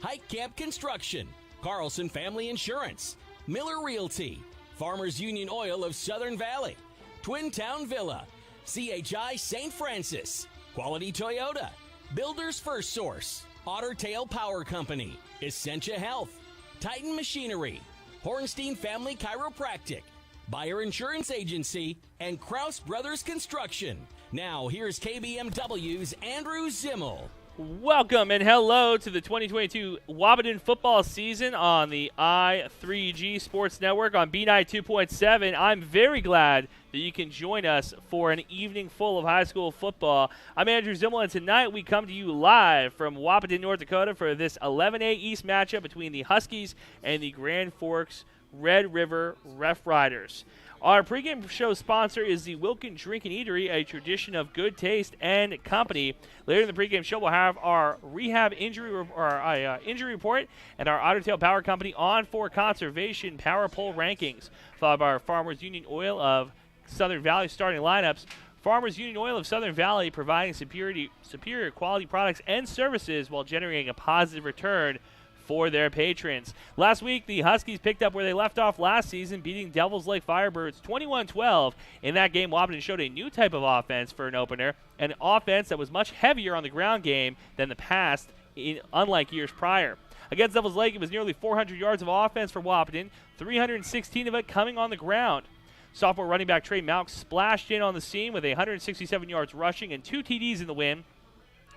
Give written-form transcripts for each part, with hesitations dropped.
Hike Camp Construction, Carlson Family Insurance, Miller Realty, Farmers Union Oil of Southern Valley, Twin Town Villa, CHI St. Francis, Quality Toyota, Builders First Source, Otter Tail Power Company, Essentia Health, Titan Machinery, Hornstein Family Chiropractic, Buyer Insurance Agency, and Kraus Brothers Construction. Now, here's KBMW's Andrew Zimmel. Welcome and hello to the 2022 Wahpeton football season on the I3G Sports Network on B92.7. I'm very glad that you can join us for an evening full of high school football. I'm Andrew Zimmel, and tonight we come to you live from Wahpeton, North Dakota for this 11A East matchup between the Huskies and the Grand Forks Red River Rough Riders. Our pregame show sponsor is the Wilkin Drink and Eatery, a tradition of good taste and company. Later in the pregame show, we'll have our rehab injury report and our Otter Tail Power Company on for conservation power pole rankings, followed by our Farmers Union Oil of Southern Valley starting lineups. Farmers Union Oil of Southern Valley providing superior quality products and services while generating a positive return for their patrons. Last week, the Huskies picked up where they left off last season, beating Devils Lake Firebirds 21-12. In that game, Wahpeton showed a new type of offense for an opener, an offense that was much heavier on the ground game than the past, unlike years prior. Against Devils Lake, it was nearly 400 yards of offense for Wahpeton, 316 of it coming on the ground. Sophomore running back Trey Malk splashed in on the scene with 167 yards rushing and 2 TDs in the win.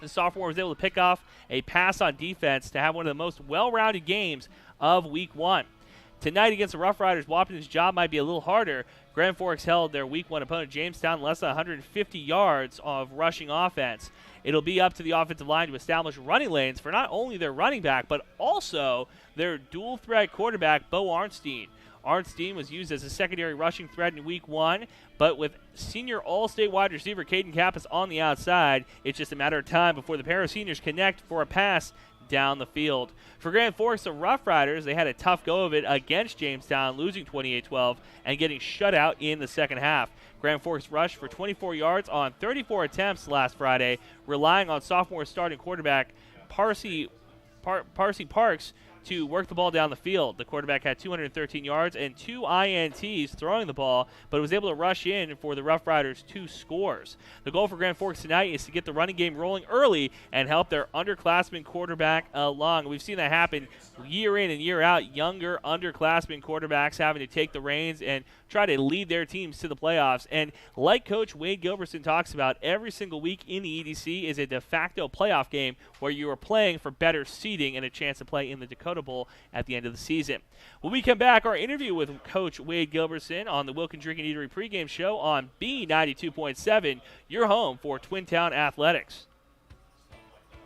The sophomore was able to pick off a pass on defense to have one of the most well-rounded games of Week 1. Tonight against the Rough Riders, Wahpeton's job might be a little harder. Grand Forks held their Week 1 opponent Jamestown less than 150 yards of rushing offense. It'll be up to the offensive line to establish running lanes for not only their running back, but also their dual-threat quarterback, Bo Arnstein. Arnstein was used as a secondary rushing threat in Week 1, but with senior All-State wide receiver Caden Kappas on the outside, it's just a matter of time before the pair of seniors connect for a pass down the field. For Grand Forks, the Rough Riders, they had a tough go of it against Jamestown, losing 28-12 and getting shut out in the second half. Grand Forks rushed for 24 yards on 34 attempts last Friday, relying on sophomore starting quarterback Parsi Parks to work the ball down the field. The quarterback had 213 yards and 2 INTs throwing the ball, but was able to rush in for the Rough Riders 2 scores. The goal for Grand Forks tonight is to get the running game rolling early and help their underclassmen quarterback along. We've seen that happen year in and year out, younger underclassmen quarterbacks having to take the reins and try to lead their teams to the playoffs. And like Coach Wade Gilbertson talks about, every single week in the EDC is a de facto playoff game where you are playing for better seeding and a chance to play in the Dakota Bowl at the end of the season. When we come back, our interview with Coach Wade Gilbertson on the Wilkin Drink and Eatery pregame show on B92.7, your home for Twin Town Athletics.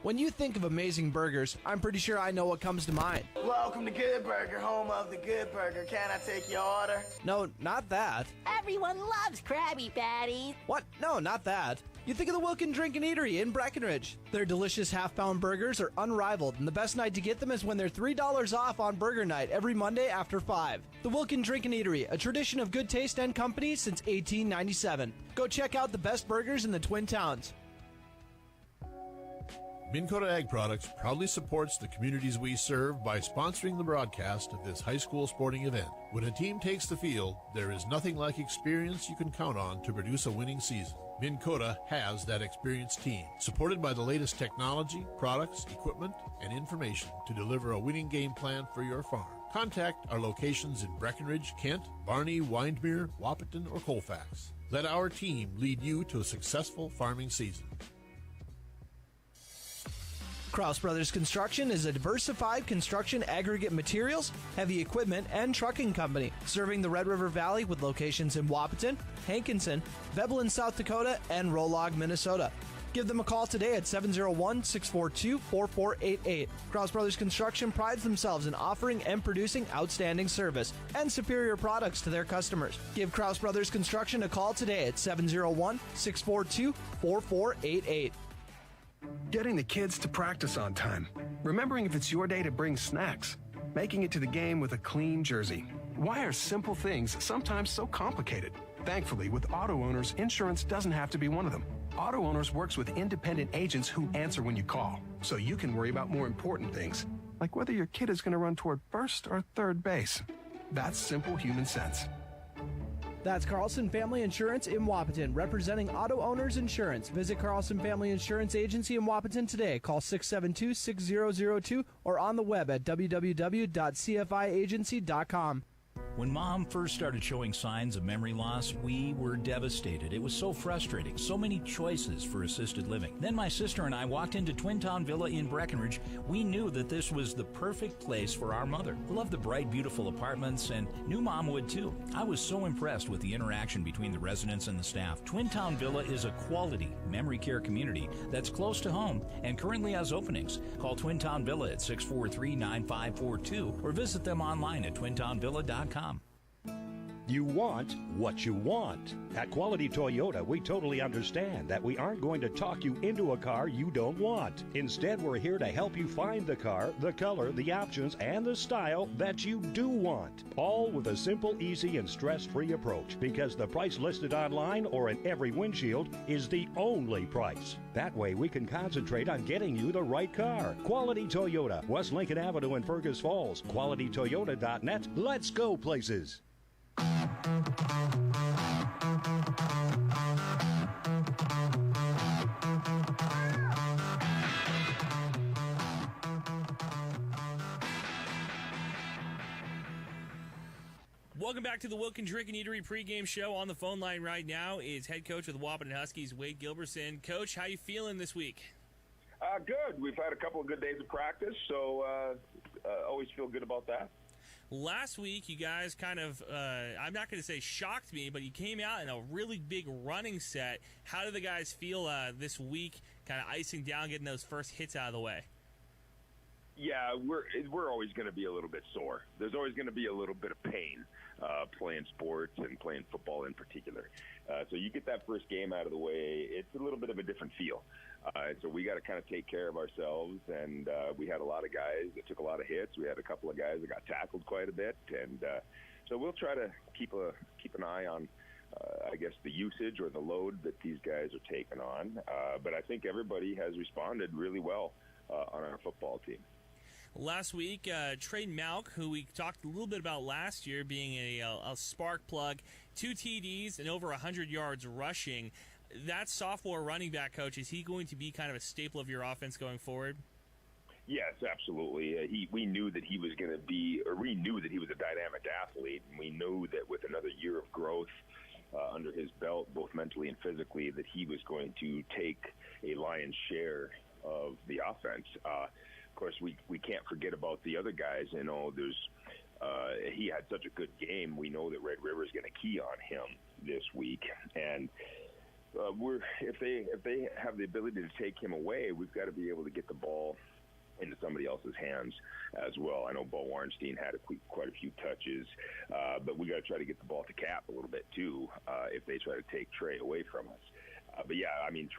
When you think of amazing burgers, I'm pretty sure I know what comes to mind. Welcome to Good Burger, home of the Good Burger. Can I take your order? No, not that. Everyone loves Krabby Patties. What? No, not that. You think of the Wilkin Drink and Eatery in Breckenridge. Their delicious half-pound burgers are unrivaled, and the best night to get them is when they're $3 off on burger night every Monday after 5. The Wilkin Drink and Eatery, a tradition of good taste and company since 1897. Go check out the best burgers in the Twin Towns. Minn Kota Ag Products proudly supports the communities we serve by sponsoring the broadcast of this high school sporting event. When a team takes the field, there is nothing like experience you can count on to produce a winning season. Minn Kota has that experienced team, supported by the latest technology, products, equipment, and information to deliver a winning game plan for your farm. Contact our locations in Breckenridge, Kent, Barney, Windmere, Wahpeton, or Colfax. Let our team lead you to a successful farming season. Kraus Brothers Construction is a diversified construction aggregate materials, heavy equipment, and trucking company, serving the Red River Valley with locations in Wahpeton, Hankinson, Veblen, South Dakota, and Rolog, Minnesota. Give them a call today at 701-642-4488. Kraus Brothers Construction prides themselves in offering and producing outstanding service and superior products to their customers. Give Kraus Brothers Construction a call today at 701-642-4488. Getting the kids to practice on time. Remembering if it's your day to bring snacks. Making it to the game with a clean jersey. Why are simple things sometimes so complicated? Thankfully, with auto owners, insurance doesn't have to be one of them. Auto Owners works with independent agents who answer when you call, so you can worry about more important things, like whether your kid is going to run toward first or third base. That's simple human sense. That's Carlson Family Insurance in Wahpeton, representing auto owners insurance. Visit Carlson Family Insurance Agency in Wahpeton today. Call 672-6002 or on the web at www.cfiagency.com. When Mom first started showing signs of memory loss, we were devastated. It was so frustrating. So many choices for assisted living. Then my sister and I walked into Twin Town Villa in Breckenridge. We knew that this was the perfect place for our mother. Loved the bright, beautiful apartments, and knew Mom would too. I was so impressed with the interaction between the residents and the staff. Twin Town Villa is a quality memory care community that's close to home and currently has openings. Call Twin Town Villa at 643-9542 or visit them online at twintownvilla.com. You want what you want. At Quality Toyota, we totally understand that we aren't going to talk you into a car you don't want. Instead, we're here to help you find the car, the color, the options, and the style that you do want. All with a simple, easy, and stress-free approach, because the price listed online or in every windshield is the only price. That way, we can concentrate on getting you the right car. Quality Toyota, West Lincoln Avenue in Fergus Falls. QualityToyota.net. Let's go places. Welcome back to the Wilkin Drink and Eatery pregame show. On the phone line right now is head coach of the Wahpeton Huskies, Wade Gilbertson. Coach, how you feeling this week? Good. We've had a couple of good days of practice, so always feel good about that. Last week, you guys kind of, I'm not going to say shocked me, but you came out in a really big running set. How do the guys feel this week, kind of icing down, getting those first hits out of the way? Yeah, we're always going to be a little bit sore. There's always going to be a little bit of pain playing sports and playing football in particular. So you get that first game out of the way, it's a little bit of a different feel. So we got to kind of take care of ourselves, and we had a lot of guys that took a lot of hits. We had a couple of guys that got tackled quite a bit, and so we'll try to keep an eye on, I guess, the usage or the load that these guys are taking on. But I think everybody has responded really well on our football team. Last week, Trey Malk, who we talked a little bit about last year, being a spark plug, 2 TDs and over 100 yards rushing. That sophomore running back, coach, is he going to be kind of a staple of your offense going forward? Yes, absolutely. We knew that he was going to be, or we knew that he was a dynamic athlete, and we knew that with another year of growth under his belt, both mentally and physically, that he was going to take a lion's share of the offense. Of course, we can't forget about the other guys. You know, he had such a good game. We know that Red River is going to key on him this week, and if they have the ability to take him away, we've got to be able to get the ball into somebody else's hands as well. I know Bo Warnstein had quite a few touches, but we got to try to get the ball to Cap a little bit too if they try to take Trey away from us. But yeah, I mean,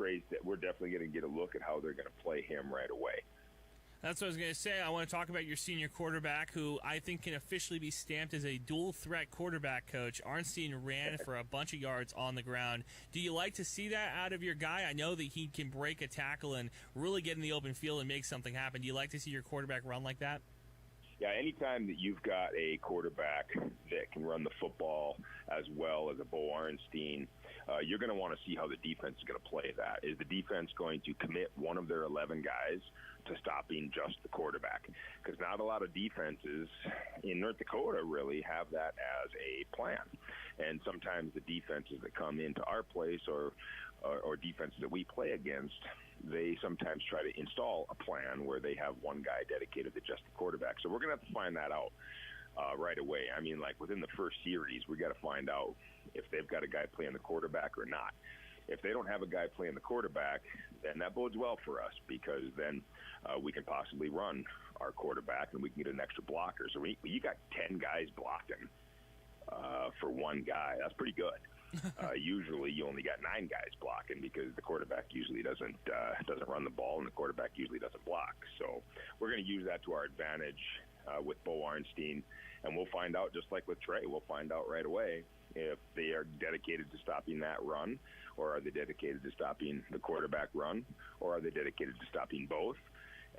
we're definitely going to get a look at how they're going to play him right away. That's what I was going to say. I want to talk about your senior quarterback, who I think can officially be stamped as a dual-threat quarterback, coach. Arnstein ran for a bunch of yards on the ground. Do you like to see that out of your guy? I know that he can break a tackle and really get in the open field and make something happen. Do you like to see your quarterback run like that? Yeah, anytime that you've got a quarterback that can run the football as well as a Bo Arnstein, you're going to want to see how the defense is going to play that. Is the defense going to commit one of their 11 guys to stopping just the quarterback? Because not a lot of defenses in North Dakota really have that as a plan. And sometimes the defenses that come into our place or defenses that we play against, they sometimes try to install a plan where they have one guy dedicated to just the quarterback. So we're going to have to find that out right away. I mean, like within the first series, we got to find out if they've got a guy playing the quarterback or not. If they don't have a guy playing the quarterback, then that bodes well for us, because then we can possibly run our quarterback and we can get an extra blocker. So you got 10 guys blocking for one guy. That's pretty good. Usually you only got 9 guys blocking, because the quarterback usually doesn't run the ball and the quarterback usually doesn't block. So we're going to use that to our advantage with Bo Arnstein, and we'll find out, just like with Trey, we'll find out right away if they are dedicated to stopping that run, or are they dedicated to stopping the quarterback run, or are they dedicated to stopping both.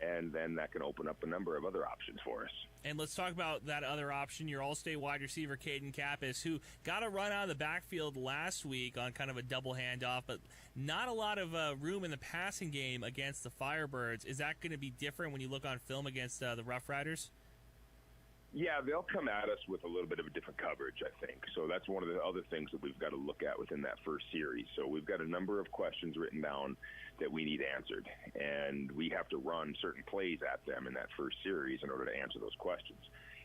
and then that can open up a number of other options for us. And let's talk about that other option, your All-State wide receiver, Caden Kappas, who got a run out of the backfield last week on kind of a double handoff, but not a lot of room in the passing game against the Firebirds. Is that going to be different when you look on film against the Rough Riders? Yeah, they'll come at us with a little bit of a different coverage, I think. So that's one of the other things that we've got to look at within that first series. So we've got a number of questions written down that we need answered, and we have to run certain plays at them in that first series in order to answer those questions.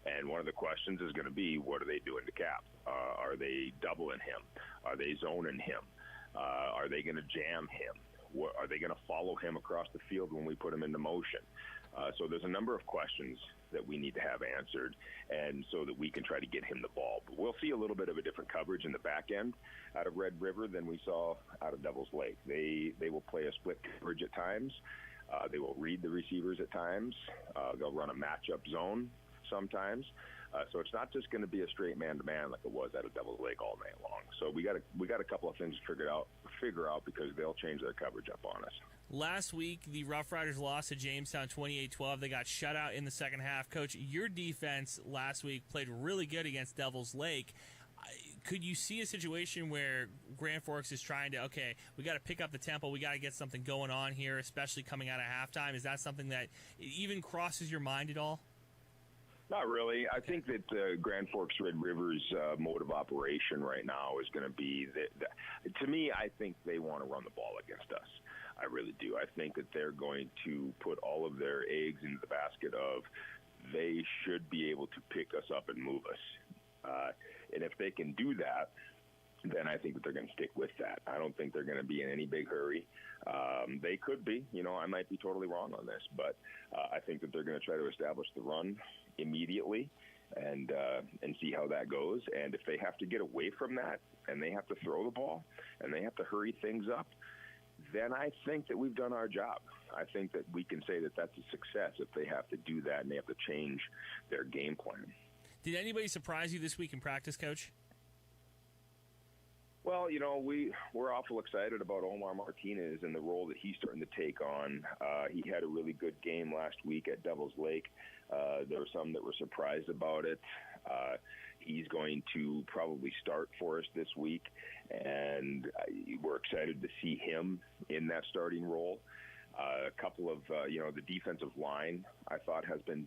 And one of the questions is going to be, what are they doing to Cap? Are they doubling him? Are they zoning him? Are they going to jam him? Are they going to follow him across the field when we put him into motion? So there's a number of questions that we need to have answered, and so that we can try to get him the ball. But we'll see a little bit of a different coverage in the back end out of Red River than we saw out of Devil's Lake. They will play a split coverage at times. They will read the receivers at times. They'll run a matchup zone sometimes. So it's not just going to be a straight man-to-man like it was out of Devil's Lake all night long. So we got a couple of things to figure out because they'll change their coverage up on us. Last week, the Rough Riders lost to Jamestown 28-12. They got shut out in the second half. Coach, your defense last week played really good against Devil's Lake. Could you see a situation where Grand Forks is trying to, okay, we got to pick up the tempo, we got to get something going on here, especially coming out of halftime? Is that something that even crosses your mind at all? Not really. I think that Grand Forks Red River's mode of operation right now is going to be to me, I think they want to run the ball against us. I really do. I think that they're going to put all of their eggs into the basket of they should be able to pick us up and move us. And if they can do that, then I think that they're going to stick with that. I don't think they're going to be in any big hurry. They could be. I might be totally wrong on this, but I think that they're going to try to establish the run immediately and see how that goes. And if they have to get away from that and they have to throw the ball and they have to hurry things up, then I think that we've done our job. I think that we can say that that's a success if they have to do that and they have to change their game plan. Did anybody surprise you this week in practice, Coach? Well, we're awful excited about Omar Martinez and the role that he's starting to take on. He had a really good game last week at Devil's Lake. There were some that were surprised about it. He's going to probably start for us this week, and we're excited to see him in that starting role. A couple of, the defensive line, I thought, has been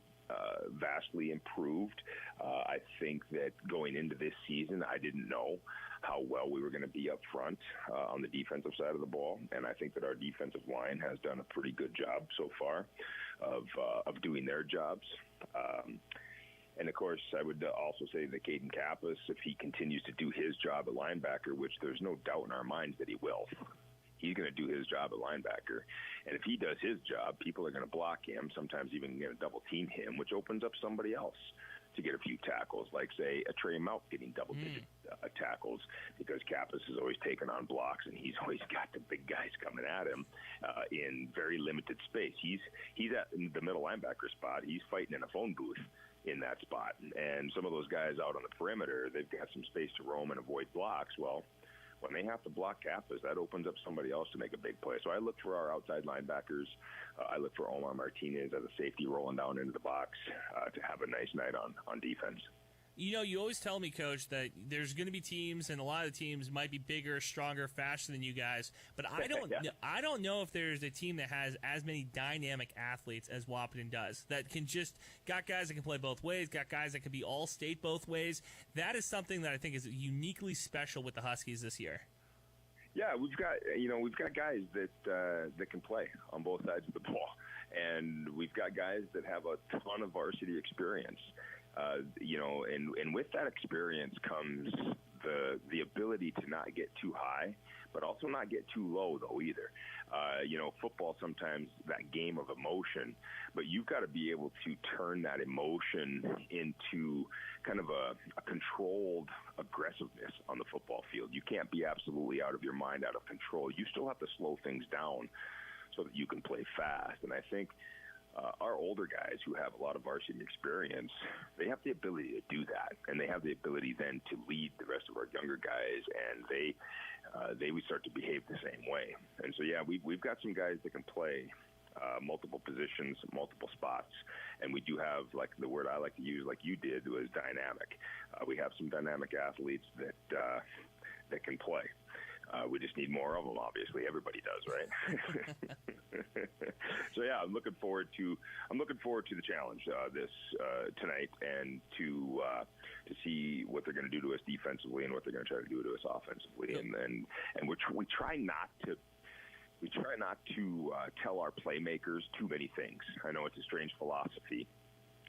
vastly improved. I think that going into this season, I didn't know how well we were going to be up front on the defensive side of the ball, and I think that our defensive line has done a pretty good job so far of doing their jobs. And, of course, I would also say that Caden Kappas, if he continues to do his job at linebacker, which there's no doubt in our minds that he will, he's going to do his job at linebacker. And if he does his job, people are going to block him, sometimes even going to double-team him, which opens up somebody else to get a few tackles, like, say, a Trey Mount getting double-digit tackles, because Kappas is always taking on blocks, and he's always got the big guys coming at him in very limited space. He's at the middle linebacker spot. He's fighting in a phone booth in that spot. And some of those guys out on the perimeter, they've got some space to roam and avoid blocks. Well, when they have to block Kappas, that opens up somebody else to make a big play. So I look for our outside linebackers. I look for Omar Martinez as a safety rolling down into the box to have a nice night on defense. You always tell me, Coach, that there's going to be teams, and a lot of the teams might be bigger, stronger, faster than you guys. But I don't know if there's a team that has as many dynamic athletes as Wahpeton does. That can got guys that can play both ways, got guys that can be all state both ways. That is something that I think is uniquely special with the Huskies this year. Yeah, we've got guys that can play on both sides of the ball, and we've got guys that have a ton of varsity experience. And with that experience comes the ability to not get too high, but also not get too low, though, either. Football sometimes that game of emotion, but you've got to be able to turn that emotion into kind of a controlled aggressiveness on the football field. You can't be absolutely out of your mind, out of control. You still have to slow things down so that you can play fast. And I think our older guys who have a lot of varsity experience, they have the ability to do that, and they have the ability then to lead the rest of our younger guys, and they would start to behave the same way. And so, yeah, we've got some guys that can play multiple positions, multiple spots. And we do have, like the word I like to use, like you did, was dynamic. We have some dynamic athletes that can play. We just need more of them. Obviously, everybody does, right? So yeah, I'm looking forward to the challenge this tonight, and to see what they're going to do to us defensively and what they're going to try to do to us offensively. And we try not to. We try not to tell our playmakers too many things. I know it's a strange philosophy,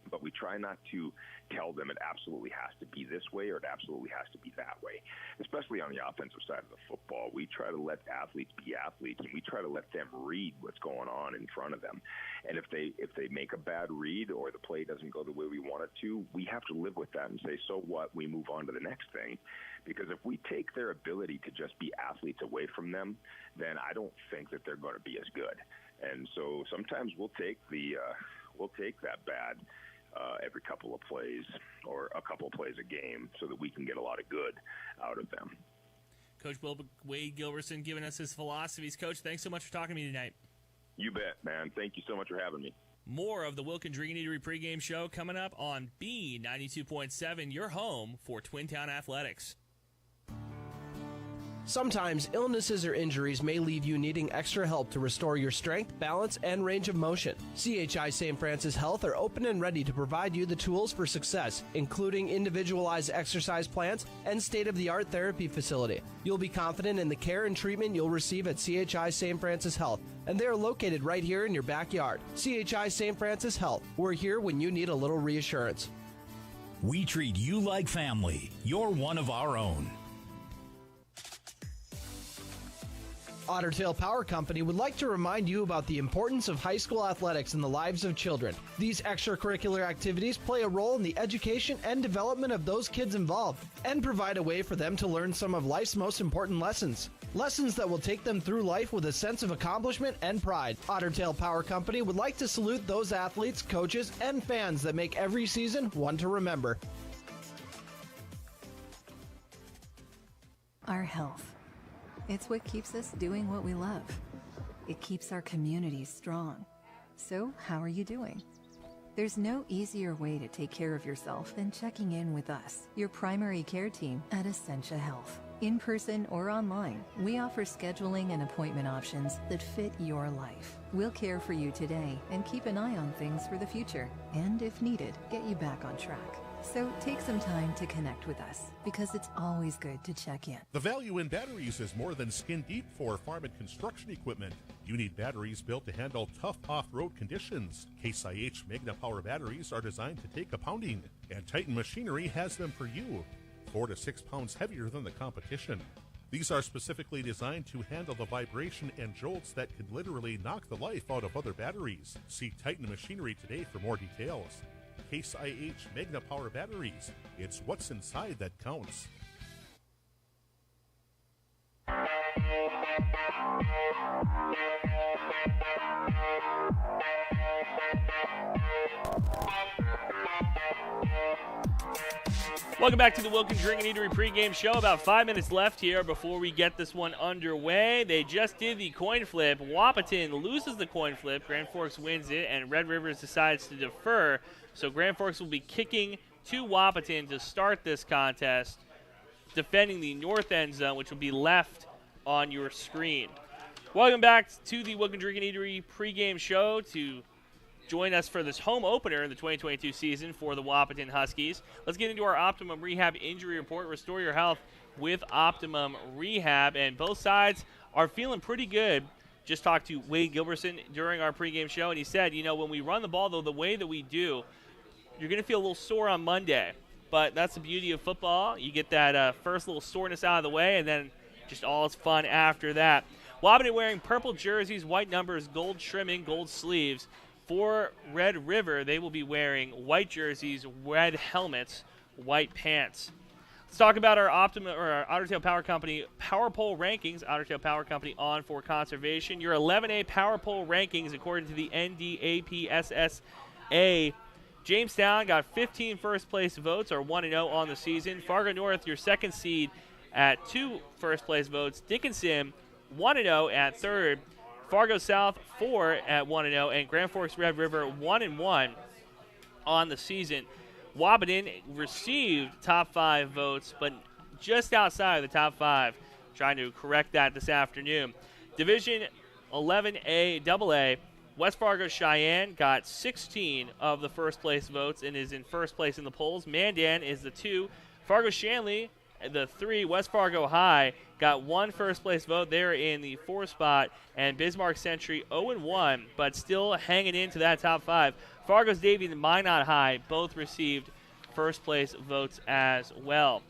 but we try not to tell them it absolutely has to be this way or it absolutely has to be that way, especially on the offensive side of the football. We try to let athletes be athletes, and we try to let them read what's going on in front of them. And if they make a bad read or the play doesn't go the way we want it to, we have to live with that and say, so what? We move on to the next thing. Because if we take their ability to just be athletes away from them, then I don't think that they're going to be as good. And so sometimes we'll take that bad every couple of plays or a couple of plays a game so that we can get a lot of good out of them. Coach Wade Gilbertson giving us his philosophies. Coach, thanks so much for talking to me tonight. You bet, man. Thank you so much for having me. More of the Wilkin Drinking Eatery pregame show coming up on B92.7, your home for Twin Town Athletics. Sometimes illnesses or injuries may leave you needing extra help to restore your strength, balance, and range of motion. CHI St. Francis Health are open and ready to provide you the tools for success, including individualized exercise plans and state-of-the-art therapy facility. You'll be confident in the care and treatment you'll receive at CHI St. Francis Health, and they are located right here in your backyard. CHI St. Francis Health. We're here when you need a little reassurance. We treat you like family. You're one of our own. Otter Tail Power Company would like to remind you about the importance of high school athletics in the lives of children. These extracurricular activities play a role in the education and development of those kids involved, and provide a way for them to learn some of life's most important lessons. Lessons that will take them through life with a sense of accomplishment and pride. Otter Tail Power Company would like to salute those athletes, coaches, and fans that make every season one to remember. Our health. It's what keeps us doing what we love. It keeps our communities strong. So, how are you doing? There's no easier way to take care of yourself than checking in with us, your primary care team at Essentia Health. In person or online, we offer scheduling and appointment options that fit your life. We'll care for you today and keep an eye on things for the future. And if needed, get you back on track. So take some time to connect with us, because it's always good to check in. The value in batteries is more than skin deep for farm and construction equipment. You need batteries built to handle tough off-road conditions. Case IH Magna Power batteries are designed to take a pounding, and Titan Machinery has them for you, 4 to 6 pounds heavier than the competition. These are specifically designed to handle the vibration and jolts that can literally knock the life out of other batteries. See Titan Machinery today for more details. Case IH Magna Power batteries. It's what's inside that counts. Welcome back to the Wilkin Drinking Eatery pregame show. About 5 minutes left here before we get this one underway. They just did the coin flip. Wahpeton loses the coin flip. Grand Forks wins it, and Red Rivers decides to defer. So Grand Forks will be kicking to Wahpeton to start this contest, defending the north end zone, which will be left on your screen. Welcome back to the Wilkin Drinking Eatery pregame show. To join us for this home opener in the 2022 season for the Wahpeton Huskies, let's get into our Optimum Rehab injury report. Restore your health with Optimum Rehab, and both sides are feeling pretty good. Just talked to Wade Gilbertson during our pregame show, and he said, when we run the ball, though, the way that we do, you're going to feel a little sore on Monday. But that's the beauty of football. You get that first little soreness out of the way, and then just all is fun after that. Wahpeton wearing purple jerseys, white numbers, gold trimming, gold sleeves. For Red River, they will be wearing white jerseys, red helmets, white pants. Let's talk about our Otter Tail Power Company Power Pole rankings. Otter Tail Power Company on for conservation. Your 11A Power Pole rankings according to the NDAPSSA. Jamestown got 15 first-place votes, or 1-0 on the season. Fargo North, your second seed, at 2 first-place votes. Dickinson, 1-0 at third. Fargo South 4 at 1-0, and Grand Forks Red River 1-1 on the season. Wahpeton received top 5 votes, but just outside of the top 5. Trying to correct that this afternoon. Division 11A AA, West Fargo Cheyenne got 16 of the first place votes and is in first place in the polls. Mandan is the 2. Fargo Shanley, the 3. West Fargo High got 1 first place vote. They're in the 4th spot. And Bismarck Century 0-1, but still hanging into that top 5. Fargo's Davie and Minot High both received first place votes as well.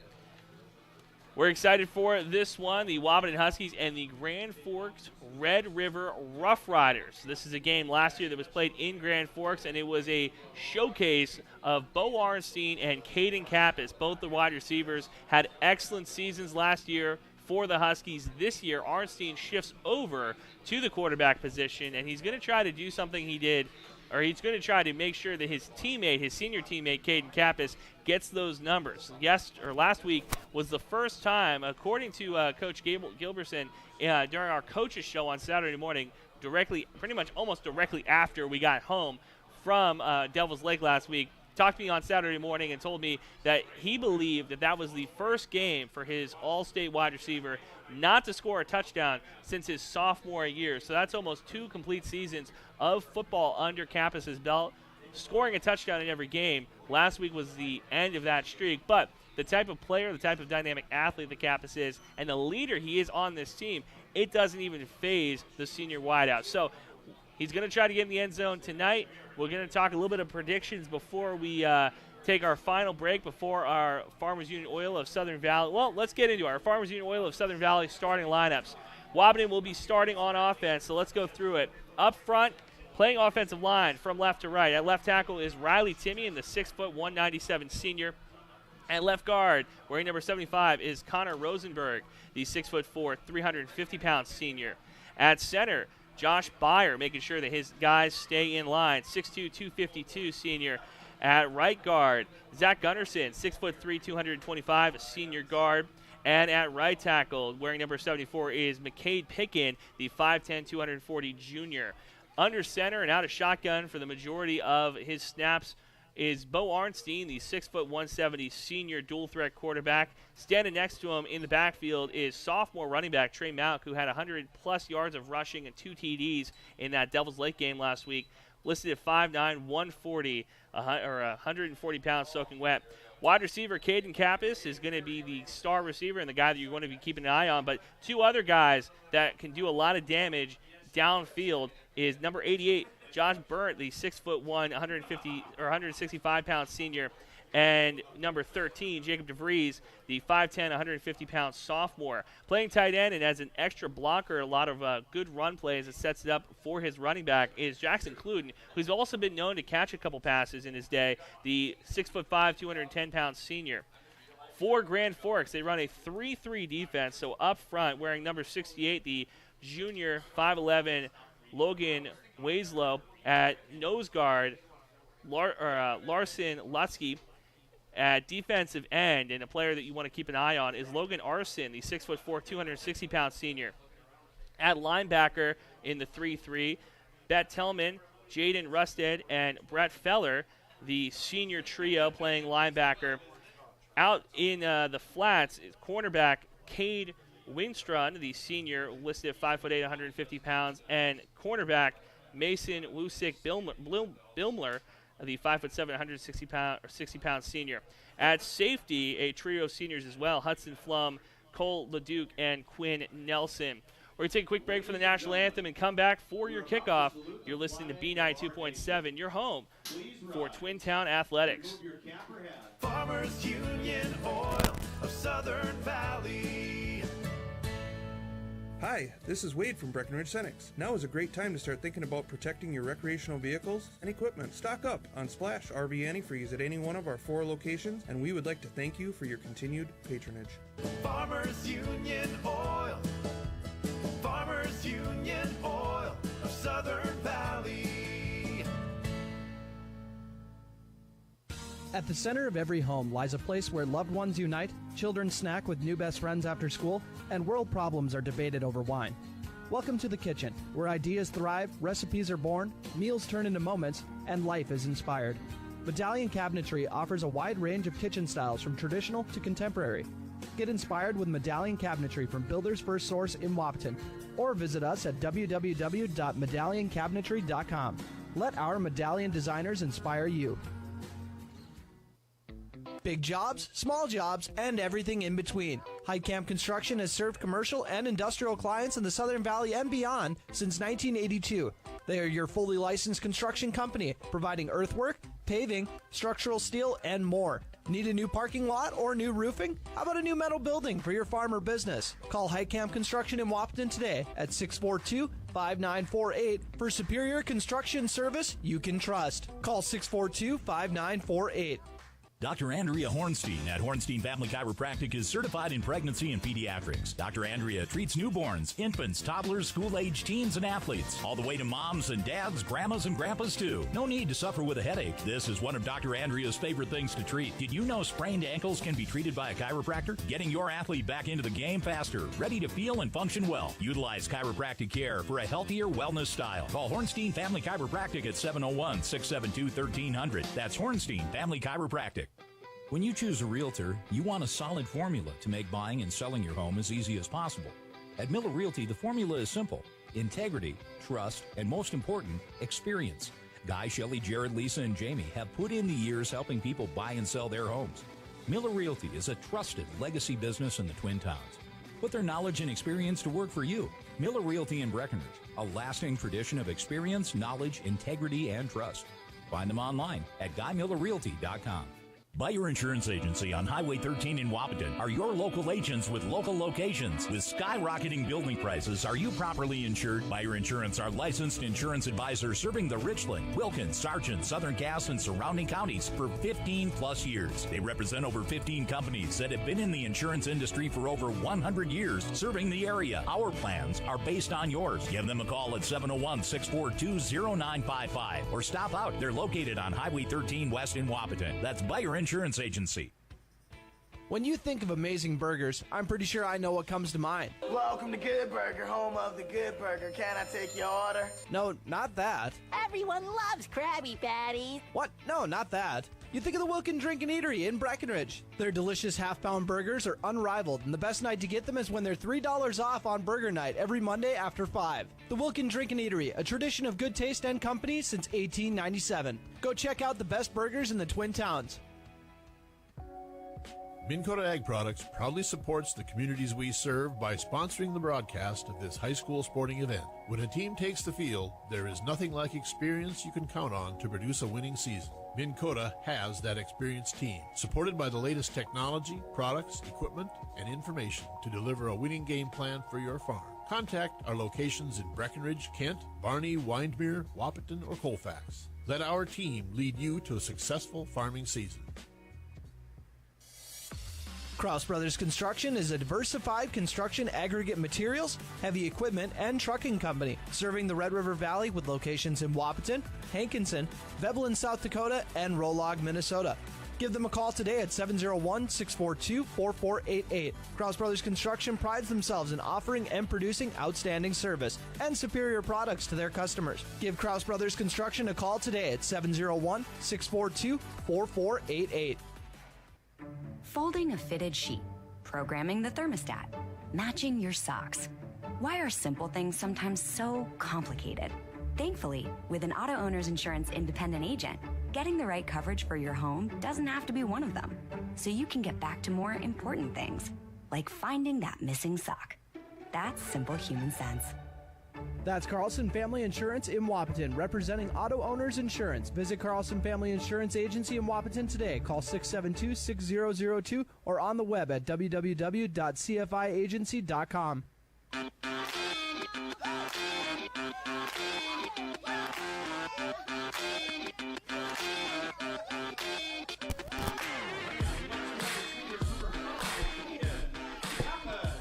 We're excited for this one, the Wahpeton Huskies and the Grand Forks Red River Rough Riders. This is a game last year that was played in Grand Forks, and it was a showcase of Bo Arnstein and Caden Kappas. Both the wide receivers had excellent seasons last year for the Huskies. This year, Arnstein shifts over to the quarterback position, and he's going to try to do something he did, or he's going to try to make sure that his teammate, his senior teammate, Caden Kappas, gets those numbers. Last week was the first time, according to Coach Gilbertson, during our coaches show on Saturday morning, pretty much almost directly after we got home from Devil's Lake last week, talked to me on Saturday morning and told me that he believed that was the first game for his all-state wide receiver not to score a touchdown since his sophomore year. So that's almost 2 complete seasons of football under Kappas' belt, scoring a touchdown in every game. Last week was the end of that streak, but the type of player, the type of dynamic athlete that Kappas is, and the leader he is on this team, it doesn't even faze the senior wideout. So he's going to try to get in the end zone tonight. We're going to talk a little bit of predictions before we take our final break before our Farmers Union Oil of Southern Valley. Well, let's get into our Farmers Union Oil of Southern Valley starting lineups. Wahpeton will be starting on offense, so let's go through it. Up front, playing offensive line from left to right. At left tackle is Riley Timian, the 6', 197 senior. At left guard, wearing number 75, is Connor Rosenberg, the 6'4", 350-pound senior. At center, Josh Byer, making sure that his guys stay in line, 6'2", 252 senior. At right guard, Zach Gunnarsson, 6'3", 225, a senior guard. And at right tackle, wearing number 74, is McCade Pickin, the 5'10", 240 junior. Under center and out of shotgun for the majority of his snaps is Bo Arnstein, the 6', 170 senior dual-threat quarterback. Standing next to him in the backfield is sophomore running back Trey Malk, who had 100-plus yards of rushing and 2 TDs in that Devil's Lake game last week. Listed at 5'9", 140, or 140 pounds soaking wet. Wide receiver Caden Kappas is going to be the star receiver and the guy that you're going to be keeping an eye on. But 2 other guys that can do a lot of damage downfield is number 88, Josh Burnt, the 6'1", 150 or 165-pound senior, and number 13, Jacob DeVries, the 5'10", 150-pound sophomore. Playing tight end and as an extra blocker, a lot of good run plays that sets it up for his running back is Jackson Cluden, who's also been known to catch a couple passes in his day, the 6'5", 210-pound senior. For Grand Forks, they run a 3-3 defense, so up front, wearing number 68, the junior 5'11", Logan Wieslow. At nose guard, Larson Lutsky. At defensive end, and a player that you want to keep an eye on is Logan Arson, the 6'4", 260-pound senior. At linebacker in the 3-3, Bet Tellman, Jaden Rusted, and Brett Feller, the senior trio playing linebacker. Out in the flats is cornerback Cade Winstrun, the senior, listed at 5'8", 150 pounds, and cornerback Mason Wusick Bilmler, the 5'7", 60-pound senior. At safety, a trio of seniors as well: Hudson Flum, Cole LeDuc, and Quinn Nelson. We're going to take a quick break for the national anthem and come back for your kickoff. You're listening to B92.7, your home for Twin Town Athletics. Farmers Union Oil of Southern Valley. Hi, this is Wade from Breckenridge Cenex. Now is a great time to start thinking about protecting your recreational vehicles and equipment. Stock up on Splash RV Antifreeze at any one of our 4 locations, and we would like to thank you for your continued patronage. Farmers Union Oil. Farmers Union Oil of Southern Valley. At the center of every home lies a place where loved ones unite, children snack with new best friends after school, and world problems are debated over wine. Welcome to the kitchen, where ideas thrive, recipes are born, meals turn into moments, and life is inspired. Medallion Cabinetry offers a wide range of kitchen styles from traditional to contemporary. Get inspired with Medallion Cabinetry from Builder's First Source in Wahpeton, or visit us at www.medallioncabinetry.com. Let our medallion designers inspire you. Big jobs, small jobs, and everything in between. Heitkamp Construction has served commercial and industrial clients in the Southern Valley and beyond since 1982. They are your fully licensed construction company, providing earthwork, paving, structural steel, and more. Need a new parking lot or new roofing? How about a new metal building for your farm or business? Call Heitkamp Construction in Wahpeton today at 642-5948 for superior construction service you can trust. Call 642-5948. Dr. Andrea Hornstein at Hornstein Family Chiropractic is certified in pregnancy and pediatrics. Dr. Andrea treats newborns, infants, toddlers, school-age teens, and athletes, all the way to moms and dads, grandmas and grandpas too. No need to suffer with a headache. This is one of Dr. Andrea's favorite things to treat. Did you know sprained ankles can be treated by a chiropractor? Getting your athlete back into the game faster, ready to feel and function well. Utilize chiropractic care for a healthier wellness style. Call Hornstein Family Chiropractic at 701-672-1300. That's Hornstein Family Chiropractic. When you choose a realtor, you want a solid formula to make buying and selling your home as easy as possible. At Miller Realty, the formula is simple: integrity, trust, and most important, experience. Guy, Shelley, Jared, Lisa, and Jamie have put in the years helping people buy and sell their homes. Miller Realty is a trusted legacy business in the Twin Towns. Put their knowledge and experience to work for you. Miller Realty in Breckenridge, a lasting tradition of experience, knowledge, integrity, and trust. Find them online at GuyMillerRealty.com. Buyer Insurance Agency on Highway 13 in Wahpeton are your local agents with local locations. With skyrocketing building prices, are you properly insured? Buyer Insurance are licensed insurance advisors serving the Richland, Wilkins, Sargent, Southern Cass, and surrounding counties for 15 plus years. They represent over 15 companies that have been in the insurance industry for over 100 years, serving the area. Our plans are based on yours. Give them a call at 701-642-0955 or stop out. They're located on Highway 13 West in Wahpeton. That's Buyer Insurance Agency. When you think of amazing burgers, I'm pretty sure I know what comes to mind. Welcome to Good Burger, home of the Good Burger. Can I take your order? No, not that. Everyone loves Krabby Patties. What? No, not that. You think of the Wilkin Drink and Eatery in Breckenridge. Their delicious half-pound burgers are unrivaled, and the best night to get them is when they're $3 off on Burger Night every Monday after 5. The Wilkin Drink and Eatery, a tradition of good taste and company since 1897. Go check out the best burgers in the Twin Towns. Minn Kota Ag Products proudly supports the communities we serve by sponsoring the broadcast of this high school sporting event. When a team takes the field, there is nothing like experience you can count on to produce a winning season. Minn Kota has that experienced team, supported by the latest technology, products, equipment, and information to deliver a winning game plan for your farm. Contact our locations in Breckenridge, Kent, Barney, Windmere, Wahpeton, or Colfax. Let our team lead you to a successful farming season. Kraus Brothers Construction is a diversified construction aggregate materials, heavy equipment, and trucking company, serving the Red River Valley with locations in Wahpeton, Hankinson, Veblen, South Dakota, and Rolog, Minnesota. Give them a call today at 701-642-4488. Kraus Brothers Construction prides themselves in offering and producing outstanding service and superior products to their customers. Give Kraus Brothers Construction a call today at 701-642-4488. Folding a fitted sheet, programming the thermostat, matching your socks. Why are simple things sometimes so complicated? Thankfully, with an auto owner's insurance independent agent, getting the right coverage for your home doesn't have to be one of them. So you can get back to more important things, like finding that missing sock. That's simple human sense. That's Carlson Family Insurance in Wahpeton, representing auto owners insurance. Visit Carlson Family Insurance Agency in Wahpeton today. Call 672-6002 or on the web at www.cfiagency.com.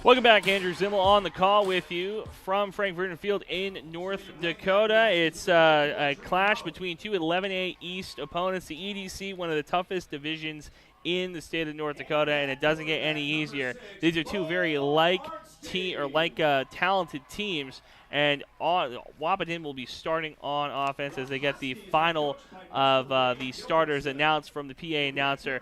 Welcome back, Andrew Zimmel on the call with you from Frank Verdon Field in North Dakota. It's a clash between two 11A East opponents. The EDC, one of the toughest divisions in the state of North Dakota, and it doesn't get any easier. These are two very talented teams, and Wahpeton will be starting on offense as they get the final of the starters announced from the PA announcer.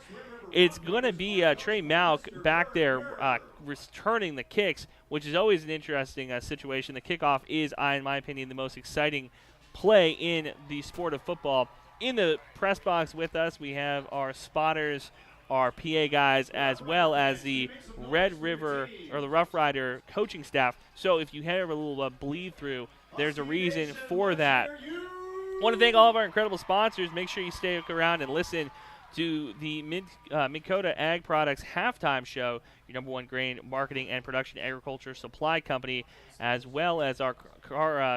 It's going to be Trey Malk back there returning the kicks, which is always an interesting situation. The kickoff is, in my opinion, the most exciting play in the sport of football. In the press box with us, we have our spotters, our PA guys, as well as the Red River or the Rough Rider coaching staff. So if you have a little bleed through, there's a reason for that. I want to thank all of our incredible sponsors. Make sure you stay around and listen to the Mid-Dakota Ag Products Halftime Show, your number one grain marketing and production agriculture supply company, as well as our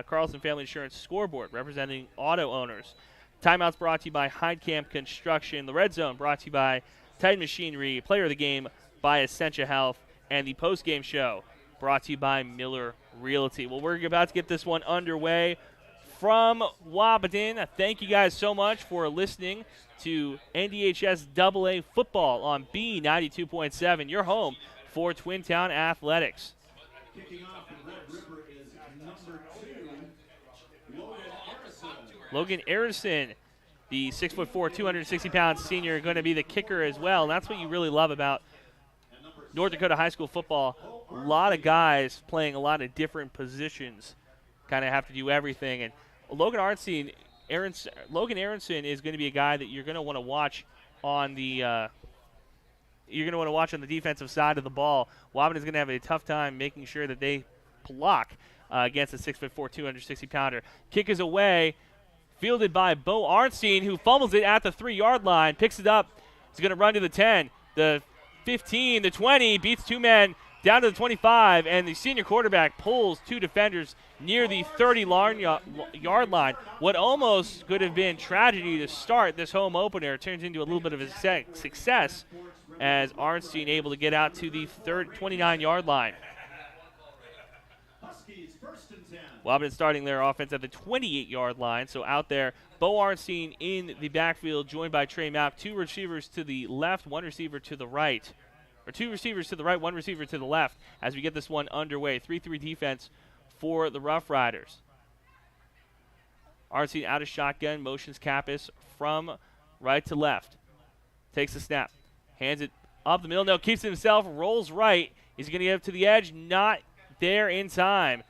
Carlson Family Insurance Scoreboard, representing auto owners. Timeouts brought to you by Heidkamp Construction. The Red Zone brought to you by Titan Machinery. Player of the Game by Essentia Health. And the Post-Game Show brought to you by Miller Realty. Well, we're about to get this one underway from Wahpeton. Thank you guys so much for listening to NDHS AA football on B92.7, your home for Twin Town Athletics. Kicking off in Red River is number 2, Logan Arison, the 6'4", 260-pound senior, going to be the kicker as well. And that's what you really love about North Dakota high school football. A lot of guys playing a lot of different positions, kind of have to do everything. And Logan Arison is going to be a guy that you're going to want to watch on the defensive side of the ball. Wahpeton is going to have a tough time making sure that they block against a 6'4", 260-pounder. Kick is away, fielded by Bo Arnstein, who fumbles it at the 3-yard line, picks it up. He's going to run to the 10, the 15, the 20, beats two men down to the 25, and the senior quarterback pulls two defenders near the 30-yard line. What almost could have been tragedy to start this home opener turns into a little bit of a success as Arnstein able to get out to the 29-yard line. Wahpeton starting their offense at the 28-yard line, so out there, Bo Arnstein in the backfield, joined by Trey Malk. Two receivers to the left, one receiver to the right. Or two receivers to the right, one receiver to the left as we get this one underway. 3-3 defense for the Rough Riders. Arnstein out of shotgun, motions Kappas from right to left. Takes the snap, hands it up the middle, no, keeps it himself, rolls right. He's going to get up to the edge, not there in time.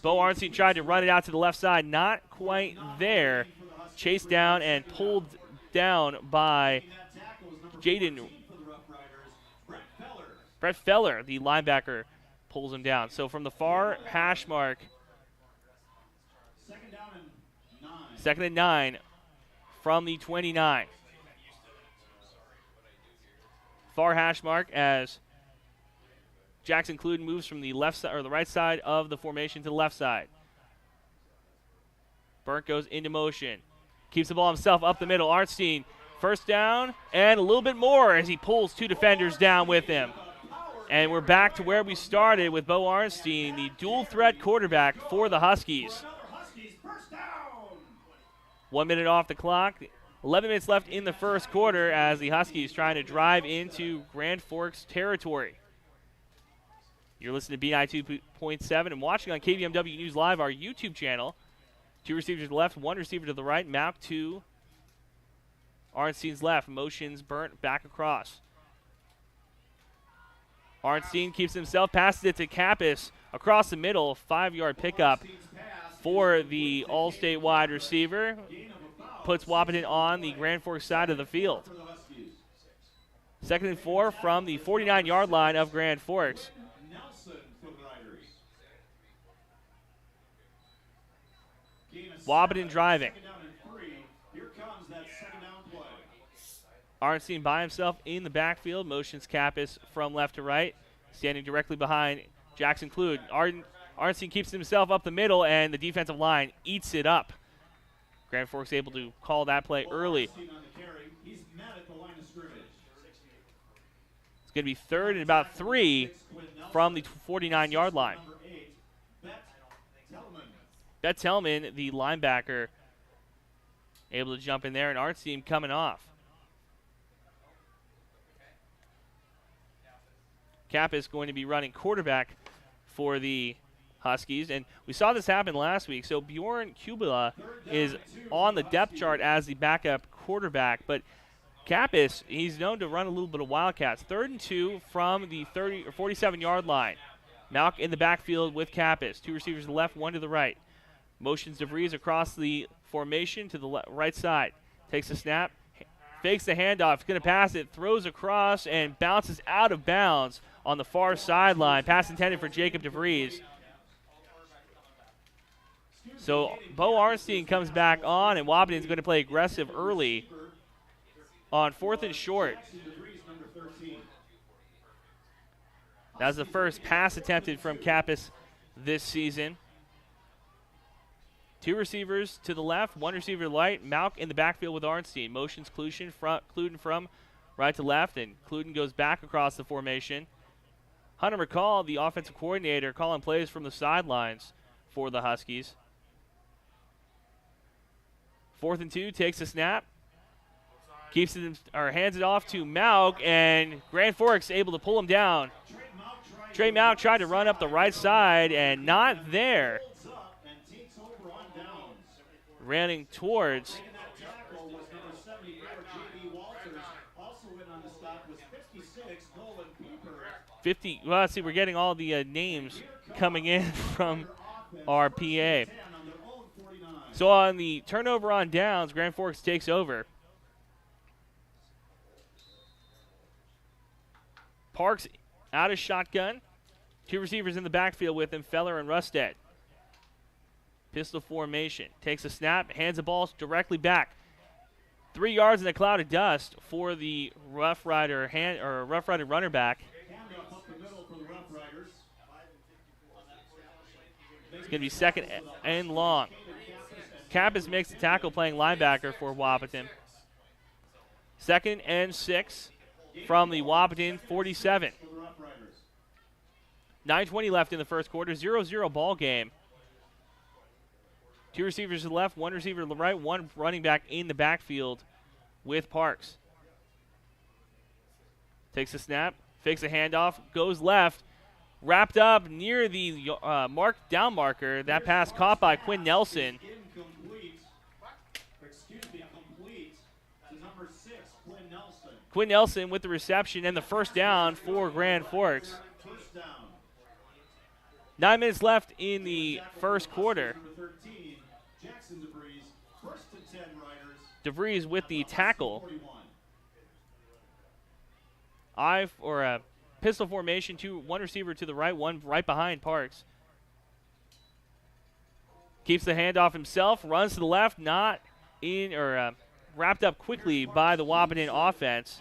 Bo Arnstein tried to run it out to the left side, not quite there. Chased down and pulled down by Brett Feller, the linebacker, pulls him down. So from the far hash mark, 2nd and 9 from the 29. Far hash mark as Jackson Cluden moves from the left side or the right side of the formation to the left side. Burnt goes into motion, keeps the ball himself up the middle. Arnstein, first down and a little bit more as he pulls two defenders down with him. And we're back to where we started with Bo Arnstein, the dual threat quarterback for the Huskies. 1 minute off the clock. 11 minutes left in the first quarter as the Huskies trying to drive into Grand Forks territory. You're listening to B92.7 and watching on KBMW News Live, our YouTube channel. Two receivers to the left, one receiver to the right. Malk to Arnstein's left. Motions Burnt back across. Arnstein keeps himself, passes it to Kappas across the middle. 5-yard pickup for the All-State wide receiver. Puts Wahpeton on the Grand Forks side of the field. 2nd and 4 from the 49-yard line of Grand Forks. Wahpeton driving. Arnstein by himself in the backfield. Motions Kappas from left to right. Standing directly behind Jackson Clude. Arnstein keeps himself up the middle, and the defensive line eats it up. Grand Forks able to call that play early. It's going to be third and about 3 from the 49-yard line. Bet Tellman, the linebacker, able to jump in there, and Arnstein coming off. Kappas going to be running quarterback for the Huskies, and we saw this happen last week. So Bjorn Kubila is on the depth chart as the backup quarterback, but Kappas, he's known to run a little bit of Wildcats. 3rd and 2 from the 30 or 47-yard line. Malk in the backfield with Kappas. 2 receivers to the left, 1 to the right. Motions DeVries across the formation to the right side. Takes a snap, fakes the handoff. He's going to pass it, throws across, and bounces out of bounds on the far sideline. Pass intended for Jacob DeVries. So Bo Arnstein comes back on, and Wahpeton's going to play aggressive early on 4th and short. That's the first pass attempted from Kappas this season. 2 receivers to the left, 1 receiver to the right. Malk in the backfield with Arnstein. Motions Kluden from right to left, and Kluden goes back across the formation. Hunter McCall, the offensive coordinator, calling plays from the sidelines for the Huskies. 4th and 2, takes a snap. Keeps it, or hands it off to Malk, and Grand Forks able to pull him down. Trey Malk tried to run up the right side, and not there. Running towards 50. Well, let's see, we're getting all the names coming in from our PA. So on the turnover on downs, Grand Forks takes over. Parks out of shotgun. 2 receivers in the backfield with him, Feller and Rusted. Pistol formation. Takes a snap, hands the ball directly back. 3 yards in a cloud of dust for the Rough Rider runner back. It's going to be 2nd and long. Kappas makes the tackle playing linebacker for Wahpeton. 2nd and 6 from the Wahpeton 47. 9:20 left in the first quarter. 0-0 ball game. 2 receivers to the left, 1 receiver to the right, 1 running back in the backfield with Parks. Takes a snap, fakes a handoff, goes left, wrapped up near the down marker. That pass caught by Quinn Nelson. Quinn Nelson with the reception and the first down for Grand Forks. 9 minutes left in the first quarter. DeVries with the tackle. Pistol formation, 1 receiver to the right, 1 right behind Parks. Keeps the handoff himself, runs to the left, not in, wrapped up quickly by the Wahpeton offense.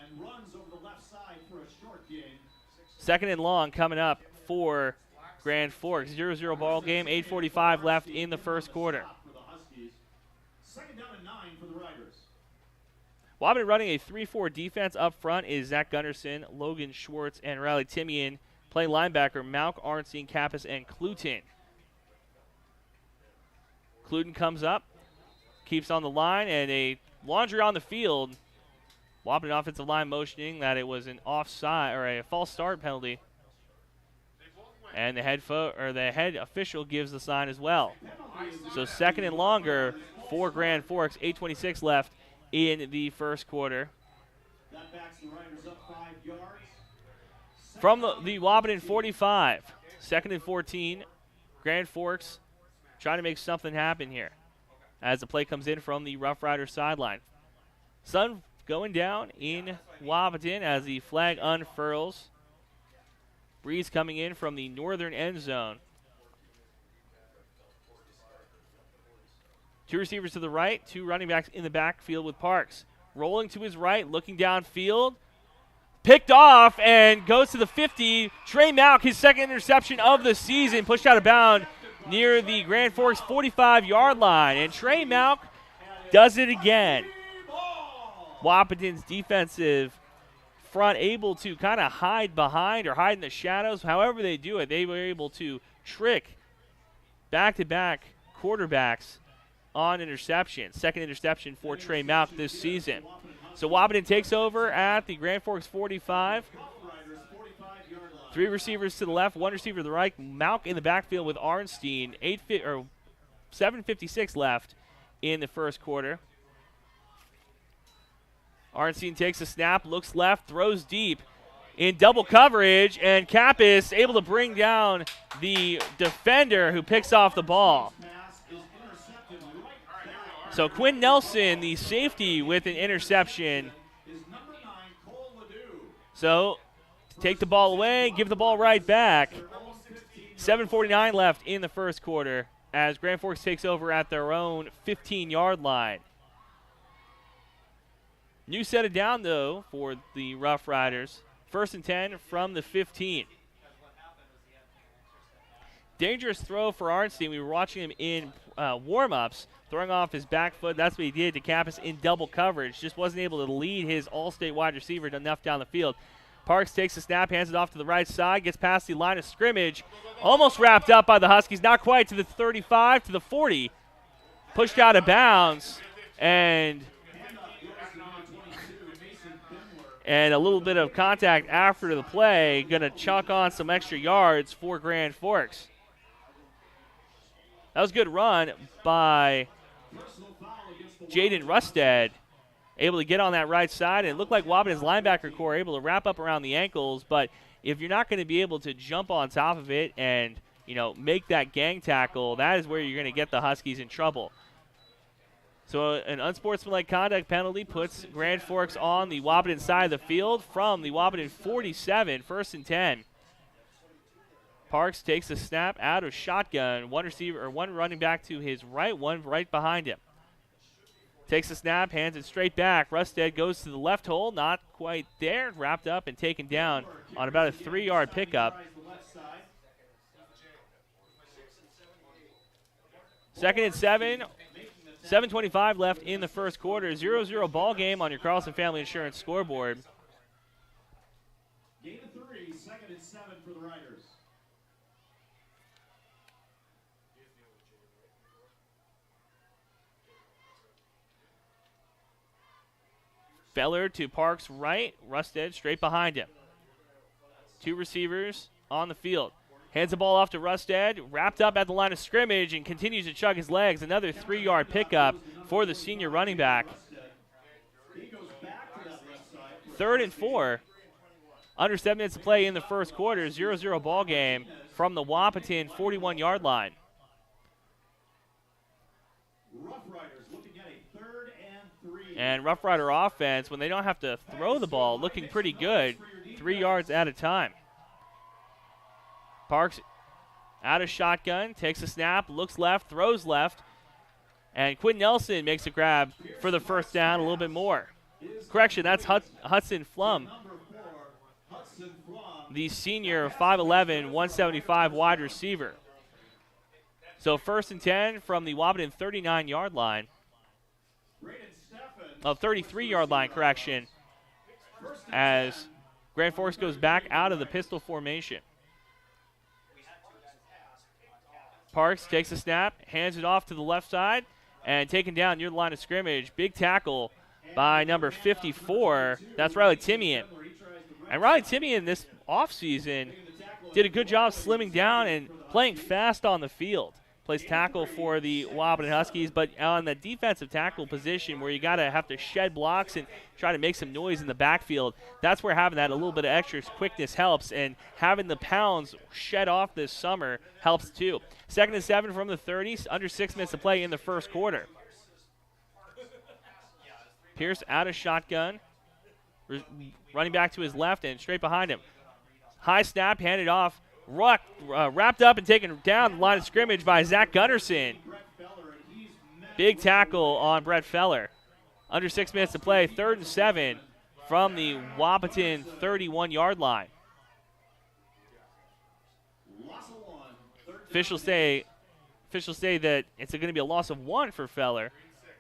2nd and long coming up for Grand Forks. 0-0 ball game, 8:45 left in the first quarter. Wahpeton running a 3-4 defense. Up front is Zach Gunderson, Logan Schwartz, and Riley Timian. Playing linebacker, Malk, Arnstein, Kappas, and Cluton. Cluton comes up, keeps on the line, and a laundry on the field. Wahpeton offensive line motioning that it was an offside or a false start penalty. And the head official gives the sign as well. So 2nd and longer for Grand Forks. 8:26 left in the first quarter. From the Wahpeton 45, 2nd and 14. Grand Forks trying to make something happen here as the play comes in from the Rough Rider sideline. Sun going down in Wahpeton as the flag unfurls. Breeze coming in from the northern end zone. 2 receivers to the right, 2 running backs in the backfield with Parks. Rolling to his right, looking downfield. Picked off and goes to the 50. Trey Malk, his 2nd interception of the season, pushed out of bounds near the Grand Forks 45-yard line. And Trey Malk does it again. Wahpeton's defensive front able to kind of hide behind or hide in the shadows. However they do it, they were able to trick back-to-back quarterbacks on interception. Second interception for Trey Malk this season. So Wahpeton takes over at the Grand Forks 45. 3 receivers to the left, 1 receiver to the right. Malk in the backfield with Arnstein. 7:56 left in the first quarter. Arnstein takes a snap, looks left, throws deep in double coverage, and Kappas able to bring down the defender who picks off the ball. So Quinn Nelson, the safety, with an interception. So take the ball away, give the ball right back. 7:49 left in the first quarter as Grand Forks takes over at their own 15-yard line. New set of down, though, for the Rough Riders. 1st and 10 from the 15. Dangerous throw for Arnstein. We were watching him in warm-ups, throwing off his back foot. That's what he did to Kappas in double coverage. Just wasn't able to lead his all-state wide receiver enough down the field. Parks takes the snap, hands it off to the right side, gets past the line of scrimmage. Almost wrapped up by the Huskies. Not quite, to the 35, to the 40. Pushed out of bounds. And a little bit of contact after the play. Going to chalk on some extra yards for Grand Forks. That was a good run by Jaden Rusted. Able to get on that right side, and it looked like Wahpeton's linebacker core able to wrap up around the ankles, but if you're not going to be able to jump on top of it and, make that gang tackle, that is where you're going to get the Huskies in trouble. So an unsportsmanlike conduct penalty puts Grand Forks on the Wahpeton side of the field from the Wahpeton 47, 1st and 10. Parks takes a snap out of shotgun, one running back to his right, one right behind him. Takes a snap, hands it straight back. Rusted goes to the left hole, not quite there. Wrapped up and taken down on about a 3-yard pickup. 2nd and 7. 7:25 left in the first quarter. 0-0 ball game on your Carlson Family Insurance scoreboard. Gain of 3, 2nd and 7 for the Riders. Feller to Parks' right. Rusted straight behind him. 2 receivers on the field. Hands the ball off to Rusted. Wrapped up at the line of scrimmage and continues to chug his legs. Another 3-yard pickup for the senior running back. 3rd and 4. Under 7 minutes to play in the first quarter. 0-0 ball game from the Wahpeton 41-yard line. And Rough Rider offense, when they don't have to throw the ball, looking pretty good, 3 yards at a time. Parks out of shotgun, takes a snap, looks left, throws left, and Quinn Nelson makes a grab for the first down, a little bit more. Correction, that's Hudson Flum, the senior 5'11", 175 wide receiver. So 1st and 10 from the Wahpeton 39-yard line. 33-yard line, correction, as Grand Forks goes back out of the pistol formation. Parks takes a snap, hands it off to the left side, and taken down near the line of scrimmage. Big tackle by number 54. That's Riley Timian. And Riley Timian this offseason did a good job slimming down and playing fast on the field. Plays tackle for the Wahpeton Huskies, but on the defensive tackle position where you have to shed blocks and try to make some noise in the backfield, that's where having that a little bit of extra quickness helps, and having the pounds shed off this summer helps too. 2nd and 7 from the 30s, under 6 minutes to play in the first quarter. Pierce out of shotgun, running back to his left and straight behind him. High snap, handed off. Wrapped up and taken down the line of scrimmage by Zach Gunderson. Big tackle on Brett Feller. Under 6 minutes to play, 3rd and 7 from the Wahpeton 31-yard line. Officials say that it's going to be a loss of 1 for Feller.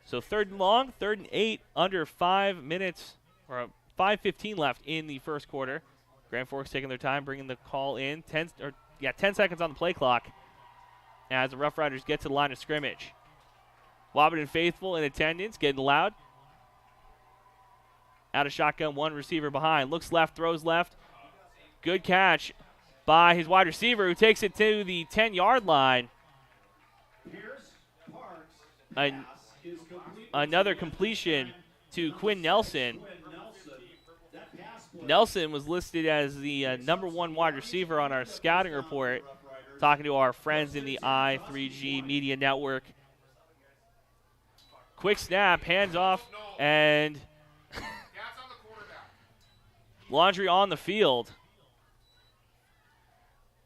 So 3rd and long, 3rd and 8, under 5 minutes, or 5:15 left in the first quarter. Grand Forks taking their time, bringing the call in. 10 seconds on the play clock as the Rough Riders get to the line of scrimmage. Wahpeton faithful in attendance, getting loud. Out of shotgun, one receiver behind. Looks left, throws left. Good catch by his wide receiver, who takes it to the 10-yard line. Another completion to Quinn Nelson. Nelson was listed as the #1 wide receiver on our scouting report, talking to our friends in the I3G Media Network. Quick snap, hands off, and laundry on the field.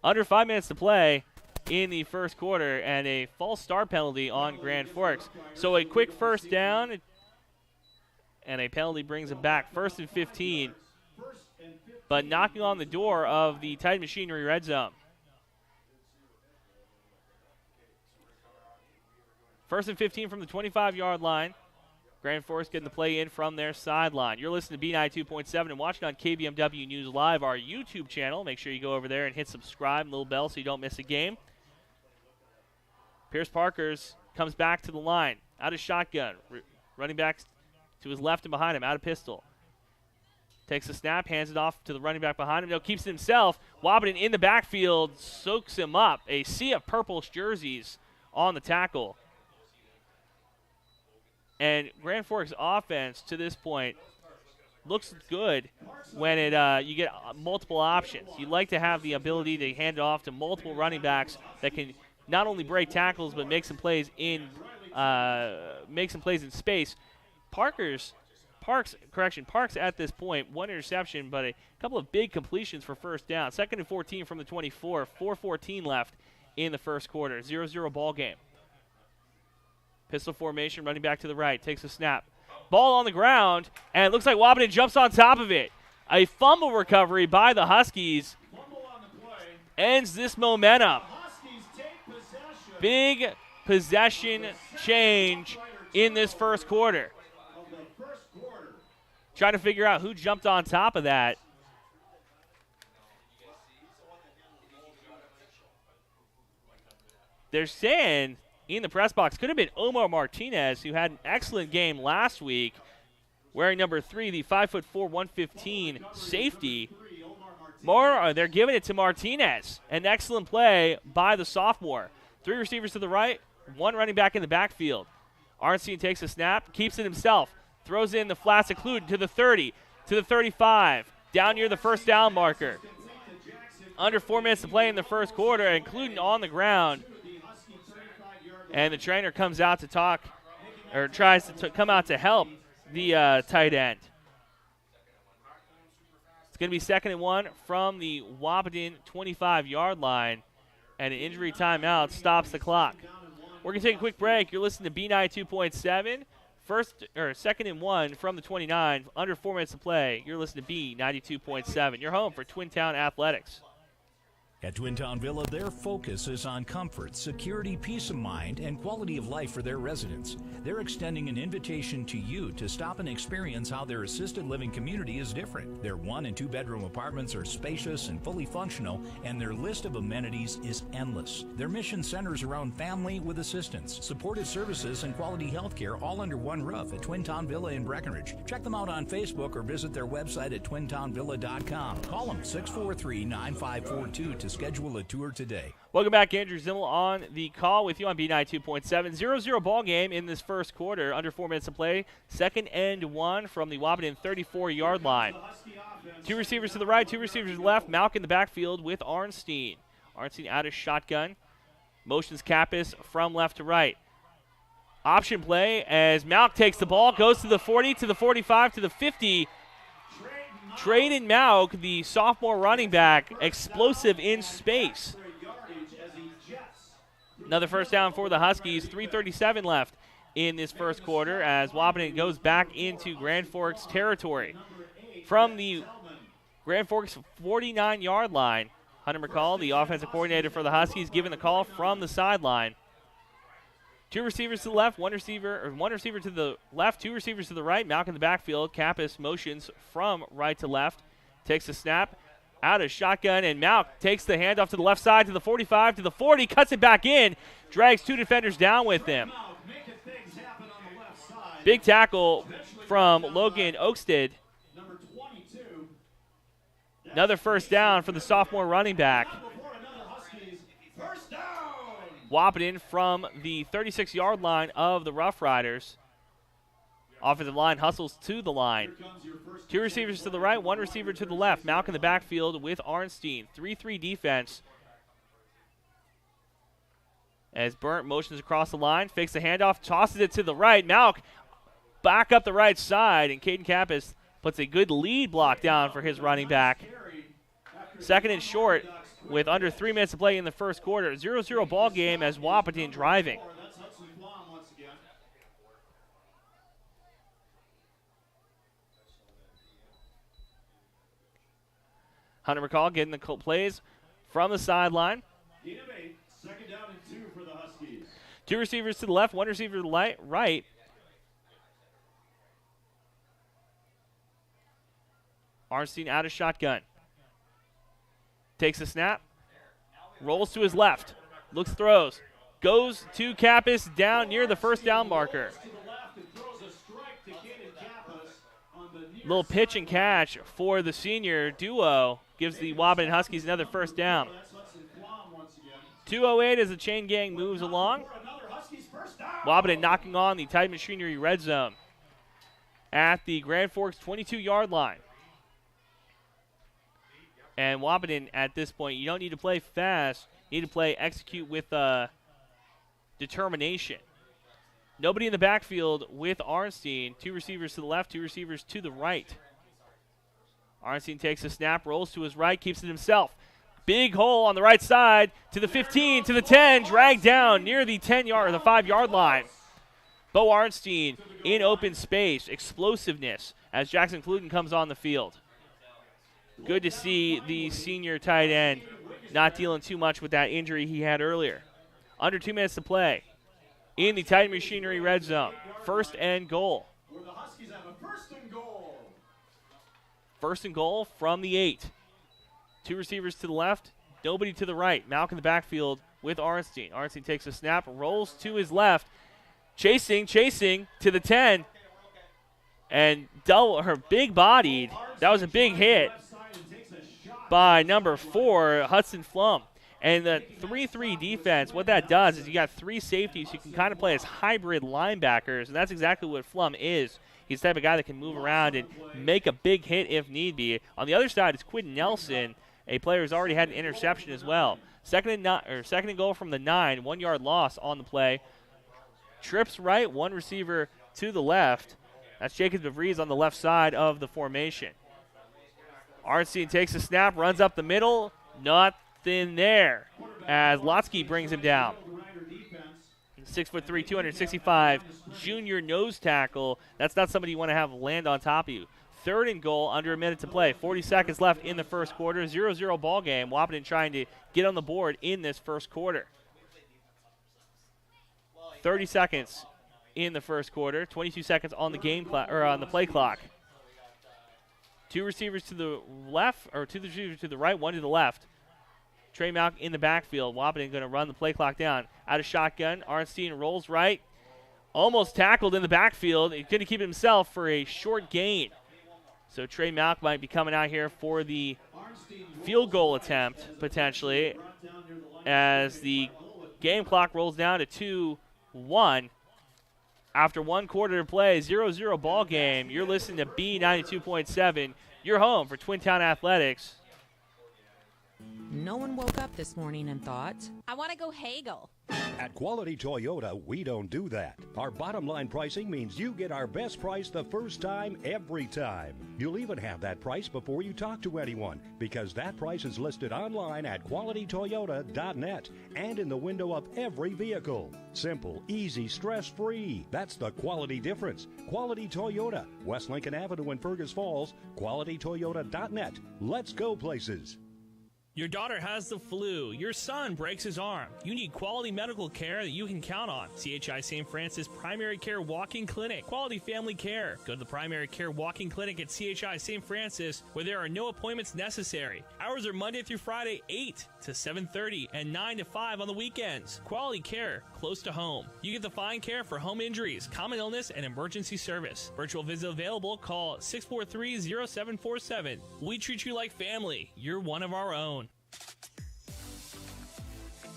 Under 5 minutes to play in the first quarter, and a false start penalty on Grand Forks. So a quick first down, and a penalty brings it back. 1st and 15, but knocking on the door of the Titan Machinery red zone. 1st and 15 from the 25-yard line. Grand Forks getting the play in from their sideline. You're listening to B92.7 and watching on KBMW News Live, our YouTube channel. Make sure you go over there and hit subscribe, little bell, so you don't miss a game. Pierce Parkers comes back to the line. Out of shotgun. Running back to his left and behind him. Out of pistol. Takes a snap, hands it off to the running back behind him. No, keeps it himself. Wahpeton in the backfield, soaks him up. A sea of purple jerseys on the tackle. And Grand Forks offense to this point looks good when you get multiple options. You like to have the ability to hand it off to multiple running backs that can not only break tackles but make some plays in space. Parks at this point, one interception, but a couple of big completions for first down. 2nd and 14 from the 24, 4:14 left in the first quarter. 0-0 ball game. Pistol formation, running back to the right, takes a snap. Ball on the ground, and it looks like Wahpeton jumps on top of it. A fumble recovery by the Huskies ends this momentum. Big possession change in this first quarter. Trying to figure out who jumped on top of that. They're saying in the press box could have been Omar Martinez, who had an excellent game last week, wearing number 3, the 5'4", 115 safety. They're giving it to Martinez. An excellent play by the sophomore. 3 receivers to the right, 1 running back in the backfield. Arnstein takes a snap, keeps it himself, throws in the flats of Cluden to the 30, to the 35, down near the first down marker. Under 4 minutes to play in the first quarter, and Cluden on the ground. And the trainer comes out to talk, or tries to come out to help the tight end. It's going to be 2nd and 1 from the Wahpeton 25-yard line, and an injury timeout stops the clock. We're going to take a quick break. You're listening to B92.7. 2nd and 1 from the 29, under 4 minutes to play. You're listening to B92.7. You're home for Twin Town Athletics. At Twin Town Villa, their focus is on comfort, security, peace of mind, and quality of life for their residents. They're extending an invitation to you to stop and experience how their assisted living community is different. Their 1- and 2-bedroom apartments are spacious and fully functional, and their list of amenities is endless. Their mission centers around family with assistance, supportive services, and quality health care, all under one roof at Twin Town Villa in Breckenridge. Check them out on Facebook or visit their website at twintownvilla.com. Call them 643-9542 to schedule a tour today. Welcome back. Andrew Zimmel on the call with you on B92.7. 0-0 ball game in this first quarter. Under 4 minutes to play. 2nd and 1 from the Wahpeton 34-yard line. 2 receivers to the right, 2 receivers to the left. Malk in the backfield with Arnstein. Arnstein out of shotgun. Motions Kappas from left to right. Option play as Malk takes the ball, goes to the 40, to the 45, to the 50. Traden Malk, the sophomore running back, explosive in space. Another first down for the Huskies. 3:37 left in this first quarter as Wahpeton goes back into Grand Forks territory. From the Grand Forks 49-yard line, Hunter McCall, the offensive coordinator for the Huskies, giving the call from the sideline. Two receivers to the left, one receiver to the left, two receivers to the right. Malk in the backfield. Kappas motions from right to left. Takes the snap. Out of shotgun, and Malk takes the handoff to the left side to the 45, to the 40, cuts it back in, drags two defenders down with him. Big tackle from Logan Oakstead. Another first down for the sophomore running back. Wahpeton from the 36-yard line of the Rough Riders. Offensive line hustles to the line. Two receivers to the right, one receiver to the left. Malk in the backfield with Arnstein. 3-3 defense. As Burnt motions across the line, fakes the handoff, tosses it to the right. Malk back up the right side, and Caden Kappas puts a good lead block down for his running back. Second and short with under 3 minutes to play in the first quarter. 0-0 ball game as Wahpeton driving. Hunter McCall getting the plays from the sideline. Second down and 2 for the Huskies. Two receivers to the left, one receiver to the right. Arnstein out of shotgun. Takes a snap. Rolls to his left. Looks, throws. Goes to Kappas down near the first down marker. Little pitch and catch for the senior duo. Gives the Wahpeton Huskies another first down. 2:08 as the chain gang moves along. Wahpeton knocking on the Titan Machinery red zone at the Grand Forks 22-yard line. And Wahpeton at this point, you don't need to play fast. You need to execute with determination. Nobody in the backfield with Arnstein. Two receivers to the left, two receivers to the right. Arnstein takes a snap, rolls to his right, keeps it himself. Big hole on the right side to the 15, to the 10, dragged down near the 5-yard line. Bo Arnstein in open space, explosiveness as Jackson Cluden comes on the field. Good to see the senior tight end not dealing too much with that injury he had earlier. Under 2 minutes to play in the Titan Machinery red zone. First and goal. The Huskies have a first and goal. First and goal from the 8. Two receivers to the left, nobody to the right. Malk in the backfield with Arnstein. Arnstein takes a snap, rolls to his left. Chasing to the 10. And big-bodied. That was a big hit by number 4, Hudson Flum. And the 3-3 defense, what that does is you got three safeties who can kind of play as hybrid linebackers, and that's exactly what Flum is. He's the type of guy that can move around and make a big hit if need be. On the other side is Quinn Nelson, a player who's already had an interception as well. Second and goal from the 9, 1-yard loss on the play. Trips right, one receiver to the left. That's Jacob DeVries on the left side of the formation. Arnstein takes a snap, runs up the middle. Nothing there as Lotsky brings him down. 6'3", 265 junior nose tackle. That's not somebody you want to have land on top of you. Third and goal, under a minute to play. 40 seconds left in the first quarter. 0-0 ball game. Wahpeton trying to get on the board in this first quarter. 30 seconds in the first quarter. 22 seconds on the on the play clock. Two receivers to the left, or two receivers to the right, one to the left. Trey Malk in the backfield. Wahpeton going to run the play clock down. Out of shotgun. Arnstein rolls right. Almost tackled in the backfield. He's going to keep himself for a short gain. So Trey Malk might be coming out here for the field goal attempt, potentially, as the game clock rolls down to 2-1. After 1 quarter to play, 0-0 ball game. You're listening to B92.7. You're home for Twin Town Athletics. No one woke up this morning and thought, I want to go haggle. At Quality Toyota, we don't do that. Our bottom line pricing means you get our best price the first time, every time. You'll even have that price before you talk to anyone, because that price is listed online at qualitytoyota.net and in the window of every vehicle. Simple, easy, stress-free. That's the quality difference. Quality Toyota, West Lincoln Avenue in Fergus Falls, qualitytoyota.net. Let's go places. Your daughter has the flu. Your son breaks his arm. You need quality medical care that you can count on. CHI St. Francis Primary Care Walk-In Clinic. Quality family care. Go to the Primary Care Walk-In Clinic at CHI St. Francis, where there are no appointments necessary. Hours are Monday through Friday, 8 to 7:30 and 9 to 5 on the weekends. Quality care close to home. You get the fine care for home injuries, common illness, and emergency service. Virtual visit available. Call 643-0747. We treat you like family. You're one of our own.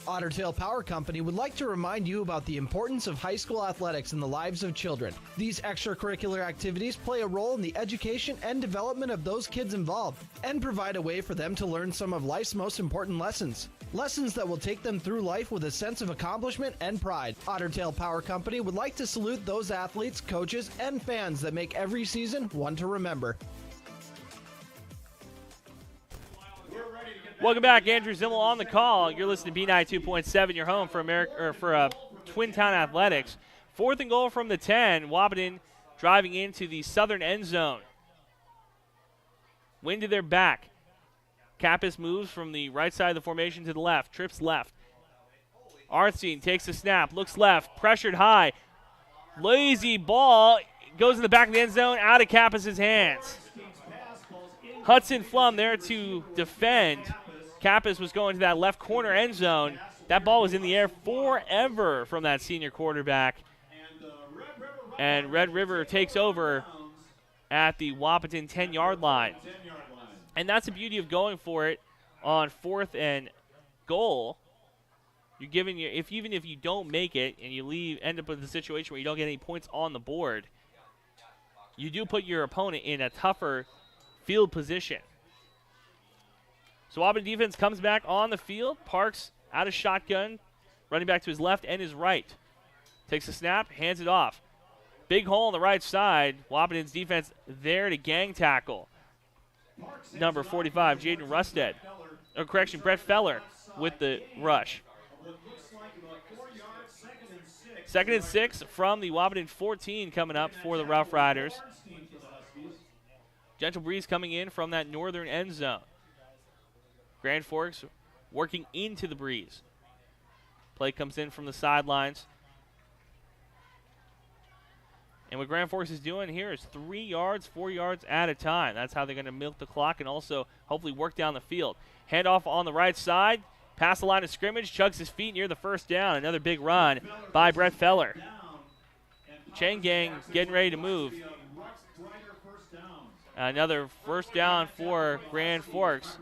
Otter Tail Power Company would like to remind you about the importance of high school athletics in the lives of children. These extracurricular activities play a role in the education and development of those kids involved and provide a way for them to learn some of life's most important lessons. Lessons that will take them through life with a sense of accomplishment and pride. Otter Tail Power Company would like to salute those athletes, coaches, and fans that make every season one to remember. Welcome back, Andrew Zimmel on the call. You're listening to B92.7, your home for Twin Town Athletics. 4th and goal from the 10. Wahpeton driving into the southern end zone. Wind to their back. Kappas moves from the right side of the formation to the left. Trips left. Arnstein takes the snap. Looks left. Pressured high. Lazy ball. Goes in the back of the end zone. Out of Kappas' hands. Hudson Flum there to defend. Kappas was going to that left corner end zone. That ball was in the air forever from that senior quarterback. And Red River takes over at the Wahpeton 10-yard line. And that's the beauty of going for it on 4th and goal. You're giving even if you don't make it and you end up with a situation where you don't get any points on the board, you do put your opponent in a tougher field position. So Wahpeton defense comes back on the field. Parks out of shotgun, running back to his left and his right. Takes a snap, hands it off. Big hole on the right side. Wahpeton's defense there to gang tackle. Number 45, Jaden Rusted. Brett Feller with the rush. 2nd and 6 from the Wahpeton 14 coming up for the Rough Riders. Gentle breeze coming in from that northern end zone. Grand Forks working into the breeze. Play comes in from the sidelines. And what Grand Forks is doing here is 3 yards, 4 yards at a time. That's how they're going to milk the clock and also hopefully work down the field. Handoff on the right side. Past the line of scrimmage. Chugs his feet near the first down. Another big run by Brett Feller. Chain gang getting ready to move. Another first down for Grand Forks.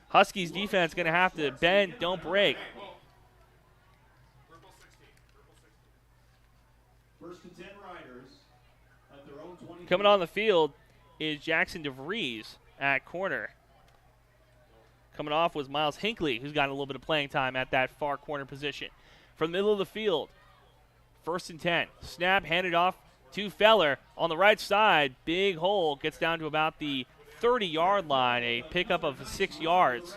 Huskies defense going to have to bend, don't break. Coming on the field is Jackson DeVries at corner. Coming off was Miles Hinckley, who's got a little bit of playing time at that far corner position. From the middle of the field, 1st and 10. Snap handed off to Feller on the right side. Big hole, gets down to about the 30-yard line, a pickup of 6 yards.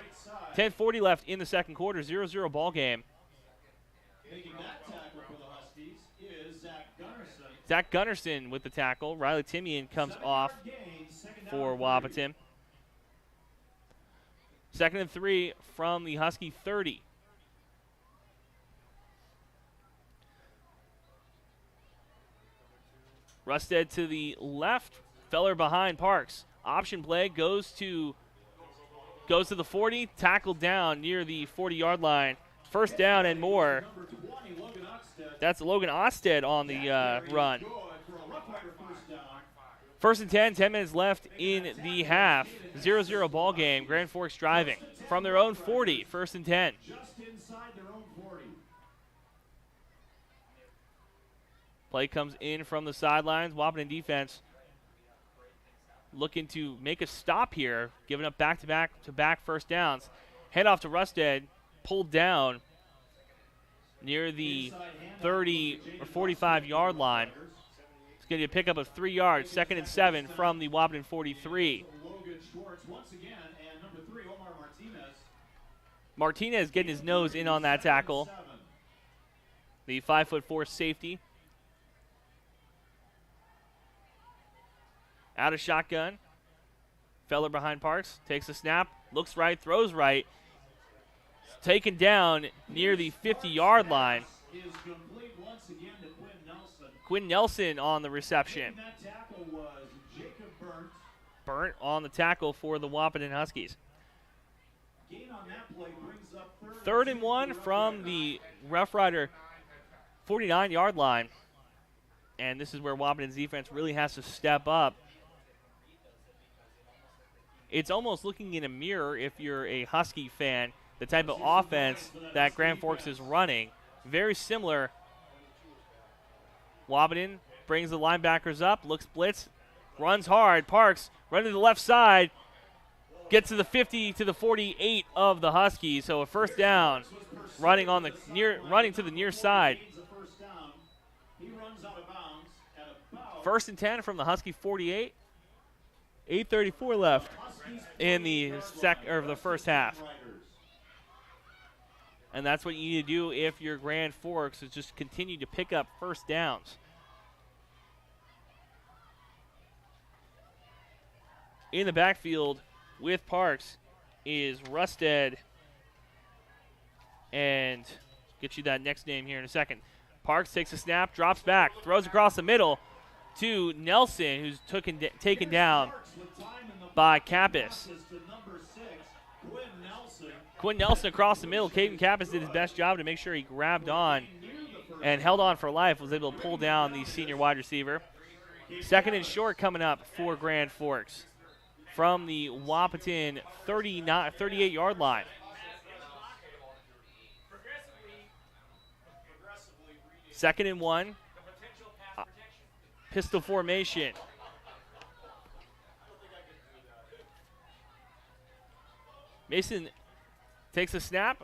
10:40 left in the second quarter, 0-0 ball game. Zach Gunnarsson with the tackle. Riley Timian comes off for Wahpeton. 2nd and 3 from the Husky 30. Rusted to the left. Feller behind Parks. Option play goes to the 40. Tackled down near the 40-yard line. First down and more. That's Logan Osted on the run. 1st and 10, 10 minutes left in the half. 0-0 ball game. Grand Forks driving from their own 40. 1st and 10. Play comes in from the sidelines. Wahpeton defense looking to make a stop here, giving up back-to-back first downs. Handoff to Rusted, pulled down near the 30 or 45-yard line. It's going to be a pickup of 3 yards. 2nd and 7 from the Wahpeton 43. Martinez getting his nose in on that tackle. The 5'4" safety. Out of shotgun. Feller behind Parks. Takes a snap. looks right, throws right. Taken down near the 50-yard line. Is complete once again to Quinn Nelson. Quinn Nelson on the reception. That tackle was Jacob Burnt. Burnt on the tackle for the Wahpeton Huskies. Gain on that play brings up Third and 1 from the Rough Rider 49-yard line. And this is where Wahpeton's defense really has to step up. It's almost looking in a mirror, if you're a Husky fan, the type of offense that Grand Forks is running. Very similar. Wahpeton brings the linebackers up, looks blitz, runs hard. Parks running to the left side, gets to the 50 to the 48 of the Huskies. So a first down, running to the near side. First and 10 from the Husky 48. 8:34 left in the first half. And that's what you need to do if you're Grand Forks, is just continue to pick up first downs. In the backfield with Parks is Rusted. And get you that next name here in a second. Parks takes a snap, drops back, throws across the middle to Nelson, who's taken down by Kappas. Quinn Nelson across the middle. Caden Kappas did his best job to make sure he grabbed on and held on for life, was able to pull down the senior wide receiver. Second and short coming up for Grand Forks from the Wahpeton 38-yard line. Second and 1. Pistol formation. Mason takes a snap.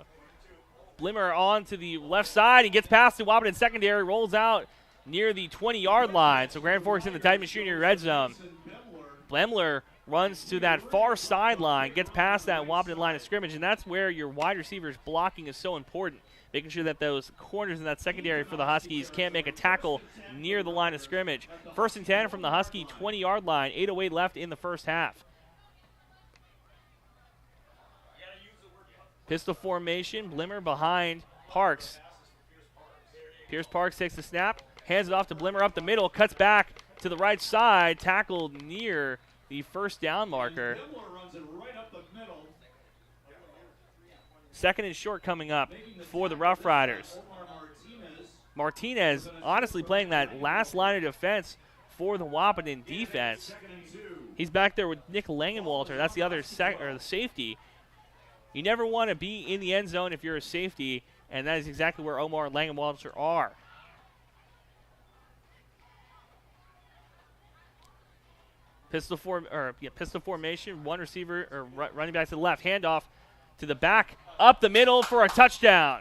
Blimmer on to the left side. He gets past the Wahpeton secondary, rolls out near the 20-yard line. So Grand Forks in the Titan Machinery red zone. Blimmer runs to that far sideline, gets past that Wahpeton line of scrimmage, and that's where your wide receivers blocking is so important. Making sure that those corners in that secondary for the Huskies can't make a tackle near the line of scrimmage. First and 10 from the Husky 20-yard line. 8:08 left in the first half. Pistol formation. Blimmer behind Parks. Pierce Parks takes the snap, hands it off to Blimmer up the middle, cuts back to the right side, tackled near the first down marker. Second and short coming up for the Rough Riders. Martinez honestly playing that last line of defense for the Wahpeton defense. He's back there with Nick Langenwalter. That's the other the safety. You never want to be in the end zone if you're a safety, and that is exactly where Omar and Langenwalter are. Pistol formation, one receiver or running back to the left, handoff to the back, up the middle for a touchdown.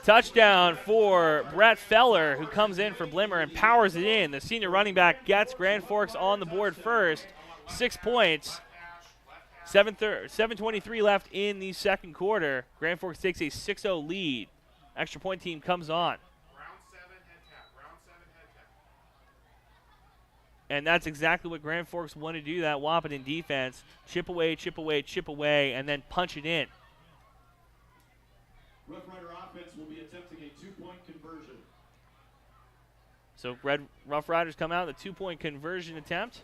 Touchdown for Brett Feller, who comes in for Blimmer and powers it in. The senior running back gets Grand Forks on the board first. 6 points. 7:23 left in the second quarter. Grand Forks takes a 6-0 lead. Extra point team comes on. And that's exactly what Grand Forks want to do, that Wahpeton defense. Chip away, chip away, chip away, and then punch it in. Rough Rider offense will be attempting a 2-point conversion. So Rough Riders come out with a 2-point conversion attempt.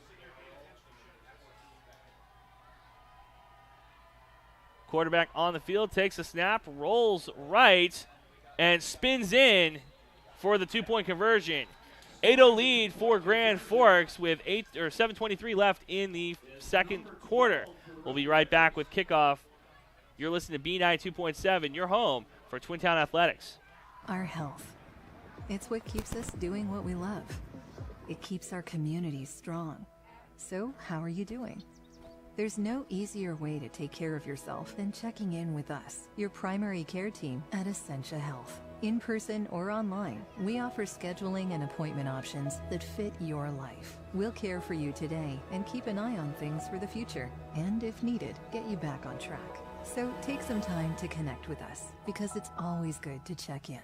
Quarterback on the field, takes a snap, rolls right, and spins in for the 2-point conversion. 8-0 lead for Grand Forks with 7:23 left in the second quarter. We'll be right back with kickoff. You're listening to B9 2.7, your home for Twin Town Athletics. Our health. It's what keeps us doing what we love. It keeps our communities strong. So, how are you doing? There's no easier way to take care of yourself than checking in with us, your primary care team at Essentia Health. In person or online, we offer scheduling and appointment options that fit your life. We'll care for you today and keep an eye on things for the future. And if needed, get you back on track. So take some time to connect with us, because it's always good to check in.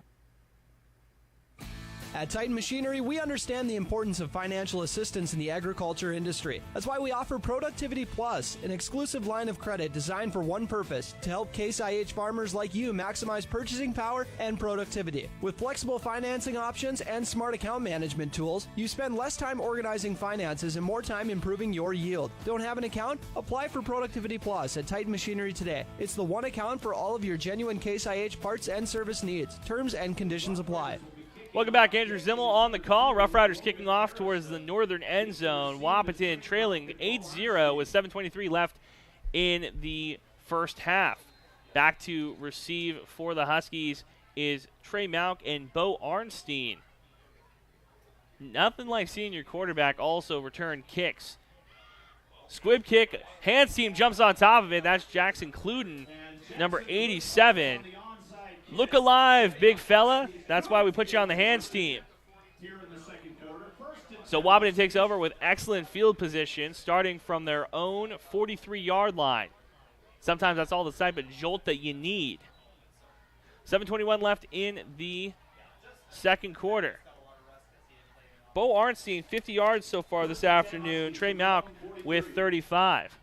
At Titan Machinery, we understand the importance of financial assistance in the agriculture industry. That's why we offer Productivity Plus, an exclusive line of credit designed for one purpose, to help Case IH farmers like you maximize purchasing power and productivity. With flexible financing options and smart account management tools, you spend less time organizing finances and more time improving your yield. Don't have an account? Apply for Productivity Plus at Titan Machinery today. It's the one account for all of your genuine Case IH parts and service needs. Terms and conditions apply. Welcome back, Andrew Zimmel on the call. Rough Riders kicking off towards the northern end zone. Wahpeton trailing 8-0 with 7:23 left in the first half. Back to receive for the Huskies is Trey Malk and Bo Arnstein. Nothing like seeing your quarterback also return kicks. Squib kick, hands team jumps on top of it. That's Jackson Cluden, number 87. Look alive, big fella. That's why we put you on the hands team. So Wahpeton takes over with excellent field position, starting from their own 43-yard line. Sometimes that's all the type of jolt that you need. 7:21 left in the second quarter. Bo Arnstein, 50 yards so far this afternoon. Trey Malk with 35.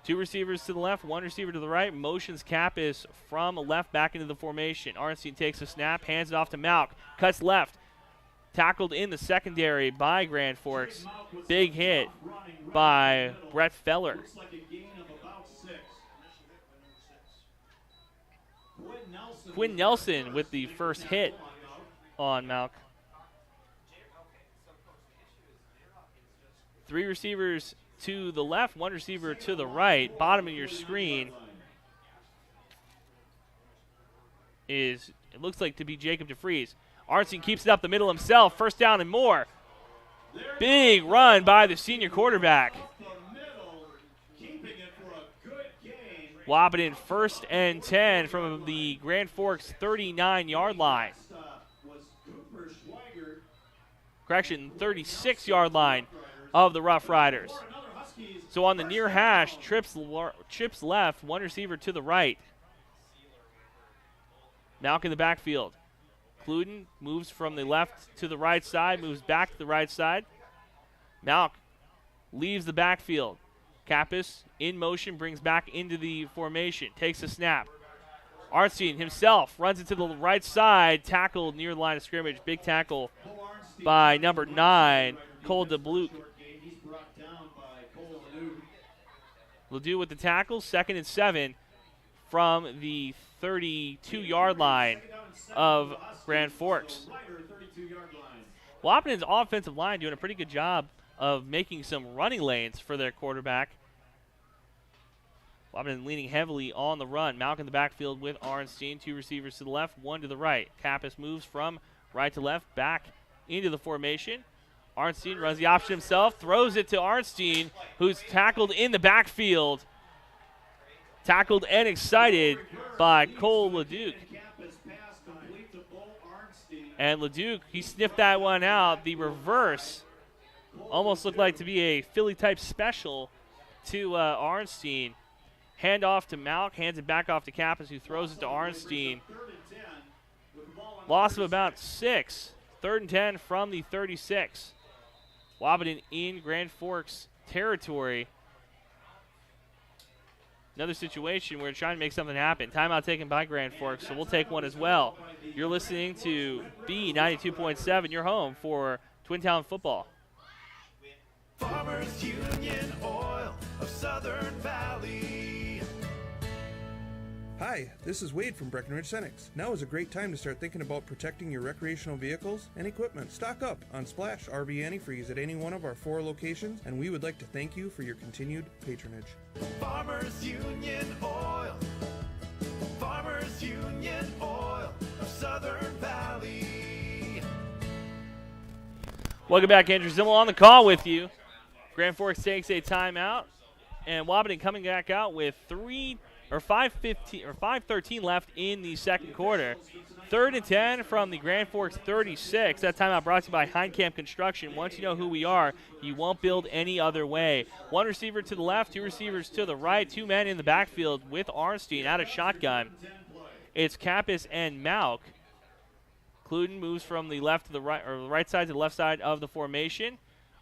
Two receivers to the left, one receiver to the right. Motions Kappas from left back into the formation. Arnstein takes a snap, hands it off to Malk. Cuts left. Tackled in the secondary by Grand Forks. Big hit by Brett Feller. Quinn Nelson with the first hit on Malk. Three receivers to the left, one receiver to the right. Bottom of your screen is, it looks like to be Jacob DeFries. Arnstein keeps it up the middle himself. First down and more. Big run by the senior quarterback. Wahpeton 1st and 10 from the Grand Forks 39-yard line. Correction, 36-yard line of the Rough Riders. So on the near hash, trips left, one receiver to the right. Malk in the backfield. Cluden moves from the left to the right side, moves back to the right side. Malk leaves the backfield. Kappas in motion, brings back into the formation, takes a snap. Arnstein himself runs into the right side, tackled near the line of scrimmage. Big tackle by number 9, Cole DeBluke. Ledoux with the tackle, 2nd and 7 from the 32-yard line of Grand Forks. Wahpeton's offensive line doing a pretty good job of making some running lanes for their quarterback. Wahpeton leaning heavily on the run. Malk in the backfield with Arnstein. Two receivers to the left, one to the right. Kappas moves from right to left, back into the formation. Arnstein runs the option himself, throws it to Arnstein, who's tackled in the backfield. Tackled and excited by Cole Leduc. And Leduc, he sniffed that one out. The reverse almost looked like to be a Philly-type special to Arnstein. Hand off to Malk, hands it back off to Kappas, who throws it to Arnstein. Loss of about 6. 3rd and 10 from the 36. Wahpeton in Grand Forks territory. Another situation where we're trying to make something happen. Timeout taken by Grand Forks, so we'll take one as well. You're listening to B92.7, your home for Twin Town football. Farmers Union Oil of Southern Valley. Hi, this is Wade from Breckenridge Cenex. Now is a great time to start thinking about protecting your recreational vehicles and equipment. Stock up on Splash RV Antifreeze at any one of our 4 locations, and we would like to thank you for your continued patronage. Farmers Union Oil. Farmers Union Oil of Southern Valley. Welcome back, Andrew Zimmel on the call with you. Grand Forks takes a timeout, and Wahpeton coming back out with 5:13 left in the second quarter. 3rd and 10 from the Grand Forks 36. That timeout brought to you by Heinkamp Construction. Once you know who we are, you won't build any other way. One receiver to the left, two receivers to the right, 2 men in the backfield with Arnstein out of shotgun. It's Kappas and Mauk. Cluden moves from the left to the right, or the right side to the left side of the formation.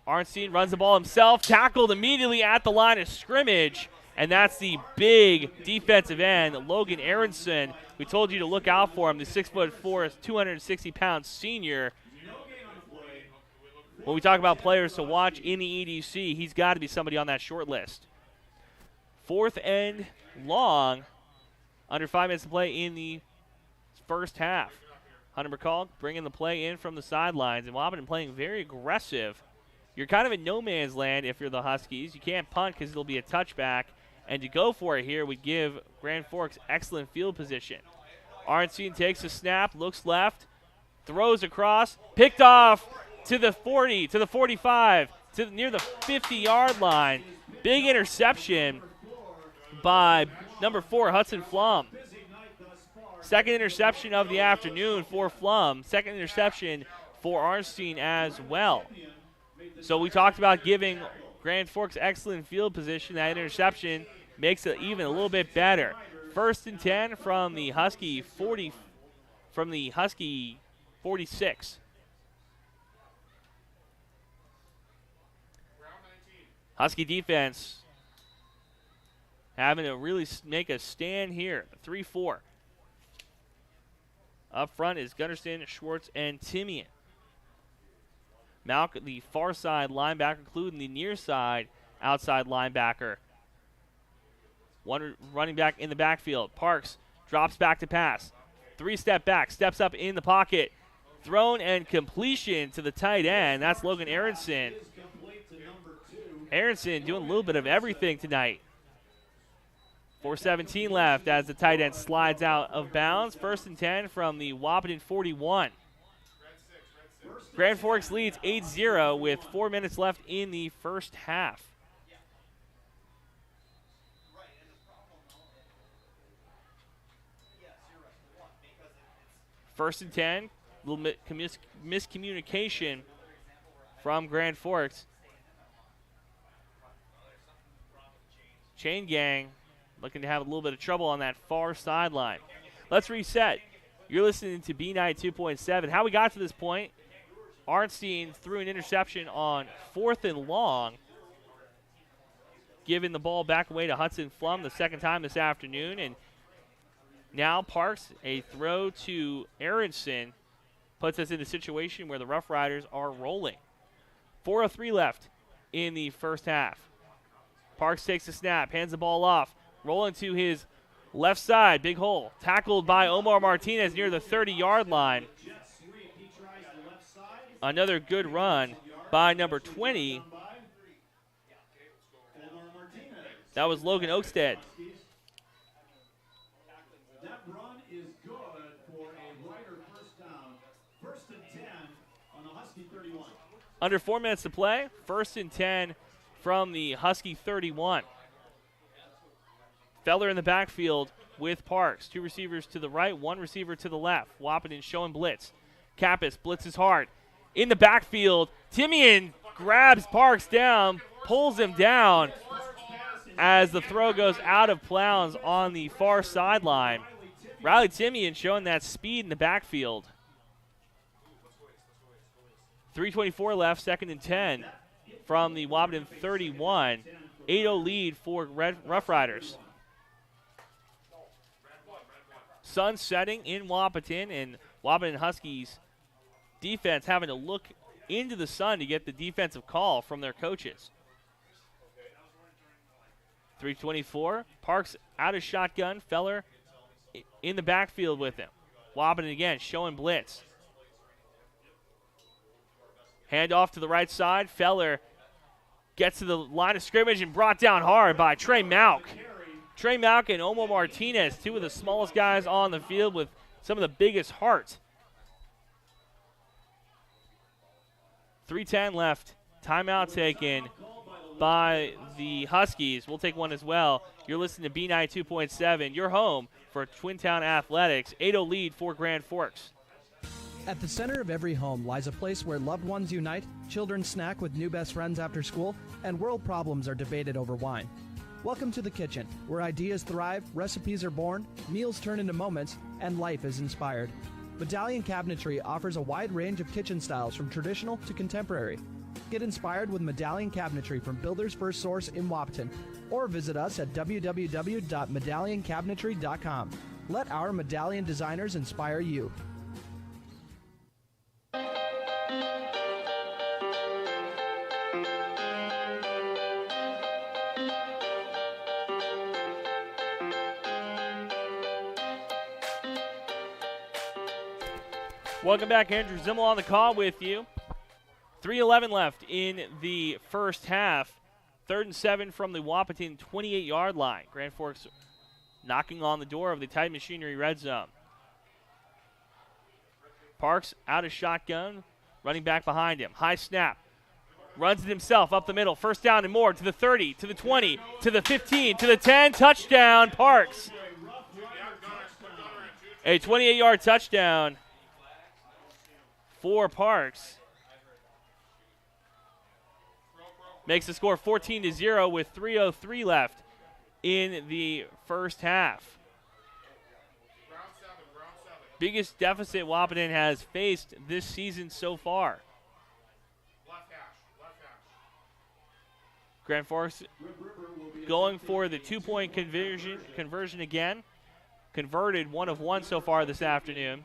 Arnstein runs the ball himself, tackled immediately at the line of scrimmage, and that's the big defensive end, Logan Aronson. We told you to look out for him, the 6'4", 260-pound senior. When we talk about players to watch in the EDC, he's got to be somebody on that short list. 4th and long, under 5 minutes to play in the first half. Hunter McCall bringing the play in from the sidelines, and Wahpeton playing very aggressive. You're kind of in no man's land if you're the Huskies. You can't punt because it'll be a touchback, and to go for it here would give Grand Forks excellent field position. Arnstein takes a snap, looks left, throws across, picked off to the 40, to the 45, to near the 50-yard line. Big interception by number 4, Hudson Flum. Second interception of the afternoon for Flum. Second interception for Arnstein as well. So we talked about giving Grand Forks excellent field position. That interception makes it even a little bit better. 1st and 10 from the Husky 40, from the Husky 46. Husky defense having to really make a stand here. 3-4. Up front is Gunnarsson, Schwartz, and Timian. Malk, the far side linebacker, including the near side outside linebacker. One running back in the backfield. Parks drops back to pass. 3-step back, steps up in the pocket. Thrown and completion to the tight end. That's Logan Aronson. Aronson doing a little bit of everything tonight. 4:17 left as the tight end slides out of bounds. 1st and 10 from the Wahpeton 41. Grand Forks leads 8-0 with 4 minutes left in the first half. First and 10, a little miscommunication from Grand Forks. Chain gang looking to have a little bit of trouble on that far sideline. Let's reset. You're listening to B92.7. How we got to this point, Arnstein threw an interception on 4th and long, giving the ball back away to Hudson Flum the second time this afternoon. And now Parks, a throw to Aronson, puts us in a situation where the Rough Riders are rolling. 4:03 left in the first half. Parks takes a snap, hands the ball off, rolling to his left side, big hole. Tackled by Omar Martinez near the 30-yard line. Another good run by number 20. That was Logan Oakstead. That run is good for a Rider first down. 1st and 10 on the Husky 31. Under 4 minutes to play, 1st and 10 from the Husky 31. Feller in the backfield with Parks. 2 receivers to the right, 1 receiver to the left. Wahpeton showing blitz. Kappas blitzes hard. In the backfield, Timian grabs Parks down, pulls him down as the throw goes out of bounds on the far sideline. Riley Timian showing that speed in the backfield. 3:24 left, 2nd and 10 from the Wahpeton 31. 8-0 lead for Rough Riders. Sun setting in Wahpeton, and Wahpeton Huskies defense having to look into the sun to get the defensive call from their coaches. 3:24. Parks out of shotgun. Feller in the backfield with him. Wahpeton again showing blitz. Hand off to the right side. Feller gets to the line of scrimmage and brought down hard by Trey Mauk. Trey Mauk and Omar Martinez, 2 of the smallest guys on the field with some of the biggest heart. 3:10 left. Timeout taken by the Huskies. We'll take one as well. You're listening to B92.7, your home for Twin Town Athletics. 8-0 lead for Grand Forks. At the center of every home lies a place where loved ones unite, children snack with new best friends after school, and world problems are debated over wine. Welcome to the kitchen, where ideas thrive, recipes are born, meals turn into moments, and life is inspired. Medallion Cabinetry offers a wide range of kitchen styles from traditional to contemporary. Get inspired with Medallion Cabinetry from Builder's First Source in Wahpeton, or visit us at www.medallioncabinetry.com. Let our medallion designers inspire you. Welcome back. Andrew Zimmel on the call with you. 3:11 left in the first half. 3rd and 7 from the Wahpeton 28-yard line. Grand Forks knocking on the door of the Titan Machinery red zone. Parks out of shotgun, running back behind him. High snap. Runs it himself up the middle. First down and more to the 30, to the 20, to the 15, to the 10. Touchdown, Parks. A 28-yard touchdown for Parks. Makes the score 14-0 with 3:03 left in the first half. Biggest deficit Wahpeton has faced this season so far. Grand Forks going for the 2-point conversion again. Converted 1 of 1 so far this afternoon.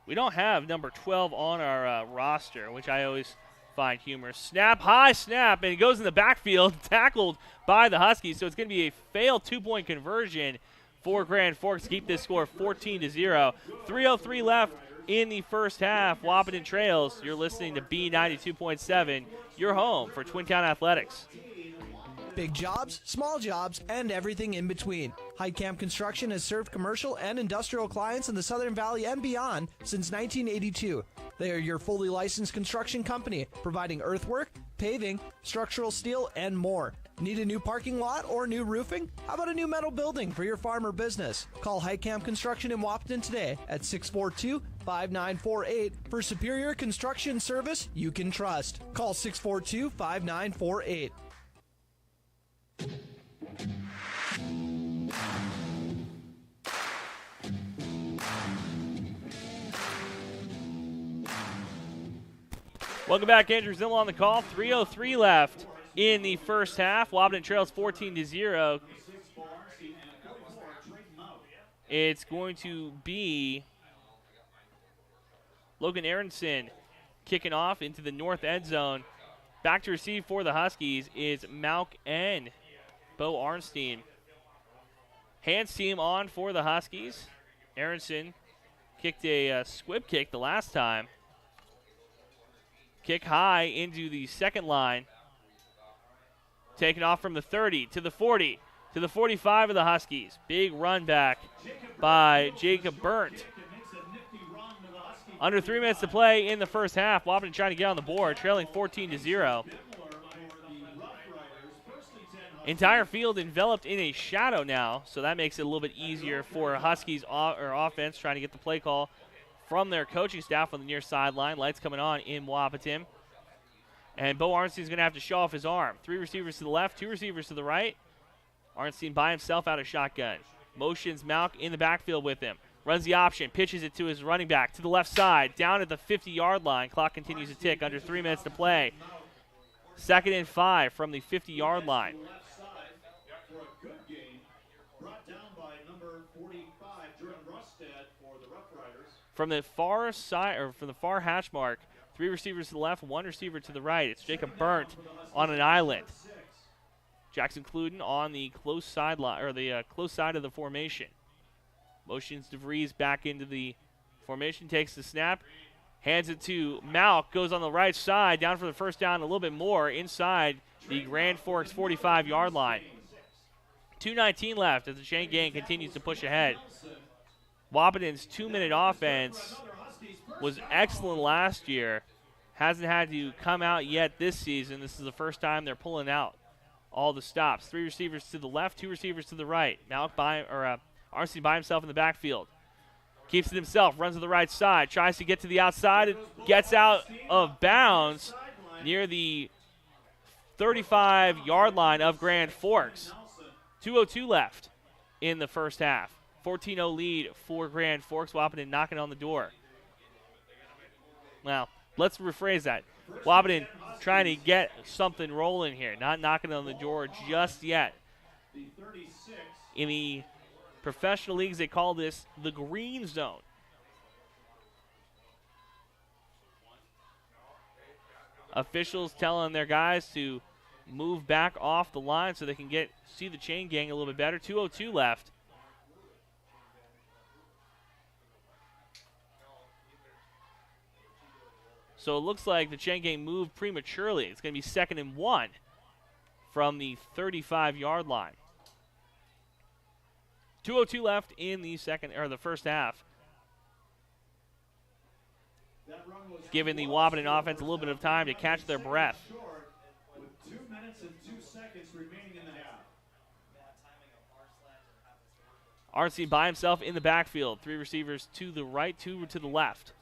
We don't have number 12 on our roster, which I always find humorous. Snap, high snap, and it goes in the backfield, tackled by the Huskies. So it's going to be a failed 2-point conversion for Grand Forks to keep this score 14-0. 3:03 left in the first half. Wahpeton trails. You're listening to B92.7, your home for Twin Town Athletics. Big jobs, small jobs, and everything in between. Heitkamp Construction has served commercial and industrial clients in the Southern Valley and beyond since 1982. They are your fully licensed construction company, providing earthwork, paving, structural steel, and more. Need a new parking lot or new roofing? How about a new metal building for your farm or business? Call Heitkamp Construction in Wahpeton today at 642-5948 for superior construction service you can trust. Call 642-5948. Welcome back, Andrew Zimmel on the call. 3:03 left in the first half. Wahpeton trails 14-0. It's going to be Logan Aronson kicking off into the north end zone. Back to receive for the Huskies is Malk and Bo Arnstein. Hands team on for the Huskies. Aronson kicked a squib kick the last time. Kick high into the second line. Taken off from the 30 to the 40 to the 45 of the Huskies. Big run back by Jacob Burnt. Under 3 minutes to play in the first half. Wahpeton trying to get on the board, trailing 14-0. Entire field enveloped in a shadow now, so that makes it a little bit easier for Huskies offense trying to get the play call from their coaching staff on the near sideline. Lights coming on in Wahpeton. And Bo Arnstein's going to have to show off his arm. 3 receivers to the left, 2 receivers to the right. Arnstein by himself out of shotgun. Motions Malk in the backfield with him. Runs the option, pitches it to his running back to the left side, down at the 50-yard line. Clock continues to tick, under 3 minutes to play. 2nd and 5 from the 50-yard line. From the far side, or from the far hash mark, 3 receivers to the left, 1 receiver to the right. It's Jacob Burnt on an island. Jackson Cluden on the close sideline, or the close side of the formation. Motions DeVries back into the formation, takes the snap, hands it to Malk, goes on the right side, down for the first down, a little bit more inside the Grand Forks 45-yard line. 2:19 left as the chain gang continues to push ahead. Wahpeton's 2-minute offense was excellent last year. Hasn't had to come out yet this season. This is the first time they're pulling out all the stops. 3 receivers to the left, 2 receivers to the right. Malk Arnstein by himself in the backfield. Keeps it himself, runs to the right side, tries to get to the outside, and gets out of bounds near the 35-yard line of Grand Forks. 2:02 left in the first half. 14-0 lead for Grand Forks. Wahpeton knocking on the door. Well, let's rephrase that. Wahpeton trying to get something rolling here, not knocking on the door just yet. In the professional leagues, they call this the green zone. Officials telling their guys to move back off the line so they can see the chain gang a little bit better. 2:02 left. So it looks like the chain gang moved prematurely. It's going to be 2nd and 1 from the 35-yard line. 2:02 left in the first half. Giving the Wahpeton offense a little bit of time to catch their breath. With 2 minutes and 2 seconds remaining in the half. Arnstein by himself in the backfield. 3 receivers to the right, 2 to the left.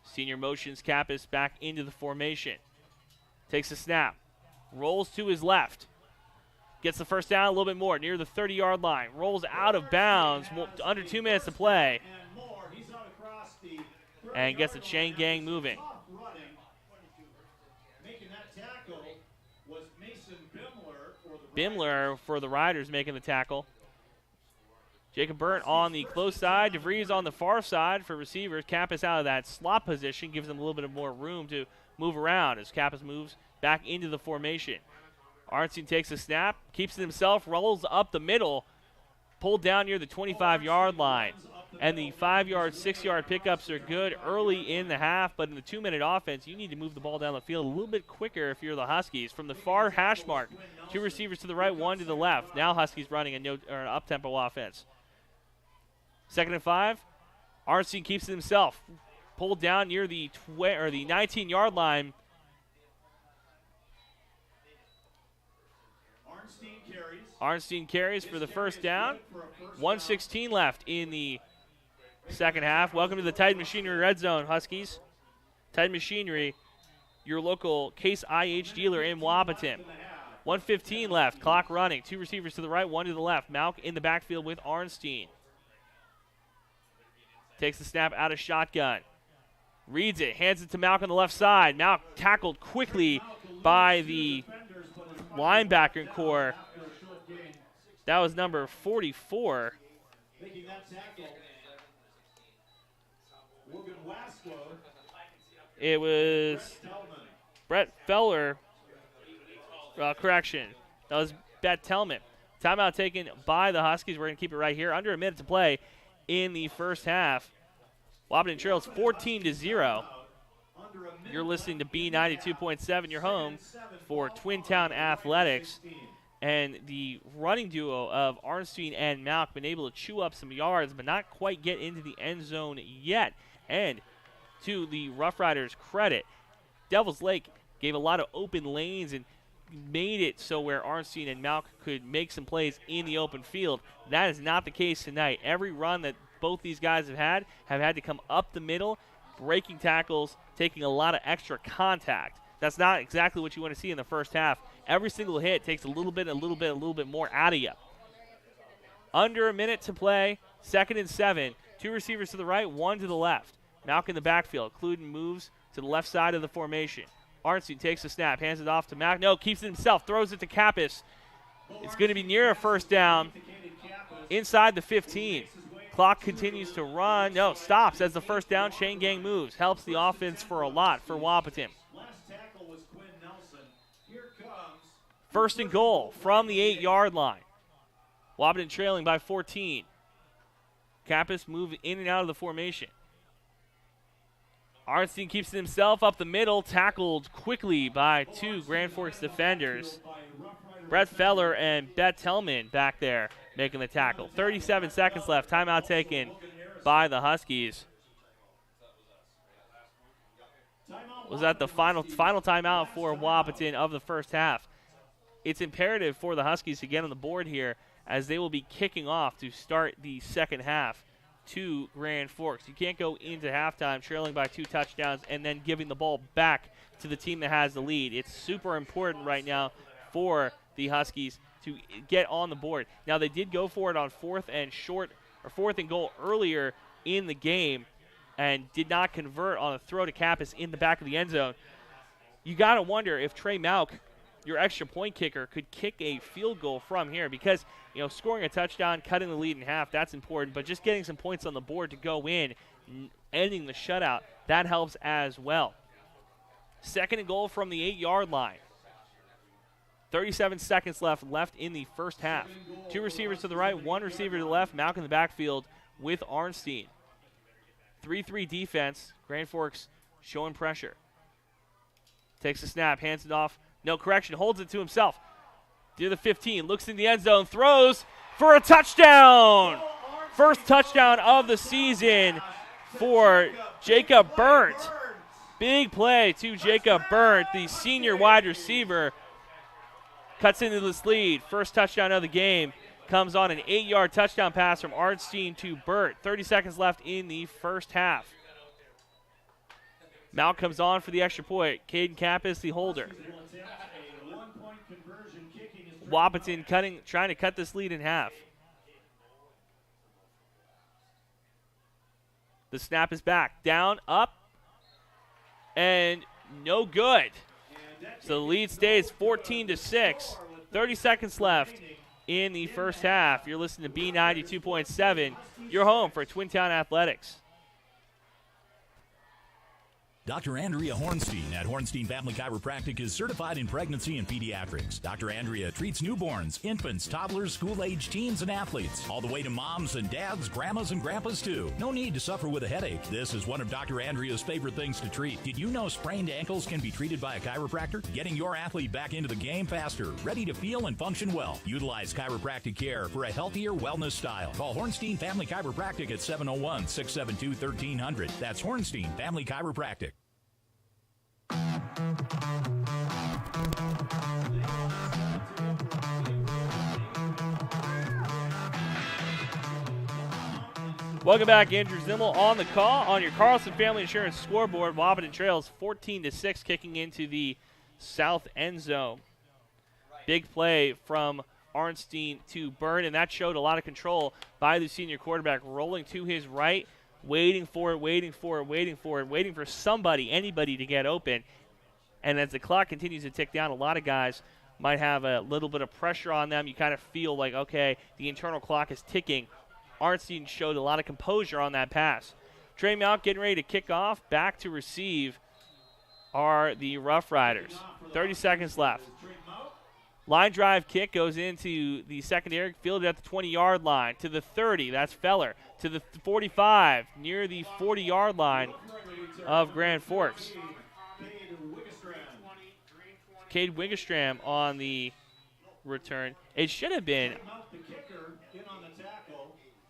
Senior motions Kappas back into the formation. Takes a snap. Rolls to his left. Gets the first down a little bit more, near the 30-yard line. Rolls out of bounds, under 2 minutes to play. And gets the chain gang moving. Bimler for the Riders making the tackle. Jacob Burnt on the close side. DeVries on the far side for receivers. Kappas out of that slot position, gives them a little bit of more room to move around as Kappas moves back into the formation. Arnstein takes a snap, keeps it himself, rolls up the middle, pulled down near the 25-yard line. And the 5-yard, 6-yard pickups are good early in the half, but in the 2-minute offense, you need to move the ball down the field a little bit quicker if you're the Huskies. From the far hash mark, 2 receivers to the right, 1 to the left. Now Huskies running an up-tempo offense. 2nd and 5. Arnstein keeps it himself, pulled down near the 19-yard line. Arnstein carries for the first down. 1:16 left in the second half. Welcome to the Titan Machinery Red Zone, Huskies. Titan Machinery, your local Case IH dealer in Wahpeton. 1:15 left, clock running. 2 receivers to the right, 1 to the left. Malk in the backfield with Arnstein. Takes the snap out of shotgun. Reads it, hands it to Malk on the left side. Malk tackled quickly by the linebacker core. That was number 44. It was Brett Feller. Correction. That was Bet Tellman. Timeout taken by the Huskies. We're going to keep it right here. Under a minute to play in the first half. Wahpeton trails 14-0. You're listening to B92.7, your home for Twin Town Athletics. And the running duo of Arnstein and Malk been able to chew up some yards, but not quite get into the end zone yet. And to the Rough Riders' credit, Devil's Lake gave a lot of open lanes and made it so where Arnstein and Malk could make some plays in the open field. That is not the case tonight. Every run that both these guys have had to come up the middle, breaking tackles, taking a lot of extra contact. That's not exactly what you want to see in the first half. Every single hit takes a little bit more out of you. Under a minute to play, 2nd and 7. 2 receivers to the right, 1 to the left. Malk in the backfield. Cluden moves to the left side of the formation. Arnstein takes the snap, hands it off to Malk. No, keeps it himself, throws it to Kappas. It's going to be near a first down inside the 15. Clock continues to run. No, stops as the first down. Chain gang moves. Helps the offense for a lot for Wahpeton. First and goal from the 8-yard line. Wahpeton trailing by 14. Kappas moving in and out of the formation. Arnstein keeps it himself up the middle, tackled quickly by 2 Grand Forks defenders. Brett Feller and Bet Tellman back there making the tackle. 37 seconds left. Timeout taken by the Huskies. Was that the final timeout for Wahpeton of the first half? It's imperative for the Huskies to get on the board here as they will be kicking off to start the second half to Grand Forks. You can't go into halftime trailing by 2 touchdowns and then giving the ball back to the team that has the lead. It's super important right now for the Huskies to get on the board. Now, they did go for it on 4th and goal earlier in the game and did not convert on a throw to Kappas in the back of the end zone. You got to wonder if Trey Malk, your extra point kicker, could kick a field goal from here, because scoring a touchdown, cutting the lead in half, that's important, but just getting some points on the board to go in, ending the shutout, that helps as well. 2nd and goal from the 8-yard line. 37 seconds left in the first half. 2 receivers to the right, 1 receiver to the left. Malk in the backfield with Arnstein. 3-3 defense. Grand Forks showing pressure. Takes the snap, hands it off. No correction, holds it to himself. Near the 15, looks in the end zone, throws for a touchdown. First touchdown of the season for Jacob Burnt. Big play to Jacob Burnt, the senior wide receiver. Cuts into this lead. First touchdown of the game comes on an 8-yard touchdown pass from Arnstein to Burnt. 30 seconds left in the first half. Malk comes on for the extra point. Caden Kappas, the holder. Wahpeton trying to cut this lead in half. The snap is back. Down, up, and no good. So the lead stays 14-6. 30 seconds left in the first half. You're listening to B92.7. You're home for Twin Town Athletics. Dr. Andrea Hornstein at Hornstein Family Chiropractic is certified in pregnancy and pediatrics. Dr. Andrea treats newborns, infants, toddlers, school-age teens, and athletes, all the way to moms and dads, grandmas, and grandpas, too. No need to suffer with a headache. This is one of Dr. Andrea's favorite things to treat. Did you know sprained ankles can be treated by a chiropractor? Getting your athlete back into the game faster, ready to feel and function well. Utilize chiropractic care for a healthier wellness style. Call Hornstein Family Chiropractic at 701-672-1300. That's Hornstein Family Chiropractic. Welcome back, Andrew Zimmel on the call on your Carlson Family Insurance scoreboard. Wahpeton trails 14-6, kicking into the south end zone. Big play from Arnstein to Byrne, and that showed a lot of control by the senior quarterback, rolling to his right, waiting for somebody, anybody to get open. And as the clock continues to tick down, a lot of guys might have a little bit of pressure on them. You kind of feel like, okay, the internal clock is ticking. Arnstein showed a lot of composure on that pass. Trey Malk getting ready to kick off. Back to receive are the Rough Riders. 30 seconds left. Line drive kick goes into the secondary, fielded at the 20-yard line. To the 30, that's Feller. To the 45, near the 40-yard line of Grand Forks. Cade Wigestram on the return. It should have been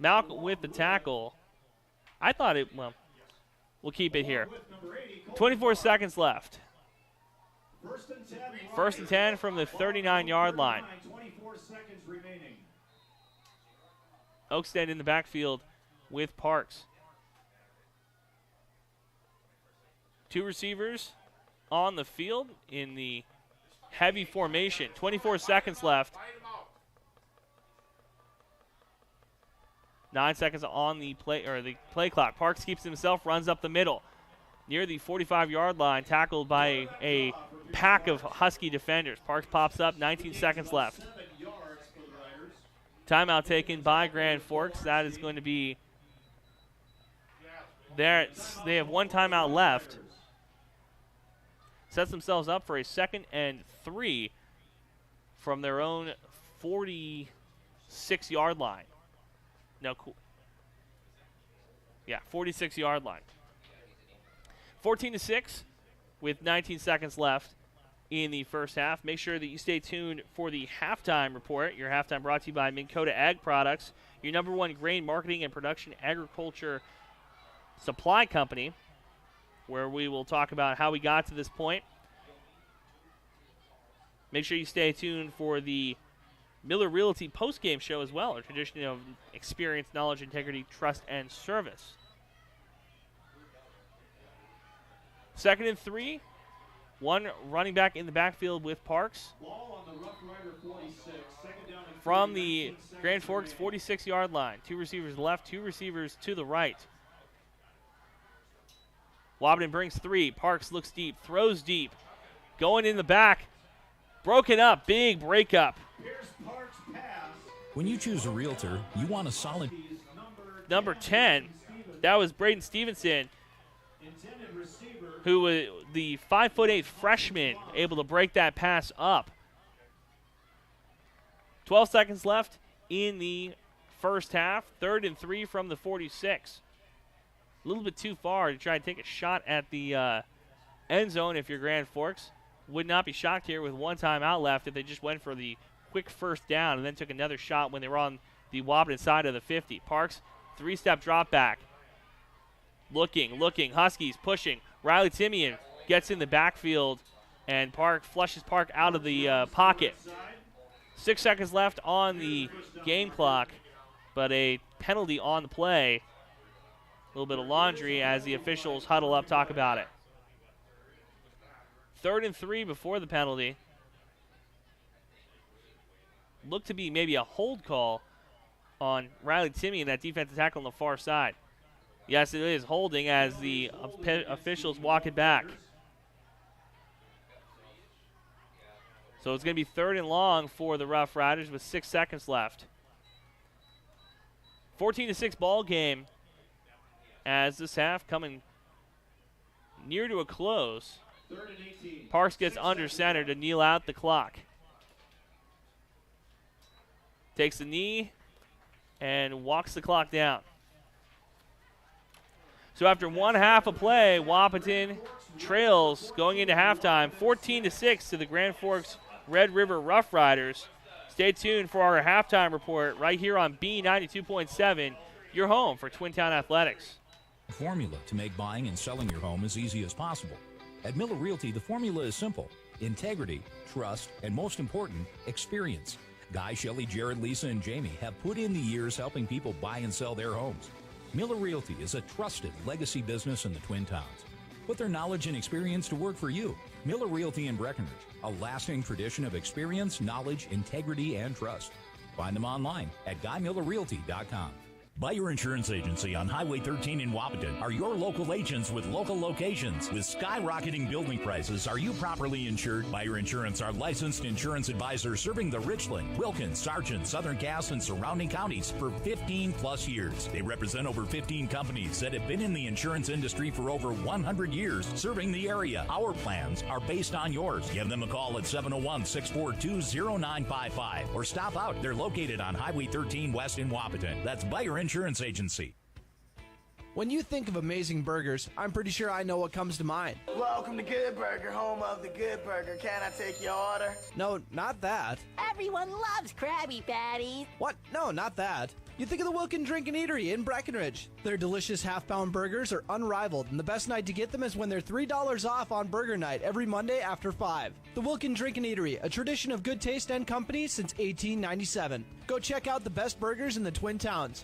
Malk with the tackle. I thought it, well, we'll keep it here. 24 seconds left. First and 10 from the 39-yard line. Oakstead in the backfield with Parks. 2 receivers on the field in the heavy formation. 24 seconds left. 9 seconds on the play clock. Parks keeps himself, runs up the middle. Near the 45-yard line, tackled by a pack of Husky defenders. Parks pops up, 19 seconds left. Timeout taken by Grand Forks. That is going to be there. They have 1 timeout left. Sets themselves up for a 2nd and 3 from their own 46-yard line. No, cool. Yeah, 46-yard line. 14-6 with 19 seconds left in the first half. Make sure that you stay tuned for the halftime report. Your halftime brought to you by Minn Kota Ag Products, your #1 grain marketing and production agriculture supply company, where we will talk about how we got to this point. Make sure you stay tuned for the Miller Realty post-game show as well, a tradition of experience, knowledge, integrity, trust, and service. 2nd and 3. One running back in the backfield with Parks. Ball on the Rough Rider 46. Second down and From the Grand Forks 46-yard line. 2 receivers left, 2 receivers to the right. Wahpeton brings 3. Parks looks deep, throws deep. Going in the back. Broken up, big breakup. When you choose a realtor, you want a solid. Number 10, that was Braden Stevenson, who was the 5'8" freshman, able to break that pass up. 12 seconds left in the first half. 3rd and 3 from the 46. A little bit too far to try and take a shot at the end zone if you're Grand Forks. Would not be shocked here with one timeout left if they just went for the quick first down and then took another shot when they were on the Wahpeton side of the 50. Parks, 3-step drop back. Looking. Huskies pushing. Riley Timian gets in the backfield, and flushes Park out of the pocket. 6 seconds left on the game clock, but a penalty on the play. A little bit of laundry as the officials huddle up, talk about it. 3rd and 3 before the penalty. Looked to be maybe a hold call on Riley Timian, that defensive tackle on the far side. Yes, it is holding as the officials walk it back. So it's going to be 3rd and long for the Rough Riders with 6 seconds left. 14-6 ball game as this half coming near to a close. Parks gets under center to kneel out the clock. Takes the knee and walks the clock down. So after one half of play, Wahpeton trails going into halftime 14-6 to the Grand Forks Red River Rough Riders. Stay tuned for our halftime report right here on B92.7, your home for Twin Town Athletics. Formula to make buying and selling your home as easy as possible. At Miller Realty, the formula is simple: integrity, trust, and most important, experience. Guy, Shelley, Jared, Lisa, and Jamie have put in the years helping people buy and sell their homes. Miller Realty is a trusted legacy business in the Twin Towns. Put their knowledge and experience to work for you. Miller Realty in Breckenridge, a lasting tradition of experience, knowledge, integrity, and trust. Find them online at GuyMillerRealty.com. Buyer Insurance Agency on Highway 13 in Wahpeton are your local agents with local locations. With skyrocketing building prices, are you properly insured? Buyer Insurance are licensed insurance advisors serving the Richland, Wilkins, Sargent, Southern Cass, and surrounding counties for 15 plus years. They represent over 15 companies that have been in the insurance industry for over 100 years, serving the area. Our plans are based on yours. Give them a call at 701-642-0955 or stop out. They're located on Highway 13 West in Wahpeton. That's Buyer Insurance Agency. When you think of amazing burgers, I'm pretty sure I know what comes to mind. Welcome to Good Burger, home of the Good Burger. Can I take your order? No, not that. Everyone loves Krabby Patties. What? No, not that. You think of the Wilkin Drink and Eatery in Breckenridge. Their delicious half-pound burgers are unrivaled, and the best night to get them is when they're $3 off on Burger Night every Monday after 5. The Wilkin Drink and Eatery, a tradition of good taste and company since 1897. Go check out the best burgers in the Twin Towns.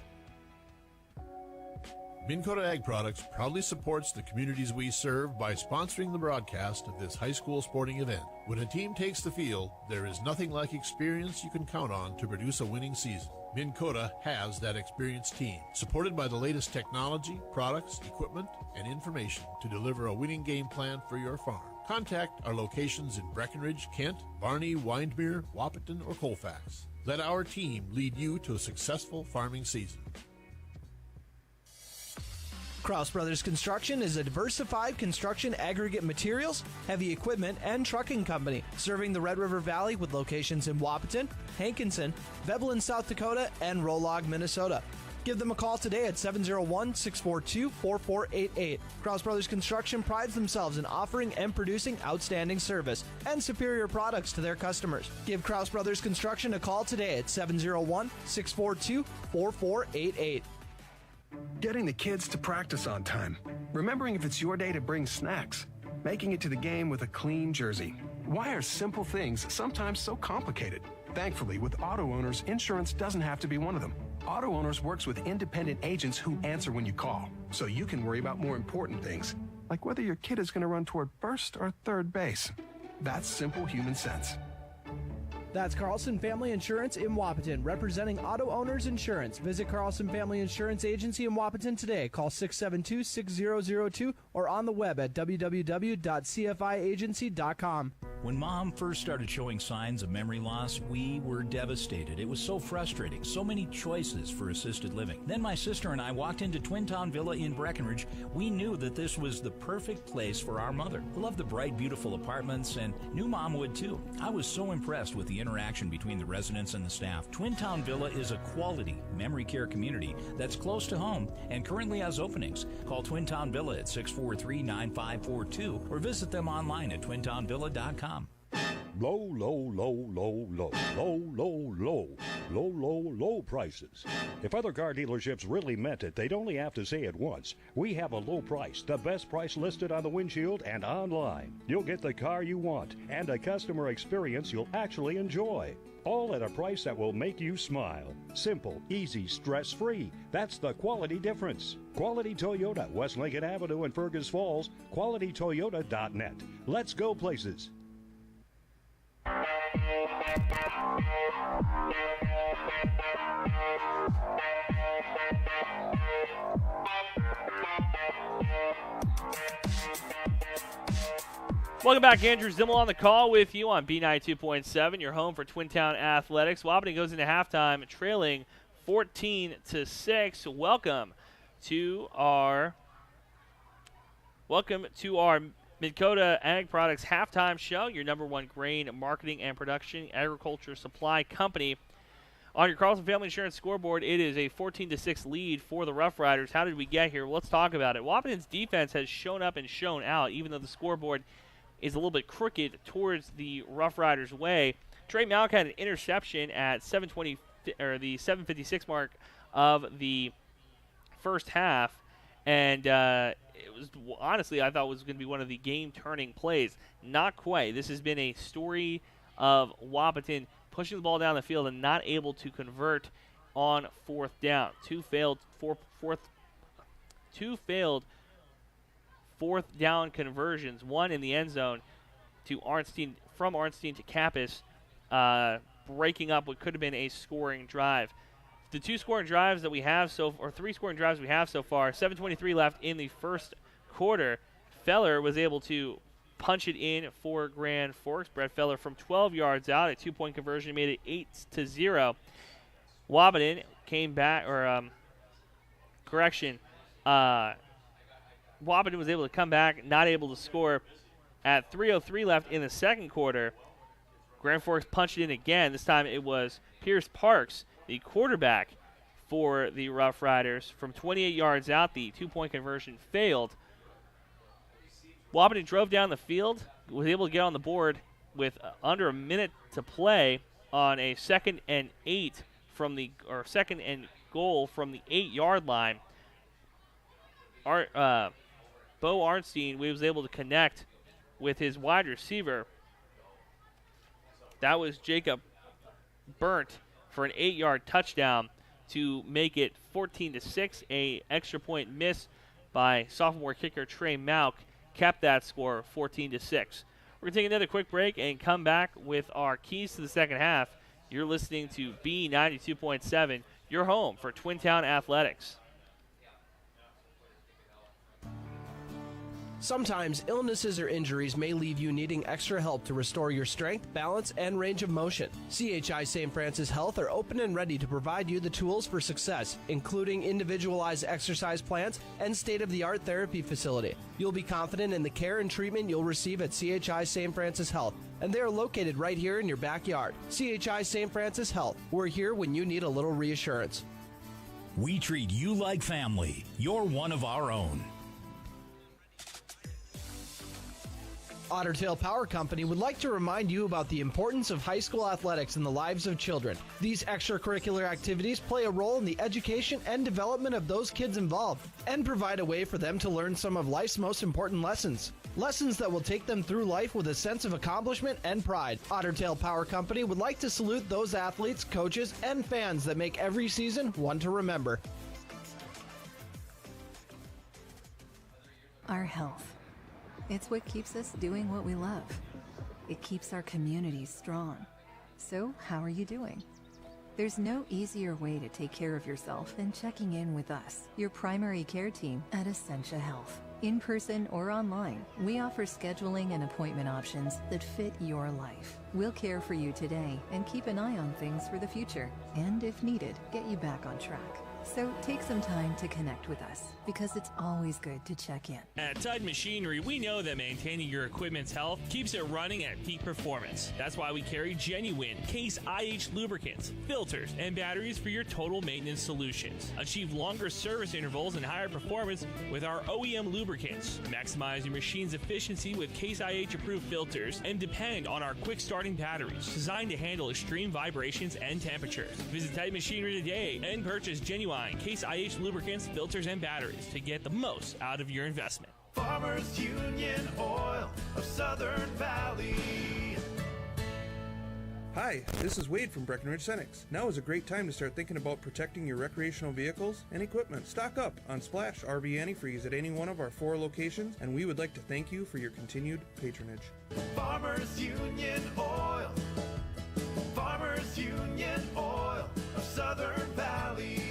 Minn Kota Ag Products proudly supports the communities we serve by sponsoring the broadcast of this high school sporting event. When a team takes the field, there is nothing like experience you can count on to produce a winning season. Minn Kota has that experienced team, supported by the latest technology, products, equipment, and information to deliver a winning game plan for your farm. Contact our locations in Breckenridge, Kent, Barney, Windmere, Wahpeton, or Colfax. Let our team lead you to a successful farming season. Kraus Brothers Construction is a diversified construction aggregate materials, heavy equipment, and trucking company, serving the Red River Valley with locations in Wahpeton, Hankinson, Veblen, South Dakota, and Rolog, Minnesota. Give them a call today at 701-642-4488. Kraus Brothers Construction prides themselves in offering and producing outstanding service and superior products to their customers. Give Kraus Brothers Construction a call today at 701-642-4488. Getting the kids to practice on time. Remembering if it's your day to bring snacks. Making it to the game with a clean jersey. Why are simple things sometimes so complicated? Thankfully, with auto owners, insurance doesn't have to be one of them. Auto Owners works with independent agents who answer when you call, so you can worry about more important things, like whether your kid is going to run toward first or third base. That's simple human sense. That's Carlson Family Insurance in Wahpeton, representing Auto Owners Insurance. Visit Carlson Family Insurance Agency in Wahpeton today. Call 672-6002 or on the web at www.cfiagency.com. When Mom first started showing signs of memory loss, we were devastated. It was so frustrating, so many choices for assisted living. Then my sister and I walked into Twin Town Villa in Breckenridge. We knew that this was the perfect place for our mother. I loved the bright, beautiful apartments, and knew Mom would too. I was so impressed with the interaction between the residents and the staff. Twin Town Villa is a quality memory care community that's close to home and currently has openings. Call Twin Town Villa at 643-9542 or visit them online at twintownvilla.com. Low, low, low, low, low, low, low, low, low, low, low prices. If other car dealerships really meant it, they'd only have to say it once. We have a low price, the best price listed on the windshield and online. You'll get the car you want and a customer experience you'll actually enjoy. All at a price that will make you smile. Simple, easy, stress-free. That's the quality difference. Quality Toyota, West Lincoln Avenue in Fergus Falls. QualityToyota.net. Let's go places. Welcome back. Andrew Zimmel on the call with you on B92.7, your home for Twin Town Athletics. Wahpeton goes into halftime trailing 14-6. Welcome to our Midkota Ag Products halftime show, your number one grain marketing and production agriculture supply company. On your Carlson Family Insurance scoreboard, it is a 14-6 lead for the Rough Riders. How did we get here? Well, let's talk about it. Wahpeton's defense has shown up and shown out, even though the scoreboard is a little bit crooked towards the Rough Riders' way. Trey Malk had an interception at the 7:56 mark of the first half, and it was honestly I thought was going to be one of the game-turning plays. Not quite. This has been a story of Wahpeton pushing the ball down the field and not able to convert on fourth down. Two failed fourth down conversions, one in the end zone to Arnstein, from Arnstein to Kappas, breaking up what could have been a scoring drive. The three scoring drives we have so far, 7:23 left in the first quarter. Feller was able to punch it in for Grand Forks. Brett Feller from 12 yards out, a 2-point conversion made it 8-0. Wahpeton came back, Wahpeton was able to come back, not able to score. At 3:03 left in the second quarter, Grand Forks punched it in again. This time it was Pierce Parks, the quarterback for the Rough Riders. From 28 yards out, the 2-point conversion failed. Wahpeton drove down the field, was able to get on the board with under a minute to play on a second and goal from the 8-yard line. Bo Arnstein was able to connect with his wide receiver. That was Jacob Burnt for an 8-yard touchdown to make it 14-6. A extra point miss by sophomore kicker Trey Malk kept that score 14-6. We're going to take another quick break and come back with our keys to the second half. You're listening to B92.7, your home for Twin Town Athletics. Sometimes illnesses or injuries may leave you needing extra help to restore your strength, balance, and range of motion. CHI St. Francis Health are open and ready to provide you the tools for success, including individualized exercise plans and state-of-the-art therapy facility. You'll be confident in the care and treatment you'll receive at CHI St. Francis Health, and they are located right here in your backyard. CHI St. Francis Health. We're here when you need a little reassurance. We treat you like family. You're one of our own. Otter Tail Power Company would like to remind you about the importance of high school athletics in the lives of children. These extracurricular activities play a role in the education and development of those kids involved and provide a way for them to learn some of life's most important lessons. Lessons that will take them through life with a sense of accomplishment and pride. Otter Tail Power Company would like to salute those athletes, coaches, and fans that make every season one to remember. Our health. It's what keeps us doing what we love. It keeps our communities strong. So, how are you doing? There's no easier way to take care of yourself than checking in with us, your primary care team at Essentia Health. In person or online, we offer scheduling and appointment options that fit your life. We'll care for you today and keep an eye on things for the future. And if needed, get you back on track. So take some time to connect with us, because it's always good to check in. At Tide Machinery, we know that maintaining your equipment's health keeps it running at peak performance. That's why we carry genuine Case IH lubricants, filters, and batteries for your total maintenance solutions. Achieve longer service intervals and higher performance with our OEM lubricants. Maximize your machine's efficiency with Case IH approved filters, and depend on our quick starting batteries designed to handle extreme vibrations and temperatures. Visit Tide Machinery today and purchase genuine Case IH lubricants, filters, and batteries to get the most out of your investment. Farmers Union Oil of Southern Valley. Hi, this is Wade from Breckenridge Cenex. Now is a great time to start thinking about protecting your recreational vehicles and equipment. Stock up on Splash RV Antifreeze at any one of our 4 locations, and we would like to thank you for your continued patronage. Farmers Union Oil. Farmers Union Oil of Southern Valley.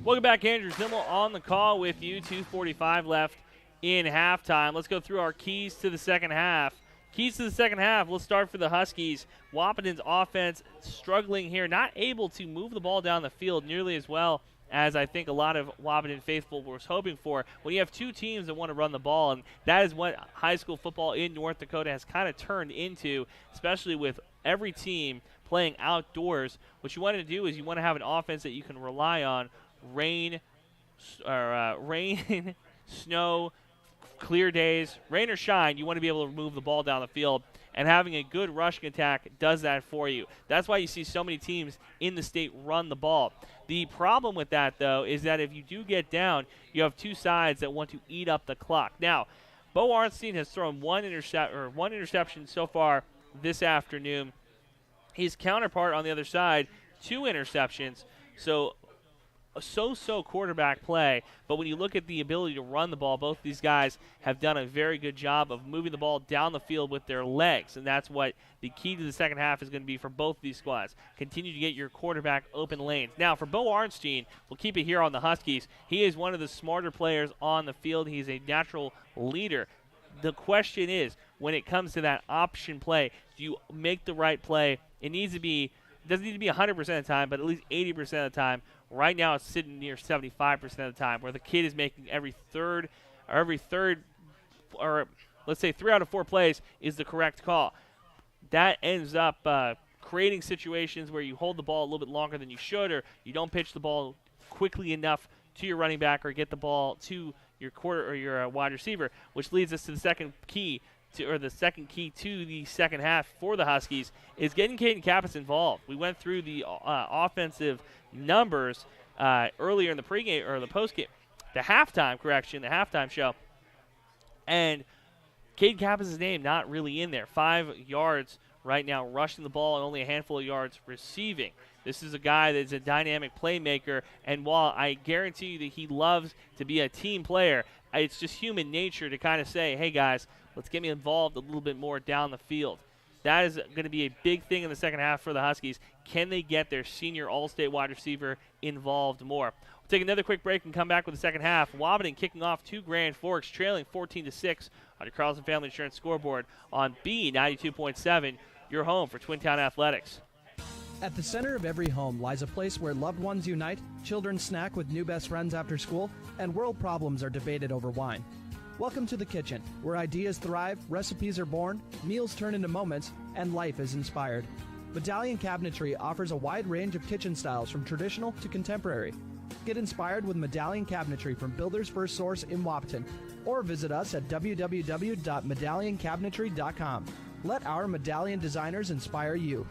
Welcome back, Andrew Zimmel on the call with you. 2:45 left in halftime. Let's go through our keys to the second half. Keys to the second half, let's start for the Huskies. Wahpeton's offense struggling here, not able to move the ball down the field nearly as well as I think a lot of Wahpeton faithful was hoping for. When you have two teams that want to run the ball, and that is what high school football in North Dakota has kind of turned into, especially with every team playing outdoors. What you want to do is you want to have an offense that you can rely on. Rain, snow, clear days, rain or shine, you want to be able to move the ball down the field, and having a good rushing attack does that for you. That's why you see so many teams in the state run the ball. The problem with that, though, is that if you do get down, you have two sides that want to eat up the clock. Now, Bo Arnstein has thrown one interception so far this afternoon. His counterpart on the other side, 2 interceptions. So quarterback play, but when you look at the ability to run the ball, both these guys have done a very good job of moving the ball down the field with their legs, and that's what the key to the second half is going to be for both these squads. Continue to get your quarterback open lanes. Now, for Bo Arnstein, we'll keep it here on the Huskies. He is one of the smarter players on the field. He's a natural leader. The question is, when it comes to that option play, do you make the right play? It doesn't need to be 100% of the time, but at least 80% of the time. Right now, it's sitting near 75% of the time, where the kid is making every third, or let's say 3 out of 4 plays is the correct call. That ends up creating situations where you hold the ball a little bit longer than you should, or you don't pitch the ball quickly enough to your running back, or get the ball to your your wide receiver, which leads us to the second key to the second half for the Huskies is getting Caden Kappas involved. We went through the offensive numbers earlier in the pregame or the postgame, the halftime show, and Caden Kappas' name not really in there. 5 yards right now rushing the ball and only a handful of yards receiving. This is a guy that's a dynamic playmaker, and while I guarantee you that he loves to be a team player, it's just human nature to kind of say, hey guys, let's get me involved a little bit more down the field. That is going to be a big thing in the second half for the Huskies. Can they get their senior All-State wide receiver involved more? We'll take another quick break and come back with the second half. Wahpeton kicking off to Grand Forks, trailing 14-6 on your Carlson Family Insurance scoreboard on B92.7, your home for Twin Town Athletics. At the center of every home lies a place where loved ones unite, children snack with new best friends after school, and world problems are debated over wine. Welcome to the kitchen, where ideas thrive, recipes are born, meals turn into moments, and life is inspired. Medallion Cabinetry offers a wide range of kitchen styles from traditional to contemporary. Get inspired with Medallion Cabinetry from Builder's First Source in Wahpeton, or visit us at www.medallioncabinetry.com. Let our medallion designers inspire you.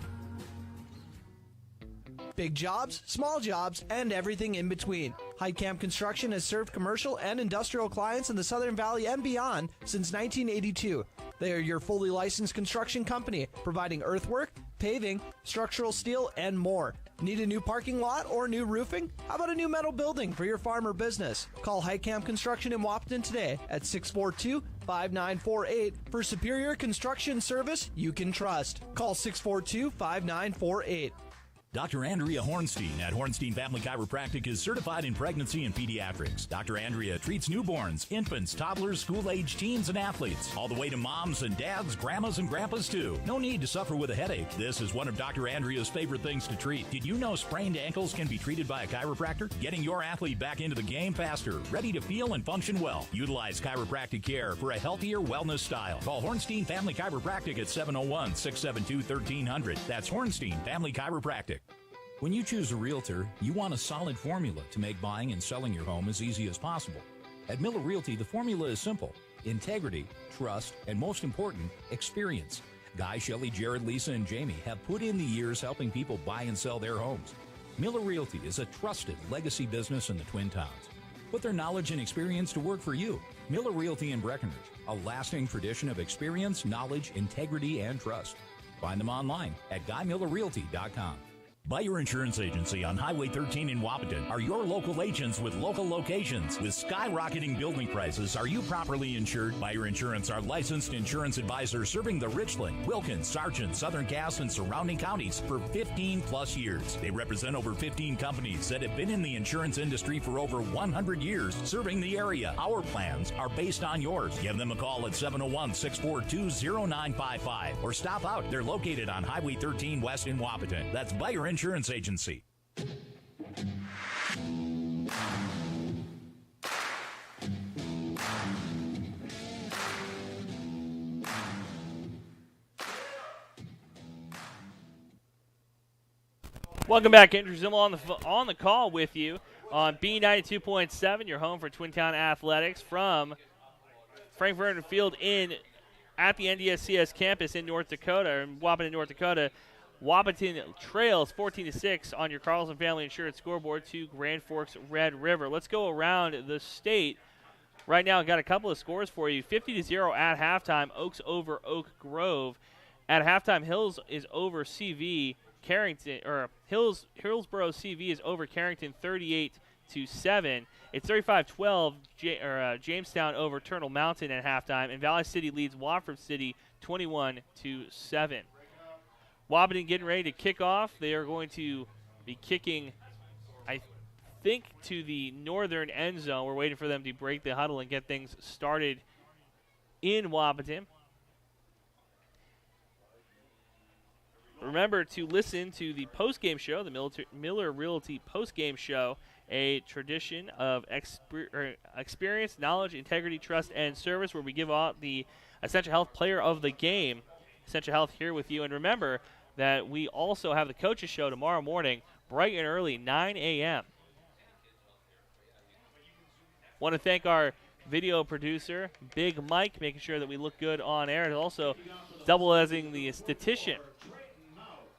Big jobs, small jobs, and everything in between. Heitkamp Construction has served commercial and industrial clients in the Southern Valley and beyond since 1982. They are your fully licensed construction company, providing earthwork, paving, structural steel, and more. Need a new parking lot or new roofing? How about a new metal building for your farm or business? Call Heitkamp Construction in Wahpeton today at 642-5948 for superior construction service you can trust. Call 642-5948. Dr. Andrea Hornstein at Hornstein Family Chiropractic is certified in pregnancy and pediatrics. Dr. Andrea treats newborns, infants, toddlers, school-age teens, and athletes, all the way to moms and dads, grandmas and grandpas too. No need to suffer with a headache. This is one of Dr. Andrea's favorite things to treat. Did you know sprained ankles can be treated by a chiropractor? Getting your athlete back into the game faster, ready to feel and function well. Utilize chiropractic care for a healthier wellness style. Call Hornstein Family Chiropractic at 701-672-1300. That's Hornstein Family Chiropractic. When you choose a realtor, you want a solid formula to make buying and selling your home as easy as possible. At Miller Realty, the formula is simple: integrity, trust, and most important, experience. Guy, Shelley, Jared, Lisa, and Jamie have put in the years helping people buy and sell their homes. Miller Realty is a trusted legacy business in the Twin Towns. Put their knowledge and experience to work for you. Miller Realty in Breckenridge, a lasting tradition of experience, knowledge, integrity, and trust. Find them online at GuyMillerRealty.com. Buyer Insurance Agency on Highway 13 in Wahpeton are your local agents with local locations. With skyrocketing building prices, are you properly insured? Buyer Insurance are licensed insurance advisors serving the Richland, Wilkins, Sargent, Southern Cass, and surrounding counties for 15 plus years. They represent over 15 companies that have been in the insurance industry for over 100 years, serving the area. Our plans are based on yours. Give them a call at 701-642-0955 or stop out. They're located on Highway 13 West in Wahpeton. That's Buyer Insurance Agency. Welcome back, Andrew Zimmel on the call with you on B92.7, your home for Twin Town Athletics from Frank Vernon Field at the NDSCS campus in North Dakota, in Wahpeton, North Dakota. Wahpeton trails 14-6 on your Carlson Family Insurance scoreboard to Grand Forks Red River. Let's go around the state. Right now, I've got a couple of scores for you. 50-0 at halftime, Oaks over Oak Grove. At halftime, Hills is over CV Carrington, or Hillsboro CV is over Carrington 38-7. It's 35-12 Jamestown over Turtle Mountain at halftime, and Valley City leads Wofford City 21-7. Wahpeton getting ready to kick off. They are going to be kicking, I think, to the northern end zone. We're waiting for them to break the huddle and get things started in Wahpeton. Remember to listen to the post-game show, the Miller Realty post-game show, a tradition of experience, knowledge, integrity, trust, and service, where we give out the Essential Health Player of the Game. Essential Health here with you. And remember that we also have the Coaches Show tomorrow morning, bright and early, 9 a.m. Want to thank our video producer, Big Mike, making sure that we look good on air, and also double as the statistician.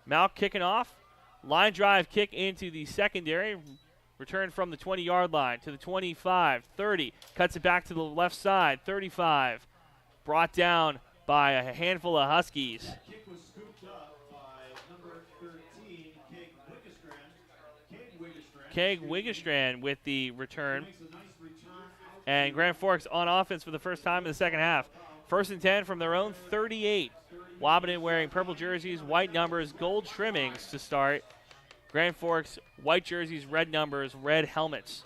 Malk kicking off. Line drive kick into the secondary. Return from the 20-yard line to the 25, 30. Cuts it back to the left side, 35. Brought down by a handful of Huskies. Kick was scooped up by number 13, Keg Wiggestrand with the return. And Grand Forks on offense for the first time in the second half. 1st and 10 from their own 38. Wahpeton wearing purple jerseys, white numbers, gold trimmings to start. Grand Forks, white jerseys, red numbers, red helmets.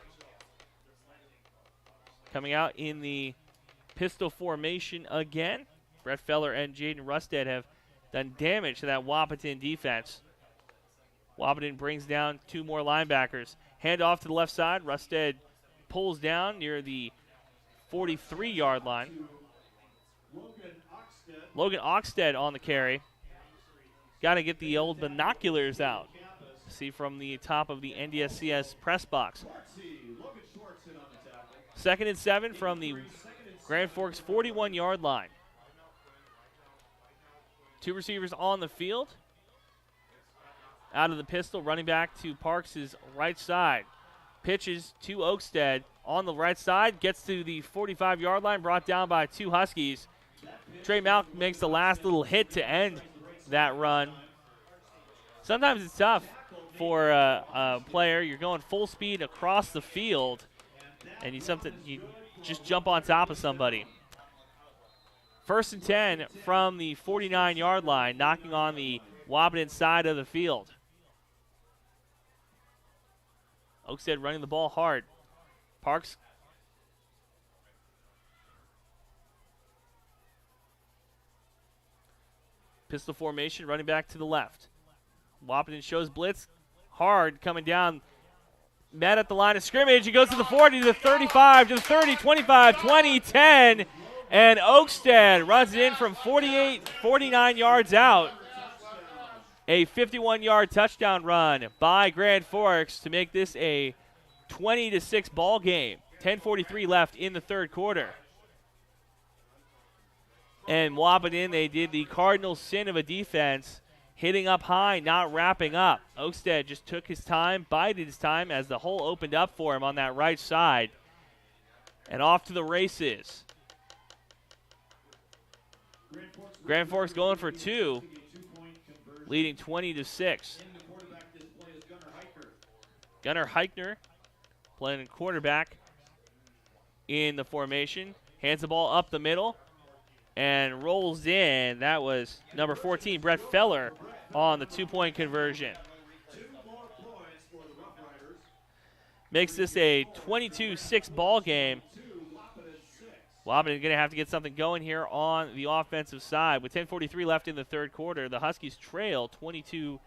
Coming out in the pistol formation again. Brett Feller and Jaden Rusted have done damage to that Wahpeton defense. Wahpeton brings down two more linebackers. Hand off to the left side. Rusted pulls down near the 43-yard line. Logan Oxted on the carry. Got to get the old binoculars out. See from the top of the NDSCS press box. 2nd and 7 from the Grand Forks 41-yard line. Two receivers on the field. Out of the pistol, running back to Parks' right side. Pitches to Oakstead on the right side. Gets to the 45-yard line, brought down by two Huskies. Trey Malk makes the last little hit to end that run. Sometimes it's tough for a player. You're going full speed across the field, and you just jump on top of somebody. 1st and 10 from the 49-yard line, knocking on the Wahpeton side of the field. Oakstead running the ball hard. Parks pistol formation, running back to the left. Wahpeton shows blitz hard coming down. Met at the line of scrimmage. He goes to the 40, to the 35, to the 30, 25, 20, 10. And Oakstead runs it in from 49 yards out. A 51-yard touchdown run by Grand Forks to make this a 20-6 ball game. 10:43 left in the third quarter. And Wahpeton, they did the cardinal sin of a defense, hitting up high, not wrapping up. Oakstead just took his time, bided his time as the hole opened up for him on that right side. And off to the races. Grand Forks going for two, leading 20-6. Gunnar Heichner playing quarterback in the formation. Hands the ball up the middle and rolls in. That was number 14, Brett Feller, on the two-point conversion. Makes this a 22-6 ball game. Wahpeton going to have to get something going here on the offensive side. With 10:43 left in the third quarter, the Huskies trail 22-6.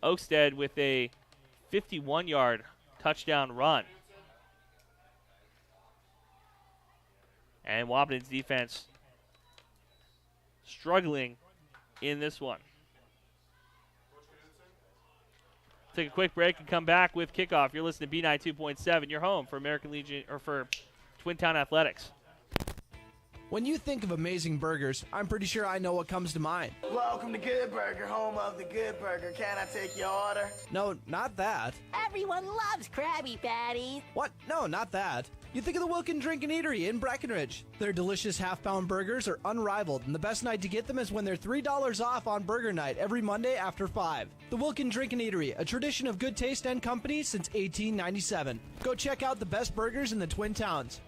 Oakstead with a 51-yard touchdown run. And Wahpeton's defense struggling in this one. Take a quick break and come back with kickoff. You're listening to B92.7. You're home for American Legion, or for Twin Town Athletics. When you think of amazing burgers, I'm pretty sure I know what comes to mind. Welcome to Good Burger, home of the Good Burger. Can I take your order? No, not that. Everyone loves Krabby Patties. What? No, not that. You think of the Wilkin Drink and Eatery in Breckenridge. Their delicious half-pound burgers are unrivaled, and the best night to get them is when they're $3 off on Burger Night every Monday after 5. The Wilkin Drink and Eatery, a tradition of good taste and company since 1897. Go check out the best burgers in the Twin Towns.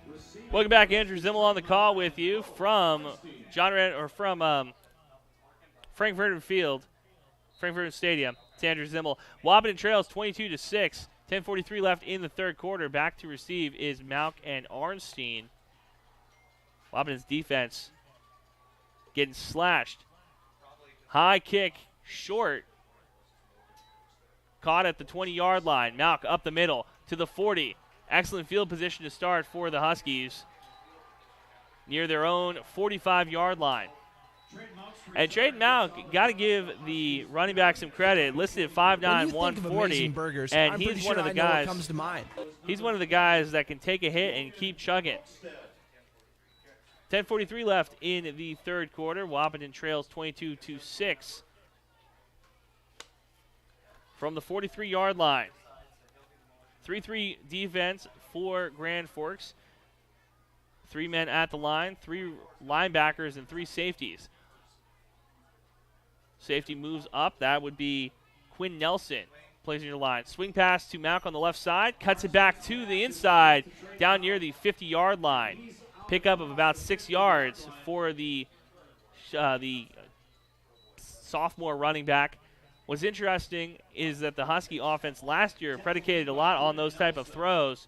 Welcome back, Andrew Zimmel on the call with you from Frankfurt Stadium. It's Andrew Zimmel. Wahpeton trails 22-6. 10:43 left in the third quarter. Back to receive is Malk and Arnstein. Wahpeton's defense getting slashed. High kick, short. Caught at the 20-yard line. Malk up the middle to the 40. Excellent field position to start for the Huskies near their own 45-yard line. And Trayton Malk, got to give the running back some credit. Listed at 5'9", 140, burgers, and he's one of the guys. Comes to mind. He's one of the guys that can take a hit and keep chugging. 10:43 left in the third quarter. Wahpeton trails 22-6 from the 43-yard line. 3-3 defense for Grand Forks. 3 men at the line, 3 linebackers, and 3 safeties. Safety moves up. That would be Quinn Nelson. Plays in your line. Swing pass to Malk on the left side. Cuts it back to the inside, down near the 50-yard line. Pickup of about 6 yards for the sophomore running back. What's interesting is that the Husky offense last year predicated a lot on those type of throws,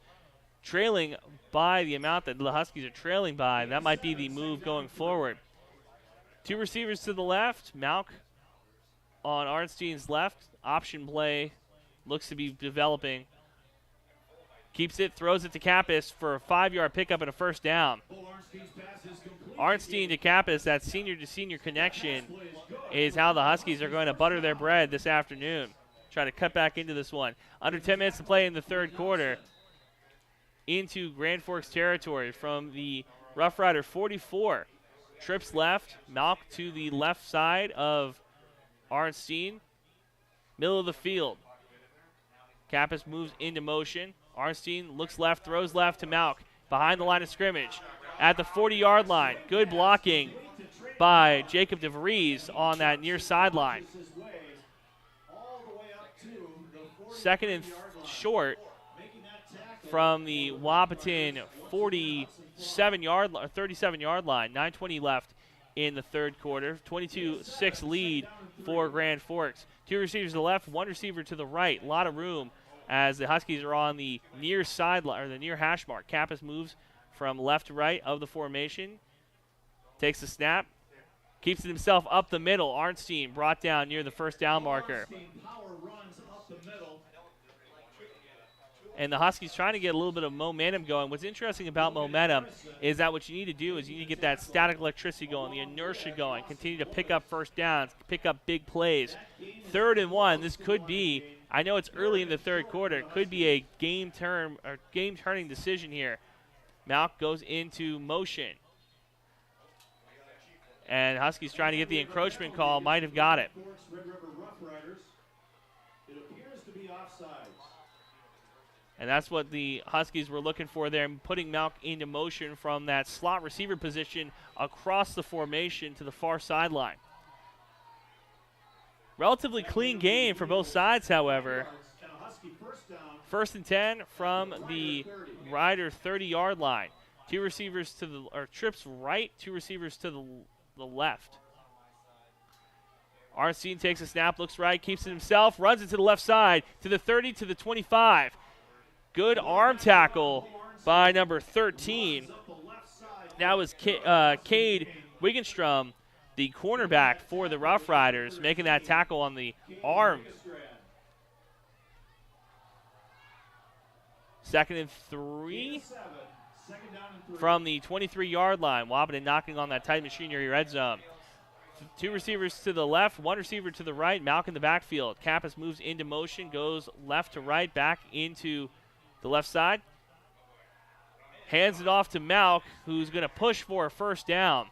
trailing by the amount that the Huskies are trailing by. That might be the move going forward. 2 receivers to the left. Malk on Arnstein's left. Option play looks to be developing. Keeps it, throws it to Kappas for a 5-yard pickup and a first down. Arnstein to Kappas, that senior-to-senior connection is how the Huskies are going to butter their bread this afternoon. Try to cut back into this one. Under 10 minutes to play in the third quarter. Into Grand Forks territory from the Rough Rider 44. Trips left. Malk to the left side of Arnstein. Middle of the field. Kappas moves into motion. Arnstein looks left, throws left to Malk. Behind the line of scrimmage. At the 40-yard line. Good blocking by Jacob DeVries on that near sideline. Second and short from the Wahpeton 47-yard or 37-yard line. 9:20 left in the third quarter. 22-6 lead for Grand Forks. 2 receivers to the left, 1 receiver to the right. A lot of room as the Huskies are on the near sideline or the near hash mark. Kappas moves from left to right of the formation. Takes the snap. Keeps it himself up the middle. Arnstein brought down near the first down marker. And the Huskies trying to get a little bit of momentum going. What's interesting about momentum is that what you need to do is you need to get that static electricity going, the inertia going, continue to pick up first downs, pick up big plays. 3rd and 1, this could be, I know it's early in the third quarter, it could be a game-turning decision here. Malk goes into motion. And Huskies trying to get the encroachment call, might have got it. It appears to be offsides. And that's what the Huskies were looking for there, putting Malk into motion from that slot receiver position across the formation to the far sideline. Relatively clean game for both sides, however. 1st and 10 from the Rider 30-yard line. 2 receivers to the, or trips right, 2 receivers to the left. Arnstein takes a snap, looks right, keeps it himself, runs it to the left side, to the 30, to the 25. Good arm tackle by number 13. That was Cade Wigenstrom, the cornerback for the Rough Riders, making that tackle on the arm. 2nd and 3 from the 23-yard line. Wahpeton knocking on that tight machinery red zone. 2 receivers to the left, 1 receiver to the right. Malk in the backfield. Kappas moves into motion, goes left to right, back into the left side. Hands it off to Malk, who's going to push for a first down.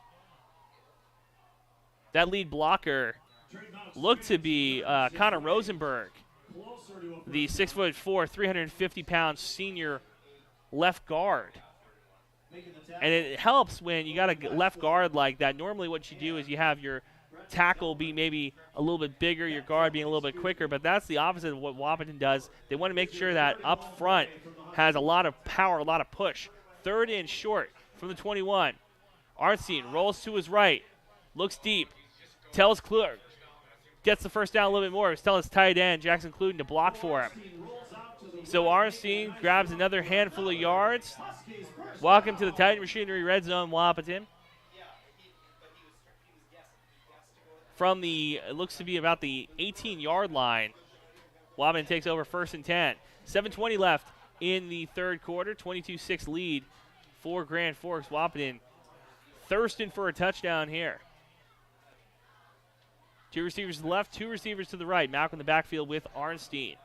That lead blocker looked to be Connor Rosenberg, the 6'4", 350-pound senior left guard. And it helps when you got a left guard like that. Normally what you do is you have your tackle be maybe a little bit bigger, your guard being a little bit quicker, but that's the opposite of what Wahpeton does. They want to make sure that up front has a lot of power, a lot of push. 3rd and short from the 21. Arnstein rolls to his right, looks deep, tells Clark, gets the first down a little bit more. He's telling his tight end, Jackson Cluden, to block for him. So Arnstein grabs another handful of yards. Welcome to the Titan Machinery Red Zone, Wahpeton. From the, it looks to be about the 18-yard line, Wahpeton takes over 1st and 10. 7:20 left in the third quarter. 22-6 lead for Grand Forks. Wahpeton thirsting for a touchdown here. 2 receivers to the left, 2 receivers to the right. Malk in the backfield with Arnstein.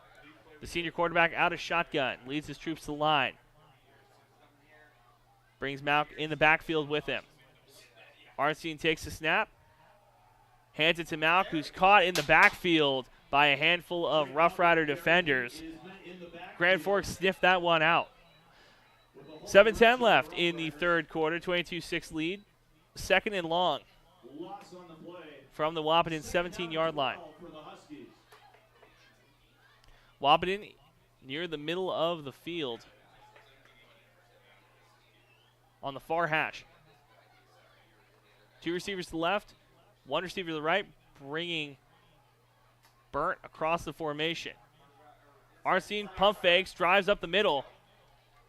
The senior quarterback out of shotgun, leads his troops to the line. Brings Malk in the backfield with him. Arnstein takes the snap. Hands it to Malk, who's caught in the backfield by a handful of Rough Rider defenders. Grand Forks sniffed that one out. 7:10 left in the third quarter, 22-6 lead. 2nd and long from the Wahpeton 17-yard line. Wahpeton near the middle of the field on the far hash. 2 receivers to the left, 1 receiver to the right, bringing Burnt across the formation. Arnstein pump fakes, drives up the middle,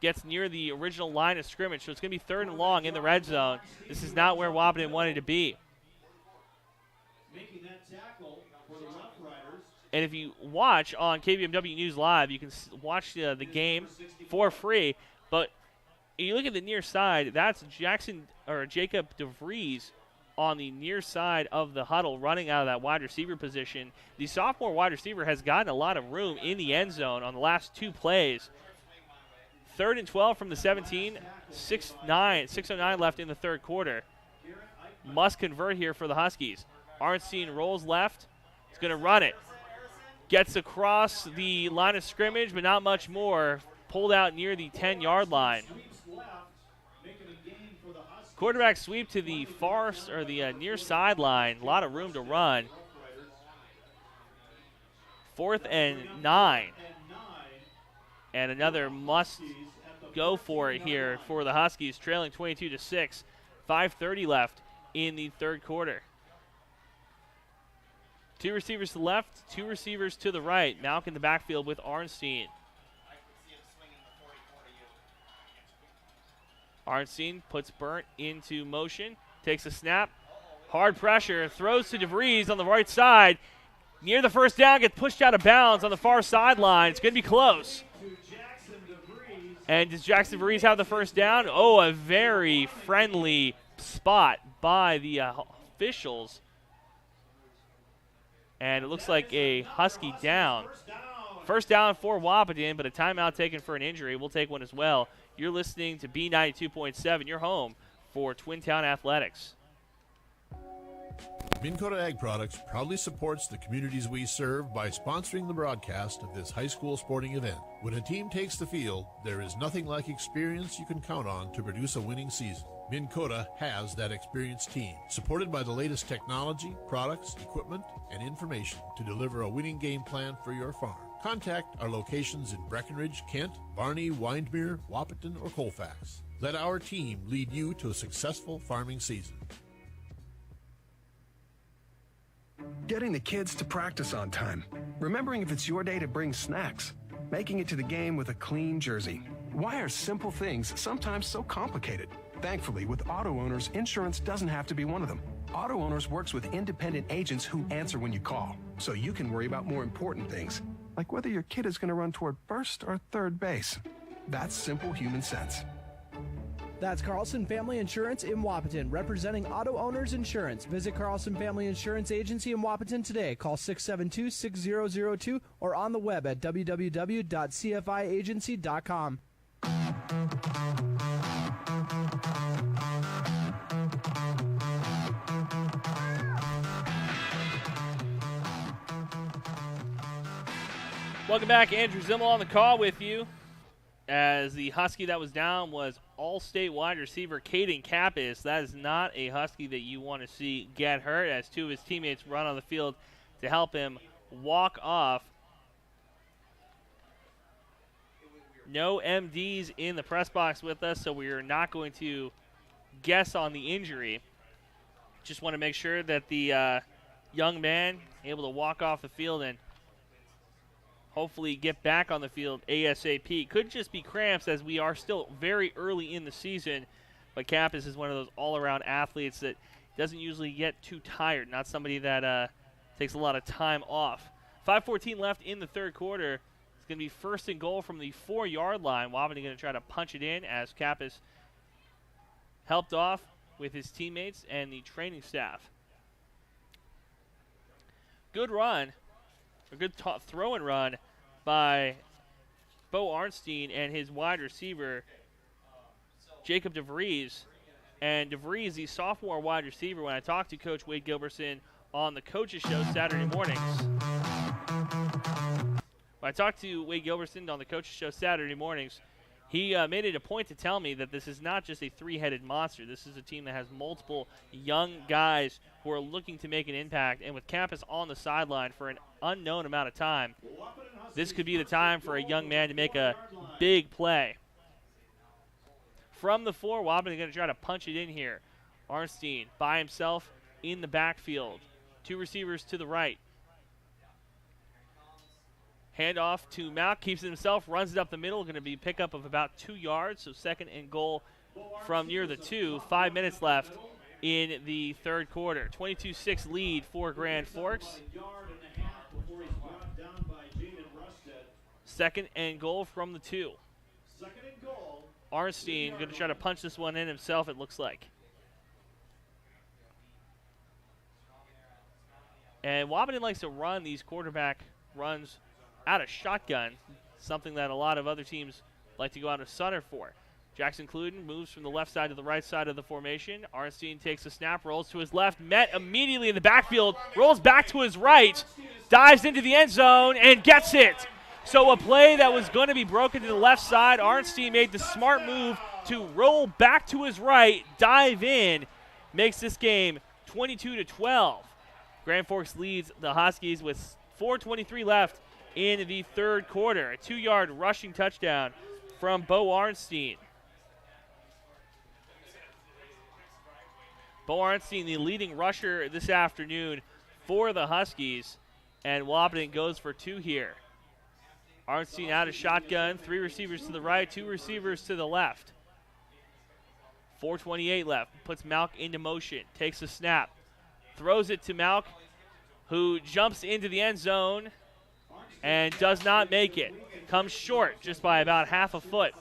gets near the original line of scrimmage, so it's going to be 3rd and long in the red zone. This is not where Wahpeton wanted to be. And if you watch on KBMW News Live, you can watch the game for free. But you look at the near side, that's Jacob DeVries on the near side of the huddle running out of that wide receiver position. The sophomore wide receiver has gotten a lot of room in the end zone on the last 2 plays. 3rd and 12 from the 17, 6:09 left in the third quarter. must convert here for the Huskies. Arnstein rolls left. He's going to run it. Gets across the line of scrimmage, but not much more. Pulled out near the 10-yard line. Quarterback sweep to the near sideline. A lot of room to run. 4th and 9. And another must go for it here for the Huskies, trailing 22-6. 5:30 left in the third quarter. 2 receivers to the left, 2 receivers to the right. Malk in the backfield with Arnstein. Arnstein puts Burnt into motion, takes a snap, hard pressure, throws to DeVries on the right side. Near the first down, gets pushed out of bounds on the far sideline. It's going to be close. And does Jackson DeVries have the first down? Oh, a very friendly spot by the officials. And it looks like a Husky down. First down for Wahpeton, but a timeout taken for an injury. We'll take one as well. You're listening to B92.7, your home for Twin Town Athletics. Minn Kota Ag Products proudly supports the communities we serve by sponsoring the broadcast of this high school sporting event. When a team takes the field, there is nothing like experience you can count on to produce a winning season. Minn Kota has that experienced team, supported by the latest technology, products, equipment, and information to deliver a winning game plan for your farm. Contact our locations in Breckenridge, Kent, Barney, Windmere, Wahpeton, or Colfax. Let our team lead you to a successful farming season. Getting the kids to practice on time. Remembering if it's your day to bring snacks. Making it to the game with a clean jersey. Why are simple things sometimes so complicated? Thankfully, with auto owners, insurance doesn't have to be one of them. Auto Owners works with independent agents who answer when you call, so you can worry about more important things, like whether your kid is going to run toward first or third base. That's simple human sense. That's Carlson Family Insurance in Wahpeton, representing Auto Owners Insurance. Visit Carlson Family Insurance Agency in Wahpeton today. Call 672-6002 or on the web at www.cfiagency.com. Welcome back. Andrew Zimmel on the call with you, as the Husky that was down was All-State wide receiver Caden Kappas. That is not a Husky that you want to see get hurt, as 2 of his teammates run on the field to help him walk off. No MDs in the press box with us, so we are not going to guess on the injury. Just want to make sure that the young man able to walk off the field and hopefully get back on the field ASAP. Could just be cramps, as we are still very early in the season, but Kappas is one of those all-around athletes that doesn't usually get too tired, not somebody that takes a lot of time off. 5:14 left in the third quarter. It's going to be 1st and goal from the 4-yard line. Wahpeton going to try to punch it in, as Kappas helped off with his teammates and the training staff. Good run. A good throw and run by Bo Arnstein and his wide receiver, Jacob DeVries. And DeVries, the sophomore wide receiver, when I talked to Coach Wade Gilbertson on the Coaches Show Saturday mornings. When I talked to Wade Gilbertson on the Coaches Show Saturday mornings, he made it a point to tell me that this is not just a 3-headed monster. This is a team that has multiple young guys who are looking to make an impact. And with Kappas on the sideline for an unknown amount of time, this could be the time for a young man to make a big play. From the 4, Wahpeton going to try to punch it in here. Arnstein by himself in the backfield. 2 receivers to the right. Handoff to Malk, keeps it himself, runs it up the middle. Going to be pickup of about 2 yards, so 2nd and goal from near the 2. 5 minutes left in the third quarter. 22-6 lead for Grand Forks. 2nd and goal from the 2. Arnstein going to try to punch this one in himself, it looks like. And Wahpeton likes to run these quarterback runs out of shotgun, something that a lot of other teams like to go out of center for. Jackson Cluden moves from the left side to the right side of the formation. Arnstein takes a snap, rolls to his left, met immediately in the backfield, rolls back to his right, dives into the end zone, and gets it. So a play that was going to be broken to the left side, Arnstein made the smart move to roll back to his right, dive in, makes this game 22-12. Grand Forks leads the Huskies with 4:23 left in the third quarter. A 2-yard rushing touchdown from Bo Arnstein. Bo Arnstein, the leading rusher this afternoon for the Huskies, and Wahpeton goes for 2 here. Arnstein out of shotgun, 3 receivers to the right, 2 receivers to the left. 4:28 left, puts Malk into motion, takes a snap, throws it to Malk, who jumps into the end zone and does not make it. Comes short just by about half a foot.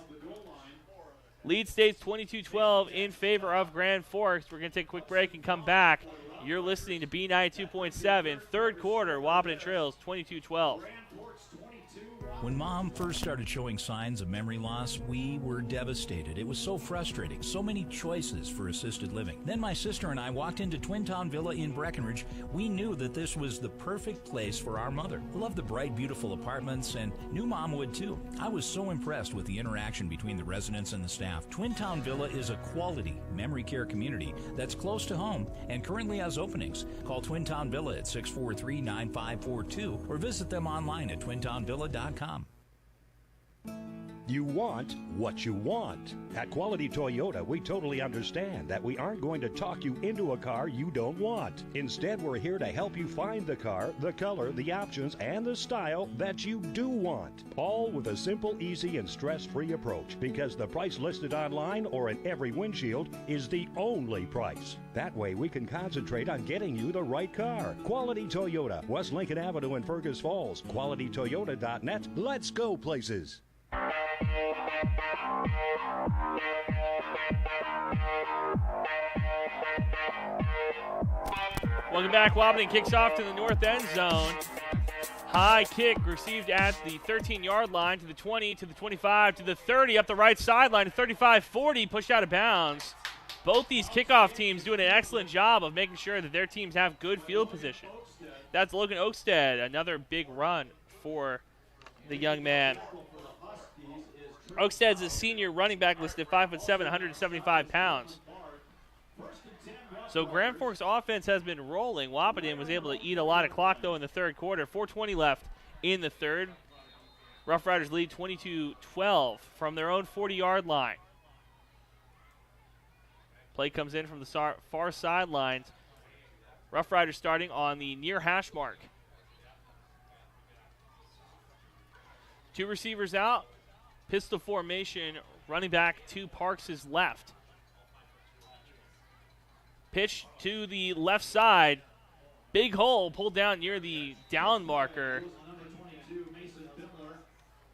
Lead stays 22-12 in favor of Grand Forks. We're going to take a quick break and come back. You're listening to B92.7. Third quarter, Wahpeton trails 22-12. When Mom first started showing signs of memory loss, we were devastated. It was so frustrating, so many choices for assisted living. Then my sister and I walked into Twin Town Villa in Breckenridge. We knew that this was the perfect place for our mother. Loved the bright, beautiful apartments, and knew Mom would too. I was so impressed with the interaction between the residents and the staff. Twin Town Villa is a quality memory care community that's close to home and currently has openings. Call Twin Town Villa at 643-9542 or visit them online at twintownvilla.com. You want what you want. At Quality Toyota, we totally understand that we aren't going to talk you into a car you don't want. Instead, we're here to help you find the car, the color, the options, and the style that you do want. All with a simple, easy, and stress-free approach, because the price listed online or in every windshield is the only price. That way, we can concentrate on getting you the right car. Quality Toyota, West Lincoln Avenue in Fergus Falls. QualityToyota.net. Let's go places. Welcome back. Wahpeton kicks off to the north end zone. High kick received at the 13-yard line to the 20, to the 25, to the 30, up the right sideline to 35-40, pushed out of bounds. Both these kickoff teams doing an excellent job of making sure that their teams have good field position. That's Logan Oakstead, another big run for the young man. Oakstead's a senior running back listed 5'7", 175 pounds. So Grand Forks offense has been rolling. Wahpeton was able to eat a lot of clock, though, in the third quarter. 4:20 left in the third. Rough Riders lead 22-12 from their own 40-yard line. Play comes in from the far sidelines. Rough Riders starting on the near hash mark. 2 receivers out. Pistol formation, running back to Parks' left. Pitch to the left side. Big hole pulled down near the down marker.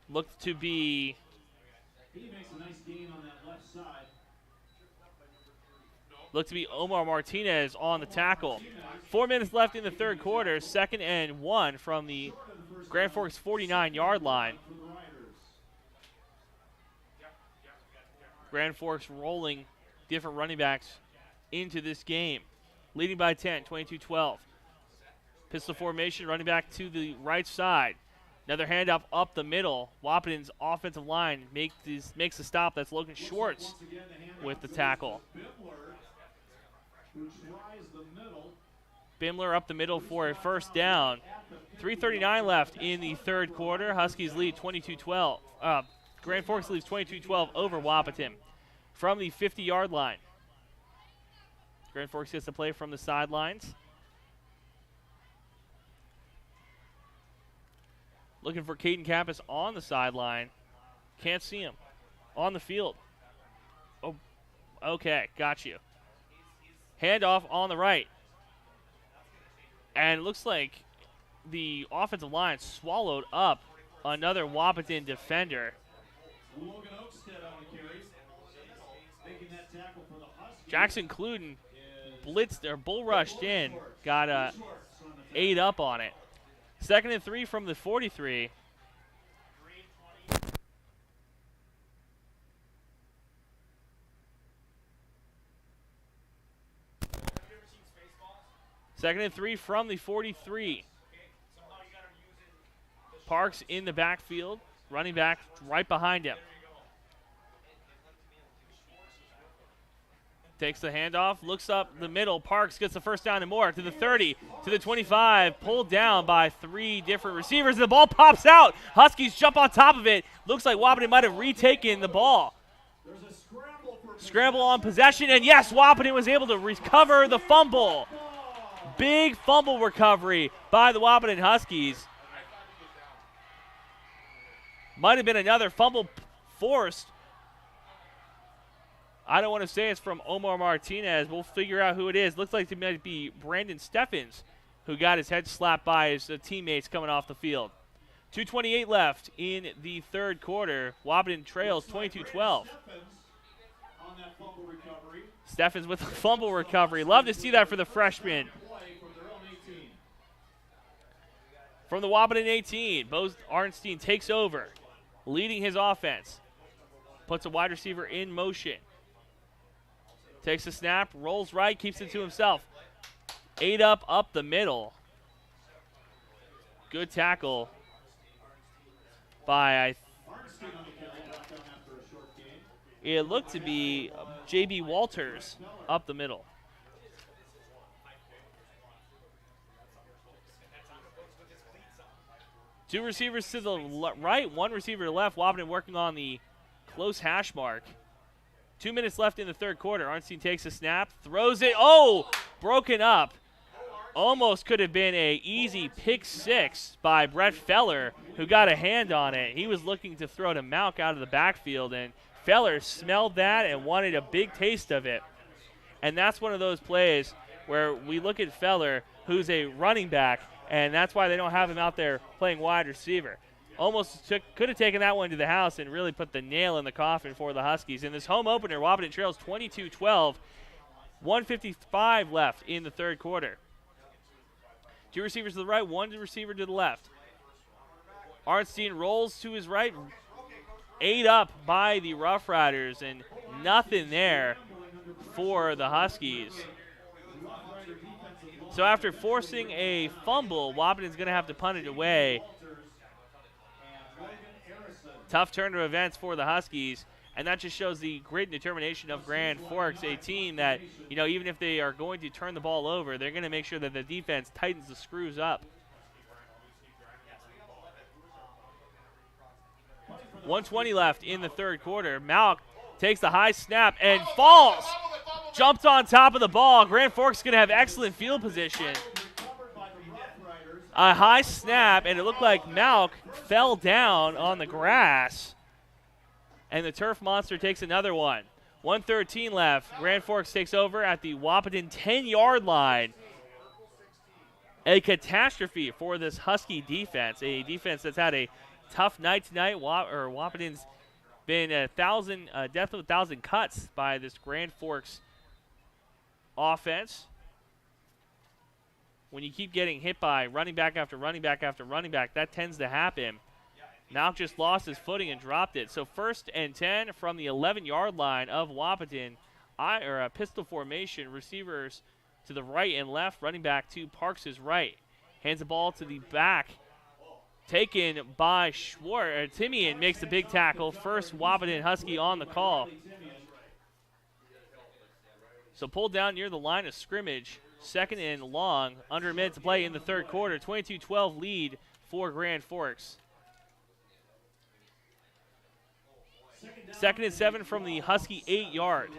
Looked to be... Looked to be Omar Martinez on the tackle. 4 minutes left in the third quarter. 2nd and 1 from the Grand Forks 49-yard line. Grand Forks rolling different running backs into this game. Leading by 10, 22-12. Pistol formation, running back to the right side. Another handoff up the middle. Wahpeton's offensive line makes a stop. That's Logan Schwartz with the tackle. Bimler up the middle for a first down. 3:39 left in the third quarter. Huskies lead 22-12. Grand Forks leads 22-12 over Wahpeton from the 50-yard line. Grand Forks gets to play from the sidelines. Looking for Caden Kappas on the sideline. Can't see him. On the field. Oh, okay, got you. Handoff on the right. And it looks like the offensive line swallowed up another Wahpeton defender. Jackson Cluden blitzed or bull rushed in, got 8 up on it. 2nd and 3 from the 43. 2nd and 3 from the 43. Parks in the backfield. Running back right behind him. Takes the handoff, looks up the middle. Parks gets the first down and more to the 30, to the 25. Pulled down by 3 different receivers. The ball pops out. Huskies jump on top of it. Looks like Wahpeton might have retaken the ball. Scramble on possession, and yes, Wahpeton was able to recover the fumble. Big fumble recovery by the Wahpeton Huskies. Might have been another fumble forced. I don't want to say it's from Omar Martinez. We'll figure out who it is. Looks like it might be Brandon Steffens, who got his head slapped by his teammates coming off the field. 2:28 left in the 3rd quarter. Wahpeton trails 22-12. Steffens with a fumble recovery. Love to see that for the freshman. From the Wahpeton 18, Bo Arnstein takes over, leading his offense. Puts a wide receiver in motion. Takes a snap, rolls right, keeps it to himself. 8 up the middle. Good tackle by, it looked to be J.B. Walters up the middle. Two receivers to the right, one receiver to the left. Wahpeton working on the close hash mark. 2 minutes left in the 3rd quarter. Arnstein takes a snap, throws it. Oh, broken up. Almost could have been a easy pick 6 by Brett Feller, who got a hand on it. He was looking to throw to Malk out of the backfield, and Feller smelled that and wanted a big taste of it. And that's one of those plays where we look at Feller, who's a running back, and that's why they don't have him out there playing wide receiver. Almost could have taken that one to the house and really put the nail in the coffin for the Huskies. In this home opener, Wahpeton trails 22-12. 1:55 left in the 3rd quarter. 2 receivers to the right, 1 receiver to the left. Arnstein rolls to his right. 8 up by the Rough Riders, and nothing there for the Huskies. So after forcing a fumble, Wahpeton's going to have to punt it away. Tough turn of events for the Huskies, and that just shows the grit and determination of Grand Forks, a team that, you know, even if they are going to turn the ball over, they're going to make sure that the defense tightens the screws up. 1:20 left in the 3rd quarter. Malk takes the high snap and falls. Jumps on top of the ball. Grand Forks going to have excellent field position. A high snap, and it looked like Malk fell down on the grass. And the Turf Monster takes another one. 1:13 left. Grand Forks takes over at the Wahpeton 10-yard line. A catastrophe for this Husky defense, a defense that's had a tough night tonight. Wahpeton's been death of 1,000 cuts by this Grand Forks offense. When you keep getting hit by running back after running back after running back, that tends to happen. Malk just lost his footing and dropped it. So 1st and 10 from the 11-yard line of Wahpeton. A pistol formation, receivers to the right and left, running back to Parks' right. Hands the ball to the back. Taken by Timian makes the big tackle. First Wahpeton Husky on the call. So pulled down near the line of scrimmage. 2nd and long, under a minute to play in the 3rd quarter. 22-12 lead for Grand Forks. 2nd and 7 from the Husky 8-yard.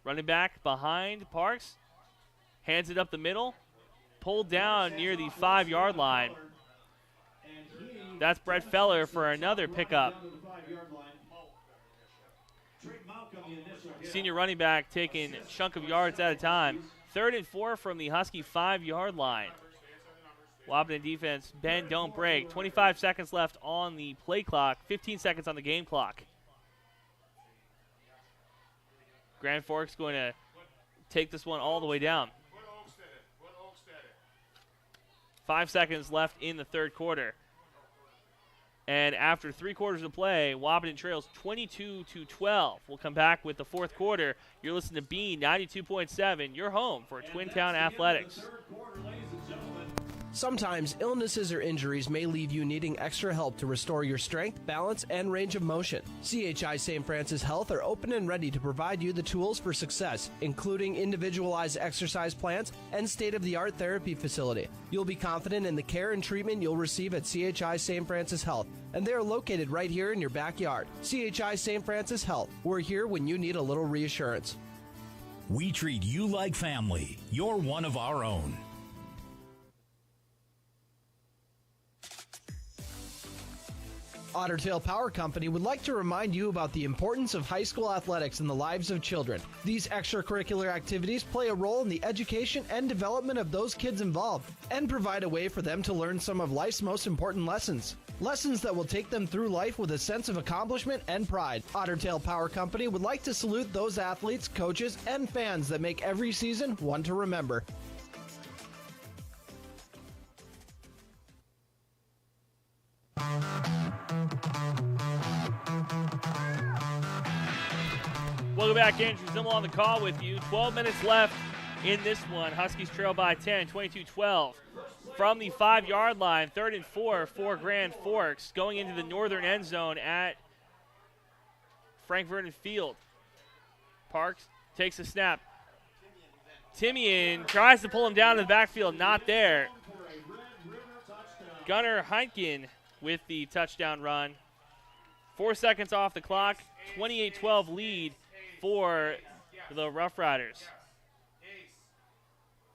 Running back behind Parks. Hands it up the middle. Pulled down near the 5-yard line. That's Brett Feller for another pickup. Senior running back taking a chunk of yards at a time. 3rd and 4 from the Husky 5-yard line. Wahpeton defense, bend, don't break. 25 seconds left on the play clock. 15 seconds on the game clock. Grand Forks going to take this one all the way down. 5 seconds left in the 3rd quarter. And after 3 quarters of play, Wahpeton trails 22-12. We'll come back with the fourth quarter. You're listening to Bean 92.7, your home for Twin Town Athletics. Sometimes illnesses or injuries may leave you needing extra help to restore your strength, balance, and range of motion. CHI St. Francis Health are open and ready to provide you the tools for success, including individualized exercise plans and state-of-the-art therapy facility. You'll be confident in the care and treatment you'll receive at CHI St. Francis Health, and they are located right here in your backyard. CHI St. Francis Health. We're here when you need a little reassurance. We treat you like family. You're one of our own. Otter Tail Power Company would like to remind you about the importance of high school athletics in the lives of children. These extracurricular activities play a role in the education and development of those kids involved and provide a way for them to learn some of life's most important lessons. Lessons that will take them through life with a sense of accomplishment and pride. Otter Tail Power Company would like to salute those athletes, coaches, and fans that make every season one to remember. Welcome back. Andrew Zimmel on the call with you. 12 minutes left in this one. Huskies trail by 10, 22-12. From the 5-yard line, 3rd and 4 for Grand Forks, going into the northern end zone at Frank Vernon Field. Parks takes a snap. Timian tries to pull him down in the backfield, not there. Gunnar Heineken with the touchdown run. 4 seconds off the clock, 28-12 lead for the Rough Riders.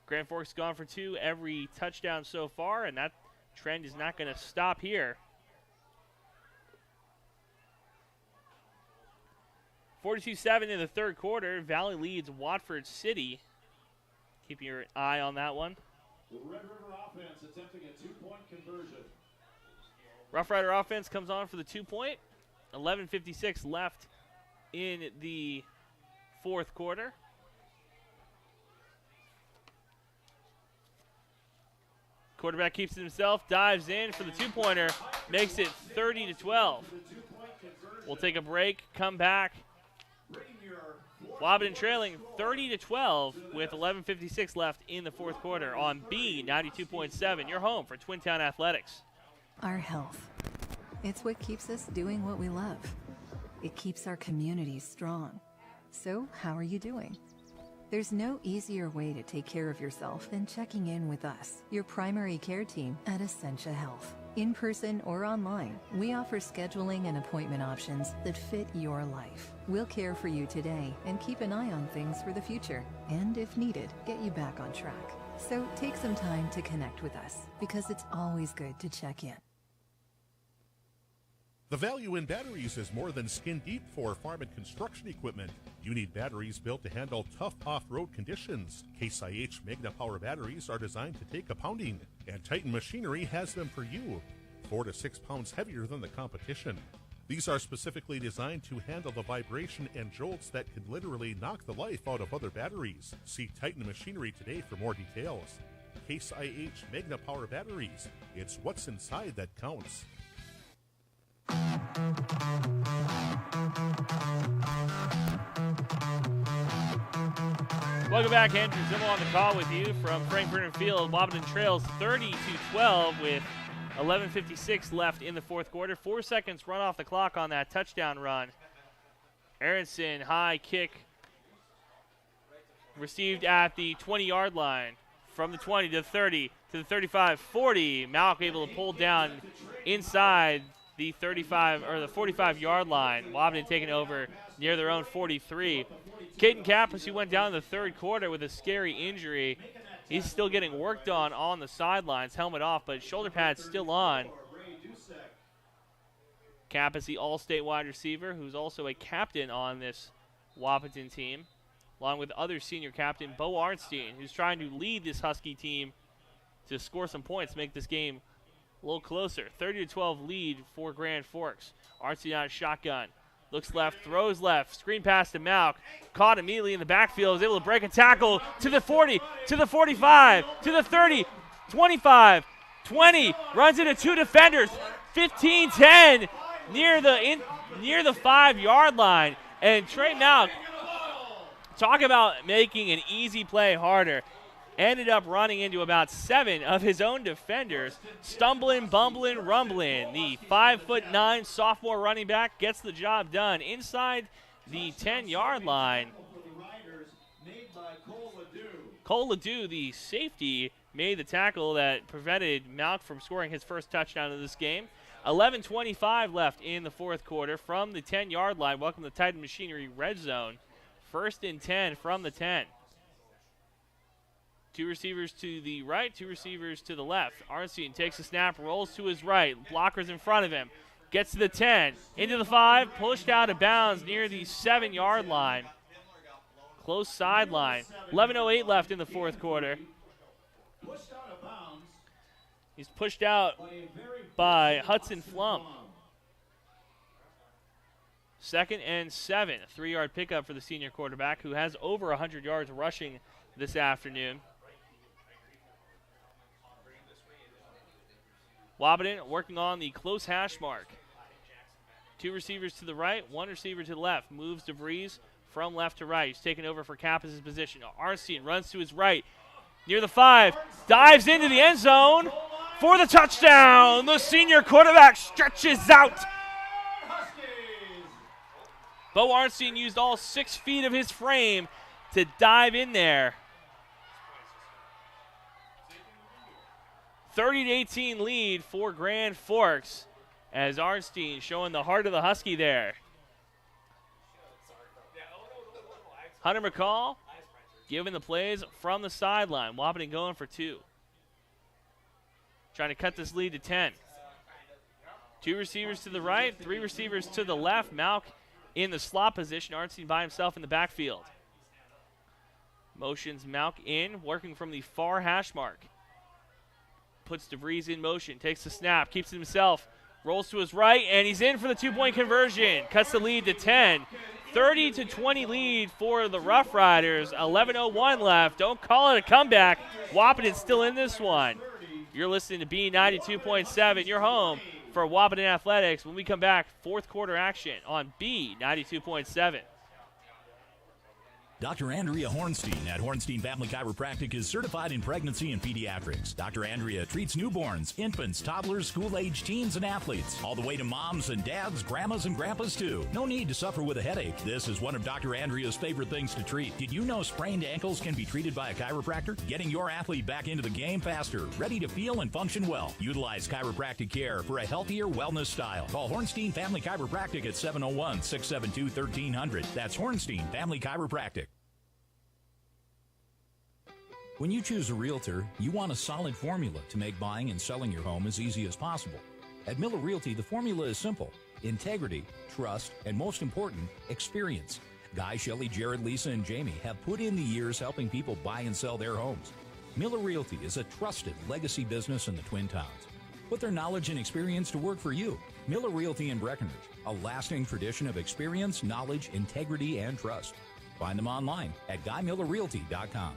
Grand Forks gone for 2 every touchdown so far, and that trend is not going to stop here. 42-7 in the third quarter. Valley leads Watford City. Keep your eye on that one. The Red River offense attempting a 2-point conversion. Rough Rider offense comes on for the 2-point. 11:56 left in the fourth quarter. Quarterback keeps it himself, dives in for the 2-pointer, makes it 30-12. We'll take a break, come back. Wahpeton trailing 30-12 with 11:56 left in the fourth quarter on B 92.7, your home for Twin Town Athletics. Our health. It's what keeps us doing what we love. It keeps our communities strong. So, how are you doing? There's no easier way to take care of yourself than checking in with us, your primary care team at Essentia Health. In person or online, we offer scheduling and appointment options that fit your life. We'll care for you today and keep an eye on things for the future. And if needed, get you back on track. So take some time to connect with us, because it's always good to check in. The value in batteries is more than skin deep for farm and construction equipment. You need batteries built to handle tough off-road conditions. Case IH Magna Power batteries are designed to take a pounding, and Titan Machinery has them for you. 4 to 6 pounds heavier than the competition. These are specifically designed to handle the vibration and jolts that can literally knock the life out of other batteries. See Titan Machinery today for more details. Case IH Magna Power batteries. It's what's inside that counts. Welcome back. Andrew Zimmel on the call with you from Frank Vernon Field. Wahpeton trails 30-12 with 11:56 left in the fourth quarter. 4 seconds run off the clock on that touchdown run. Aronson, high kick received at the 20-yard line. From the 20 to the 30 to the 35, 40. Malk able to pull down inside the 35 or the 45-yard line. Wahpeton taking over near their own 43. Caden Kappas, who went down in the third quarter with a scary injury, he's still getting worked on the sidelines, helmet off, but shoulder pads still on. Kappas, the all-state wide receiver, who's also a captain on this Wahpeton team, along with other senior captain Bo Arnstein, who's trying to lead this Husky team to score some points, make this game a little closer. 30-12 lead for Grand Forks. Arnstein on shotgun. Looks left, throws left, screen pass to Malk. Caught immediately in the backfield, is able to break a tackle to the 40, to the 45, to the 30, 25, 20. Runs into 2 defenders. 15-10 near the 5-yard line. And Trey Malk, talk about making an easy play harder, ended up running into about 7 of his own defenders, stumbling, bumbling, rumbling. The 5'9" sophomore running back gets the job done inside the 10-yard line. Cole Ledoux, the safety, made the tackle that prevented Malk from scoring his first touchdown of this game. 11:25 left in the fourth quarter from the 10-yard line. Welcome to Titan Machinery Red Zone. 1st and 10 from the 10. 2 receivers to the right, 2 receivers to the left. Arnstein takes a snap, rolls to his right. Blockers in front of him. Gets to the 10, into the 5, pushed out of bounds near the 7-yard line. Close sideline. 11:08 left in the fourth quarter. He's pushed out by Hudson Flum. 2nd and 7. A 3-yard pickup for the senior quarterback, who has over 100 yards rushing this afternoon. Wahpeton working on the close hash mark. 2 receivers to the right, 1 receiver to the left. Moves DeVries from left to right. He's taking over for Kappas' position. Arnstein runs to his right. Near the 5, dives into the end zone for the touchdown. The senior quarterback stretches out. Bo Arnstein used all 6 feet of his frame to dive in there. 30-18 lead for Grand Forks as Arnstein showing the heart of the Husky there. Hunter McCall giving the plays from the sideline. Wahpeton going for 2. Trying to cut this lead to 10. 2 receivers to the right, 3 receivers to the left. Malk in the slot position. Arnstein by himself in the backfield. Motions Malk in, working from the far hash mark. Puts DeVries in motion, takes the snap, keeps it himself, rolls to his right, and he's in for the 2-point conversion. Cuts the lead to 10. 30-20 lead for the Rough Riders. 11:01 left. Don't call it a comeback. Wahpeton's still in this one. You're listening to B92.7. You're home for Wahpeton Athletics. When we come back, fourth quarter action on B92.7. Dr. Andrea Hornstein at Hornstein Family Chiropractic is certified in pregnancy and pediatrics. Dr. Andrea treats newborns, infants, toddlers, school-age teens, and athletes, all the way to moms and dads, grandmas and grandpas too. No need to suffer with a headache. This is one of Dr. Andrea's favorite things to treat. Did you know sprained ankles can be treated by a chiropractor? Getting your athlete back into the game faster, ready to feel and function well. Utilize chiropractic care for a healthier wellness style. Call Hornstein Family Chiropractic at 701-672-1300. That's Hornstein Family Chiropractic. When you choose a realtor, you want a solid formula to make buying and selling your home as easy as possible. At Miller Realty, the formula is simple: integrity, trust, and most important, experience. Guy, Shelley, Jared, Lisa, and Jamie have put in the years helping people buy and sell their homes. Miller Realty is a trusted legacy business in the Twin Towns. Put their knowledge and experience to work for you. Miller Realty in Breckenridge, a lasting tradition of experience, knowledge, integrity, and trust. Find them online at GuyMillerRealty.com.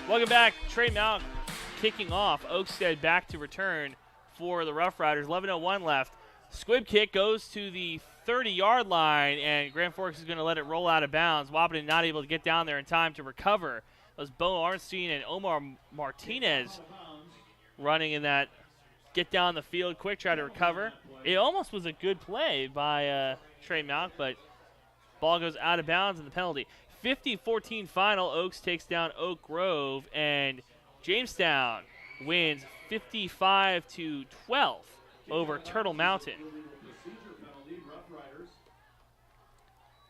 Welcome back. Trey Malk kicking off. Oakstead back to return for the Rough Riders. 11:01 left. Squib kick goes to the 30-yard line, and Grand Forks is going to let it roll out of bounds. Wahpeton not able to get down there in time to recover. It was Bo Arnstein and Omar Martinez running in that get down the field quick, try to recover. It almost was a good play by Trey Malk, but ball goes out of bounds and the penalty. 50-14 final. Oaks takes down Oak Grove, and Jamestown wins 55-12 over Turtle Mountain.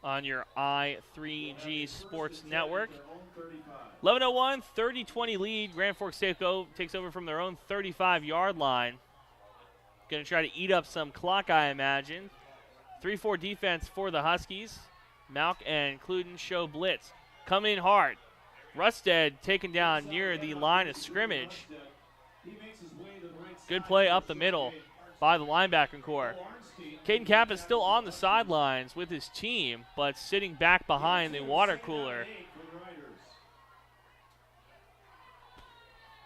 On your I3G Sports Network. 11:01, 30-20 lead. Grand Forks takes over from their own 35-yard line. Going to try to eat up some clock, I imagine. 3-4 defense for the Huskies. Malk and Cluden show blitz. Come in hard. Rustad taken down near the line of scrimmage. Good play up the middle by the linebacking core. Caden Kapp is still on the sidelines with his team, but sitting back behind the water cooler.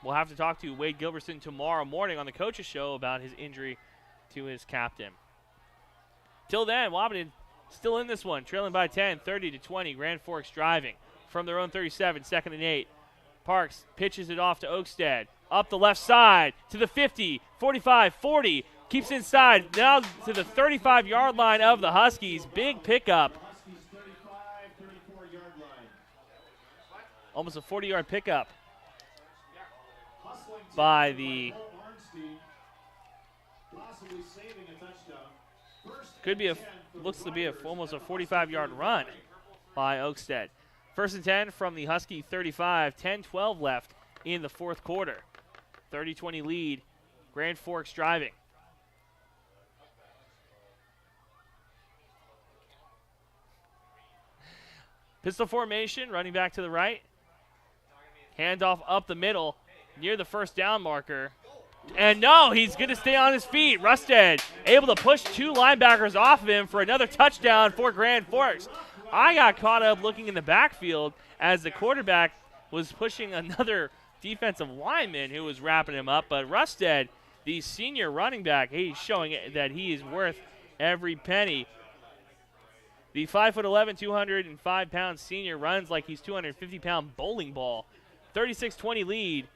We'll have to talk to Wade Gilbertson tomorrow morning on the coach's show about his injury to his captain. Till then, Wahpeton still in this one, trailing by 10, 30-20. Grand Forks driving from their own 37, 2nd and 8. Parks pitches it off to Oakstead. Up the left side to the 50, 45, 40. Keeps inside now to the 35-yard line of the Huskies. Big pickup. Almost a 40-yard pickup by the looks to be almost a 45-yard run by Oakstead. 1st and 10 from the Husky 35, 10-12 left in the fourth quarter. 30-20 lead, Grand Forks driving. Pistol formation, running back to the right. Handoff up the middle near the first down marker. And no, he's going to stay on his feet. Rusted able to push 2 linebackers off of him for another touchdown for Grand Forks. I got caught up looking in the backfield as the quarterback was pushing another defensive lineman who was wrapping him up. But Rusted, the senior running back, he's showing that he is worth every penny. The 5'11", 205-pound senior runs like he's 250-pound bowling ball. 36-20 lead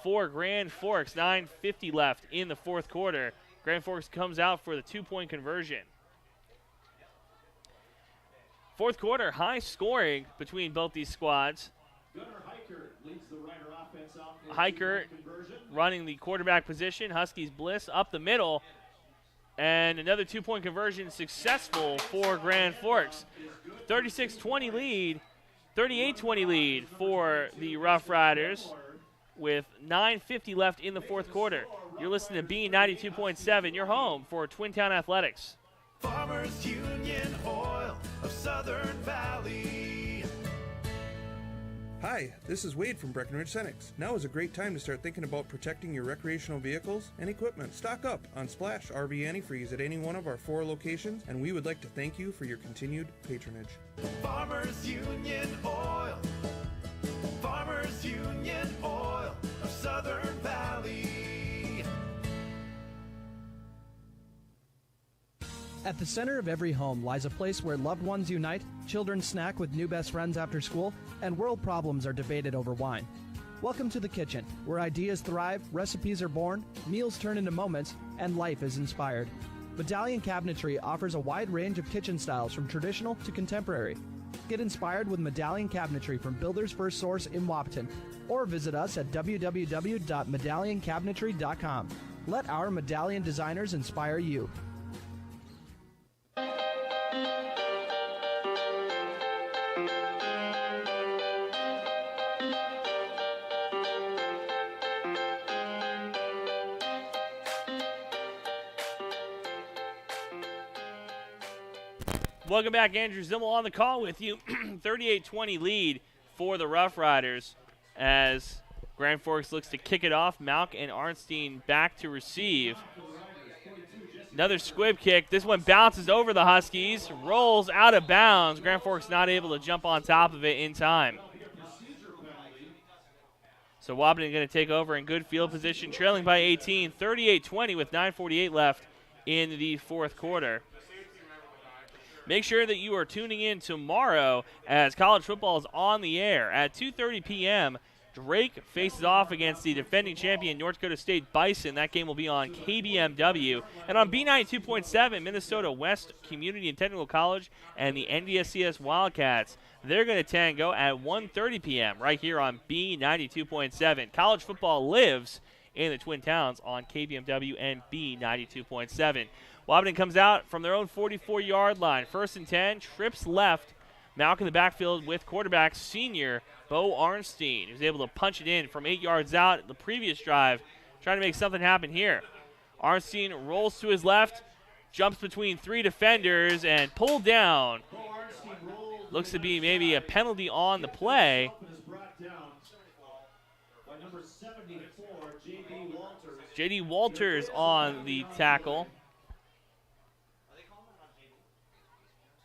for Grand Forks. 9:50 left in the fourth quarter. Grand Forks comes out for the 2-point conversion. Fourth quarter, high scoring between both these squads. Hiker running the quarterback position. Huskies blitz up the middle. And another 2-point conversion successful for Grand Forks. 36-20 lead, 38-20 lead for the Rough Riders with 9:50 left in the fourth quarter. You're listening to B92.7, your home for Twin Town Athletics. Farmers Union Oil of Southern Valley. Hi, this is Wade from Breckenridge Cenex. Now is a great time to start thinking about protecting your recreational vehicles and equipment. Stock up on Splash RV Antifreeze at any one of our 4 locations, and we would like to thank you for your continued patronage. Farmers Union Oil. Farmers Union Oil of Southern Valley. At the center of every home lies a place where loved ones unite, children snack with new best friends after school, and world problems are debated over wine. Welcome to the kitchen, where ideas thrive, recipes are born, meals turn into moments, and life is inspired. Medallion Cabinetry offers a wide range of kitchen styles from traditional to contemporary. Get inspired with Medallion Cabinetry from Builder's First Source in Wahpeton, or visit us at www.medallioncabinetry.com. Let our medallion designers inspire you. Welcome back, Andrew Zimmel on the call with you. 38-20 lead for the Rough Riders as Grand Forks looks to kick it off. Malk and Arnstein back to receive. Another squib kick. This one bounces over the Huskies, rolls out of bounds. Grand Forks not able to jump on top of it in time. So Wahpeton going to take over in good field position, trailing by 18, 38-20 with 9:48 left in the fourth quarter. Make sure that you are tuning in tomorrow as college football is on the air. At 2:30 p.m., Drake faces off against the defending champion North Dakota State Bison. That game will be on KBMW. And on B92.7, Minnesota West Community and Technical College and the NDSCS Wildcats. They're going to tango at 1:30 p.m. right here on B92.7. College football lives in the Twin Towns on KBMW and B92.7. Wahpeton comes out from their own 44-yard line. 1st and 10, trips left. Malk in the backfield with quarterback senior Bo Arnstein, who's able to punch it in from 8 yards out the previous drive, trying to make something happen here. Arnstein rolls to his left, jumps between 3 defenders, and pulled down. Looks to be maybe a penalty on the play. by number 74, J.D. Walters. J.D. Walters on the tackle.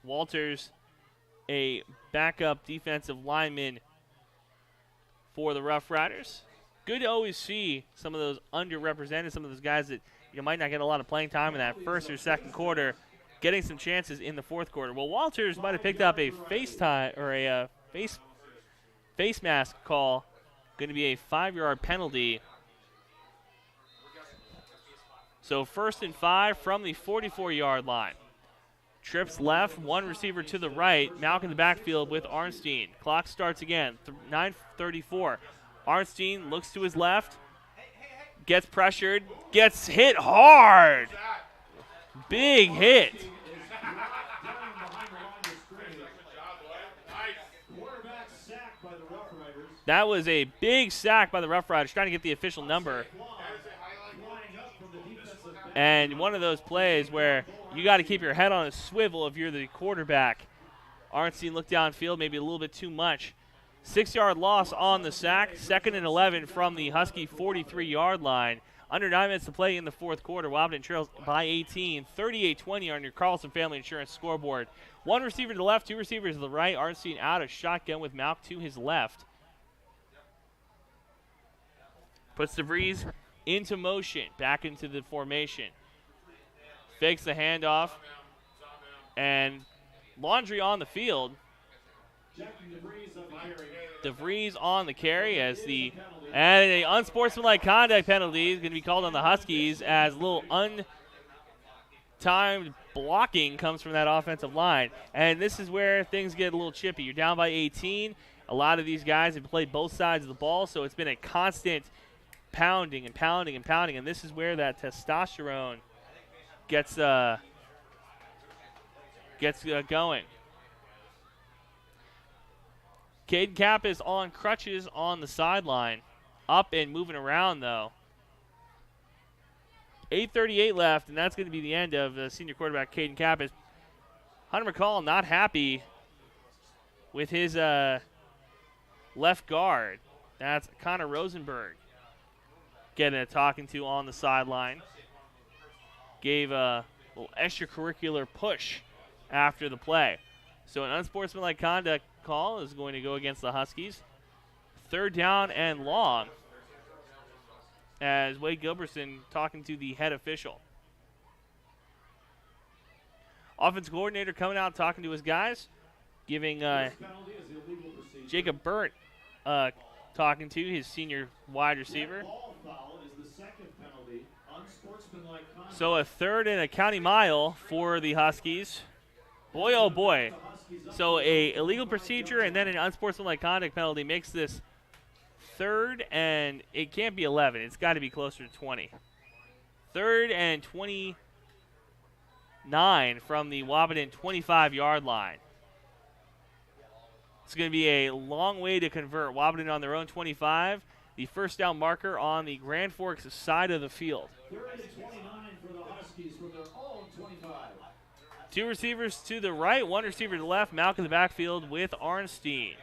Walters, a backup defensive lineman for the Rough Riders. Good to always see some of those underrepresented, some of those guys that might not get a lot of playing time in that first or second quarter, getting some chances in the fourth quarter. Well, Walters might have picked up a face mask call. Going to be a 5-yard penalty. So 1st and 5 from the 44-yard line. Trips left, one receiver to the right. Malk in the backfield with Arnstein. Clock starts again, 9:34. Arnstein looks to his left, gets pressured, gets hit hard. Big hit. That was a big sack by the Rough Riders, trying to get the official number. And one of those plays where you got to keep your head on a swivel if you're the quarterback. Arnstein looked downfield, maybe a little bit too much. 6-yard loss on the sack. 2nd and 11 from the Husky 43-yard line. Under 9 minutes to play in the fourth quarter. Wahpeton trails by 18. 38-20 on your Carlson Family Insurance scoreboard. One receiver to the left, two receivers to the right. Arnstein out of shotgun with Malk to his left. Puts DeVries into motion, back into the formation. Fakes the handoff. And Laundry on the field. DeVries on the carry and an unsportsmanlike conduct penalty is going to be called on the Huskies as a little untimed blocking comes from that offensive line. And this is where things get a little chippy. You're down by 18. A lot of these guys have played both sides of the ball, so it's been a constant pounding and pounding and pounding, and this is where that testosterone gets going. Caden Kapp is on crutches on the sideline, up and moving around though. 8:38 left, and that's going to be the end of the senior quarterback Caden Kapp. Hunter McCall not happy with his left guard. That's Connor Rosenberg getting a talking to on the sideline. Gave a little extracurricular push after the play. So an unsportsmanlike conduct call is going to go against the Huskies. 3rd down and long as Wade Gilbertson talking to the head official. Offensive coordinator coming out talking to his guys, giving Jacob Burt talking to his senior wide receiver. So a 3rd and a county mile for the Huskies. Boy, oh boy. So a illegal procedure and then an unsportsmanlike conduct penalty makes this 3rd, and it can't be 11. It's got to be closer to 20. 3rd and 29 from the Wahpeton 25-yard line. It's going to be a long way to convert. Wahpeton on their own 25. The first down marker on the Grand Forks side of the field. 3rd and 29 for the Huskies from their own 25. Two receivers to the right, one receiver to the left. Malk in the backfield with Arnstein.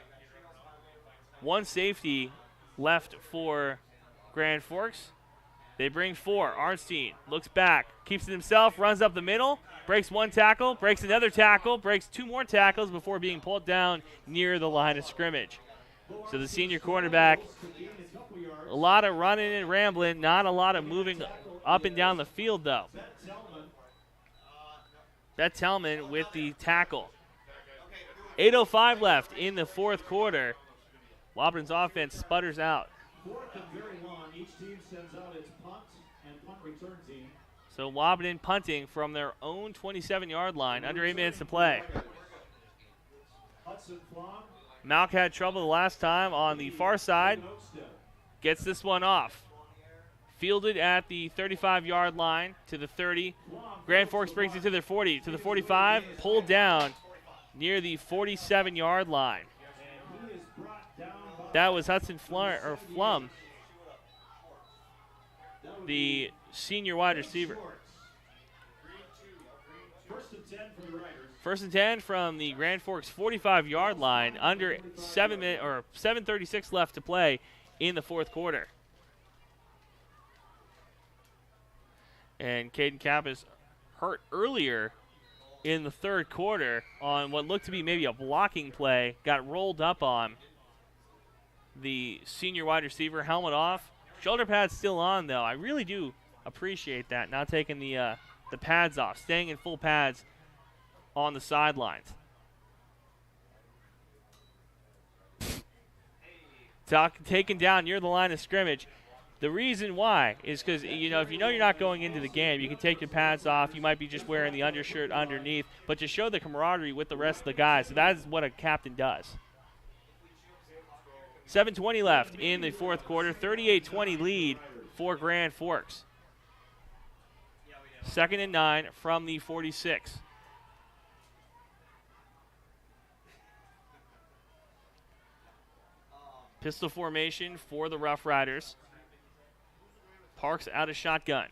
One safety left for Grand Forks. They bring 4. Arnstein looks back, keeps it himself, runs up the middle, breaks one tackle, breaks another tackle, breaks 2 more tackles before being pulled down near the line of scrimmage. So the senior cornerback, a lot of running and rambling, not a lot of moving up and down the field though. Bet Tellman with the tackle. 8:05 left in the fourth quarter. Wahpeton's offense sputters out. 4th and very long. Each team sends out its punt and punt return team. So Wahpeton punting from their own 27-yard line. Under 8 minutes to play. Malk had trouble the last time on the far side. Gets this one off. Fielded at the 35-yard line to the 30. Grand Forks brings it to their 40, to the 45. Pulled down near the 47-yard line. That was Hudson Flum, the senior wide receiver. 1st and 10 from the Grand Forks 45-yard line. Under 7:36 left to play in the fourth quarter. And Caden Kapp is hurt earlier in the third quarter on what looked to be maybe a blocking play. Got rolled up on. The senior wide receiver, helmet off. Shoulder pads still on, though. I really do appreciate that, not taking the pads off, staying in full pads on the sidelines. Taken down near the line of scrimmage. The reason why is because, if you know you're not going into the game, you can take your pads off. You might be just wearing the undershirt underneath, but to show the camaraderie with the rest of the guys. So that is what a captain does. 7:20 left in the fourth quarter. 38-20 lead for Grand Forks. 2nd and 9 from the 46. Pistol formation for the Rough Riders. Parks out of shotgun.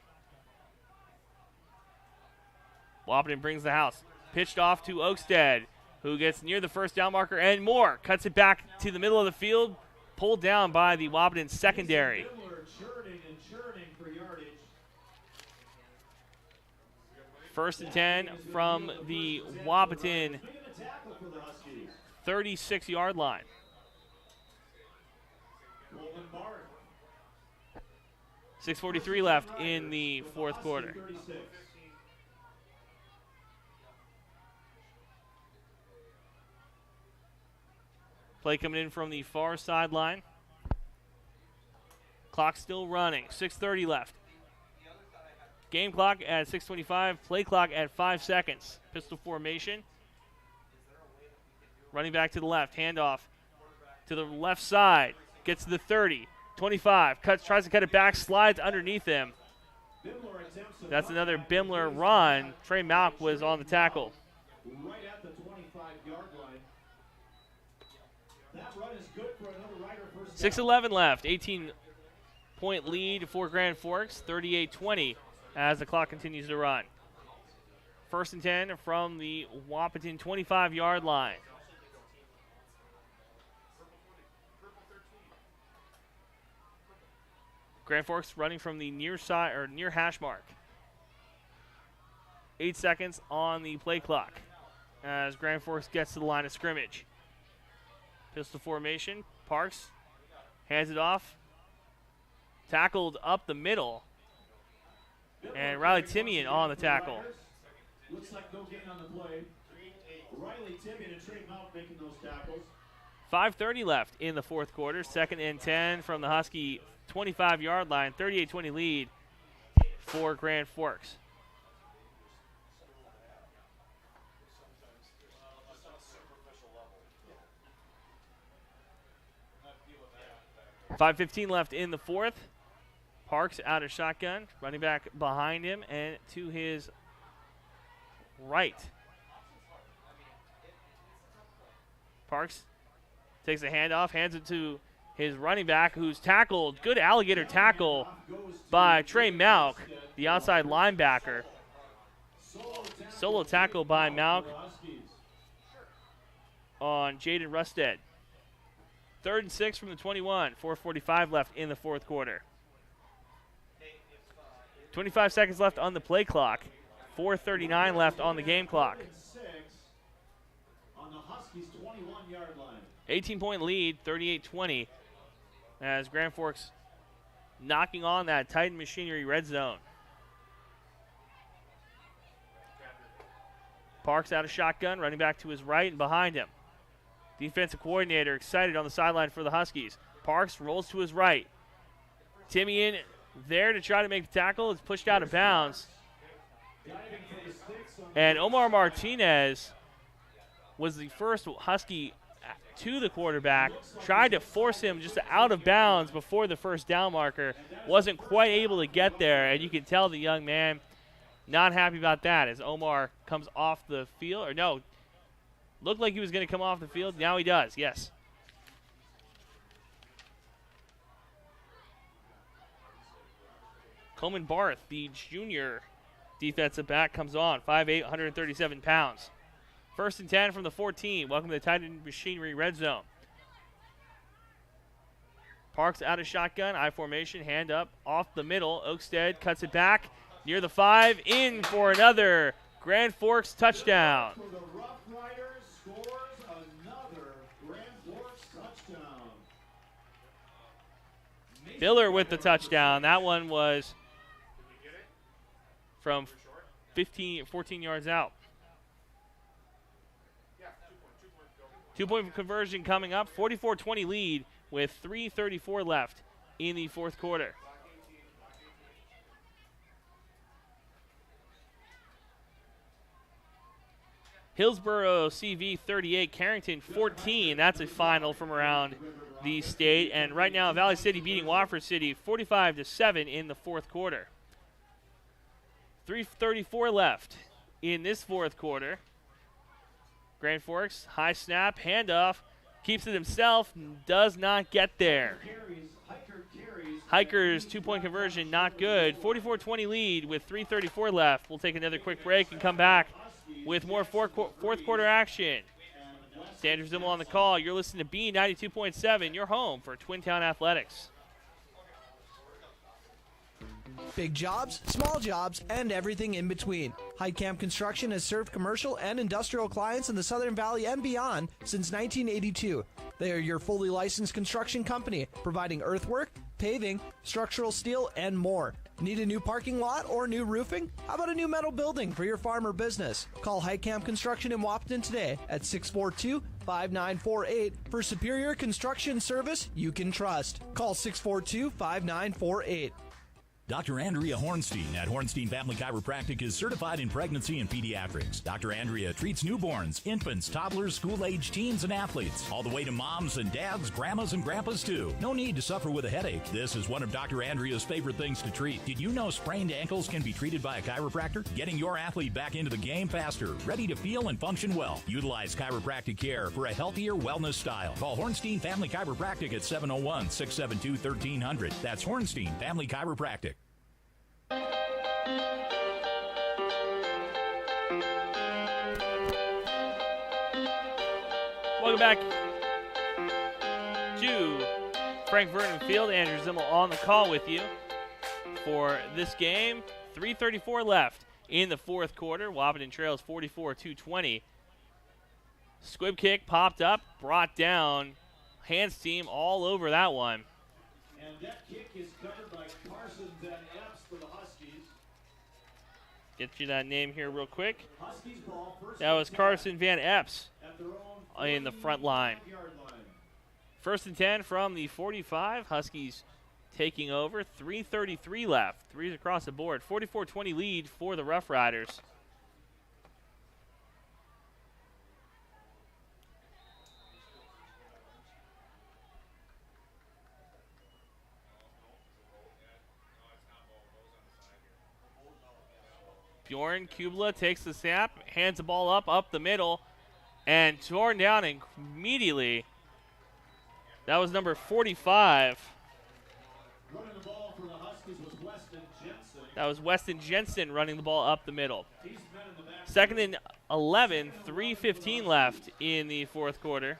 Wahpeton brings the house. Pitched off to Oakstead, who gets near the first down marker and more. Cuts it back to the middle of the field. Pulled down by the Wahpeton secondary. First and 10 from the Wahpeton 36-yard line. .6:43 left in the fourth quarter. Play coming in from the far sideline. Clock still running. 6:30 left. Game clock at 6:25. Play clock at 5 seconds. Pistol formation. Running back to the left. Handoff to the left side. Gets to the 30. 25. Tries to cut it back. Slides underneath him. That's another Bimler run. Trey Malk was on the tackle. Right at the 25-yard line. That run is good for another Rider first down. 6:11 left. 18-point lead for Grand Forks. 38-20 as the clock continues to run. First and 10 from the Wahpeton 25-yard line. Grand Forks running from the near side or near hash mark. 8 seconds on the play clock as Grand Forks gets to the line of scrimmage. Pistol formation. Parks hands it off. Tackled up the middle. And Riley Timian on the tackle. Looks like no gain on the play. Riley Timian and Trey Mount making those tackles. 5:30 left in the fourth quarter. 2nd and 10 from the Husky 25-yard line. 38-20 lead for Grand Forks. .5:15 left in the fourth. Parks out of shotgun. Running back behind him and to his right. Parks takes the handoff, hands it to his running back, who's tackled. Good alligator tackle by Trey Malk, the outside linebacker. Solo tackle by Malk on Jaden Rusted. 3rd and 6 from the 21. 4:45 left in the fourth quarter. 25 seconds left on the play clock. 4:39 left on the game clock. On the Huskies 21-yard line. 18-point lead, 38-20, as Grand Forks knocking on that Titan Machinery red zone. Parks out of shotgun, running back to his right and behind him. Defensive coordinator excited on the sideline for the Huskies. Parks rolls to his right. Timian there to try to make the tackle. It's pushed out of bounds. And Omar Martinez was the first Husky to the quarterback. Tried to force him just out of bounds before the first down marker. Wasn't quite able to get there, and you can tell the young man not happy about that as Omar comes off the field. Or no, looked like he was going to come off the field. Now he does, yes. Coleman Barth, the junior defensive back, comes on. 5'8", 137 pounds. 1st and 10 from the 14. Welcome to the Titan Machinery red zone. Parks out of shotgun, I formation, hand up, off the middle. Oakstead cuts it back near the 5, in for another Grand Forks touchdown. For the Rough Riders scores another Grand Forks touchdown. Biller with the touchdown. That one was from 14 yards out. 2-point conversion coming up. 44-20 lead with 3:34 left in the fourth quarter. Hillsboro CV 38, Carrington 14. That's a final from around the state. And right now, Valley City beating Wofford City 45-7 in the fourth quarter. 3:34 left in this fourth quarter. Grand Forks, high snap, handoff, keeps it himself, does not get there. Hikers 2-point conversion, not good. 44-20 lead with 3:34 left. We'll take another quick break and come back with more fourth quarter action. Sanders Zimmel on the call. You're listening to B92.7, your home for Twin Town Athletics. Big jobs, small jobs, and everything in between. Heidkamp Construction has served commercial and industrial clients in the Southern Valley and beyond since 1982. They are your fully licensed construction company, providing earthwork, paving, structural steel, and more. Need a new parking lot or new roofing? How about a new metal building for your farm or business? Call Heidkamp Construction in Wahpeton today at 642-5948 for superior construction service you can trust. Call 642-5948. Dr. Andrea Hornstein at Hornstein Family Chiropractic is certified in pregnancy and pediatrics. Dr. Andrea treats newborns, infants, toddlers, school-age teens, and athletes, all the way to moms and dads, grandmas and grandpas too. No need to suffer with a headache. This is one of Dr. Andrea's favorite things to treat. Did you know sprained ankles can be treated by a chiropractor? Getting your athlete back into the game faster, ready to feel and function well. Utilize chiropractic care for a healthier wellness style. Call Hornstein Family Chiropractic at 701-672-1300. That's Hornstein Family Chiropractic. Welcome back to Frank Vernon Field. Andrew Zimmel on the call with you for this game. 3:34 left in the fourth quarter. Wahpeton trails 44-20. Squib kick popped up, brought down. Hands team all over that one. And that kick is covered by Carson Van Epps for the Huskies. Get you that name here real quick. Huskies ball first. That was Carson Van Epps At their own in the front line. 45-yard line. First and 10 from the 45. Huskies taking over. 3:33 left. Threes across the board. 44-20 lead for the Rough Riders. Bjorn Kubla takes the snap, hands the ball up the middle, and torn down immediately. That was number 45. Running the ball for the Huskies was Weston Jensen. That was Weston Jensen running the ball up the middle. He's been in the back. Second and 11, 3:15 left in the fourth quarter.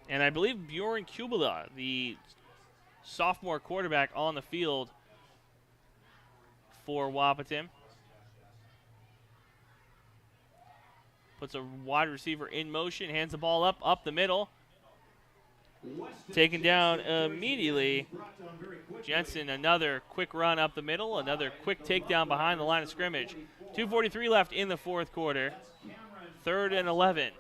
And I believe Bjorn Kubla, the sophomore quarterback, on the field for Wahpeton. Puts a wide receiver in motion, hands the ball up the middle. Taken down immediately. Jensen, another quick run up the middle, another quick takedown behind the line of scrimmage. 2:43 left in the fourth quarter. Third and 11.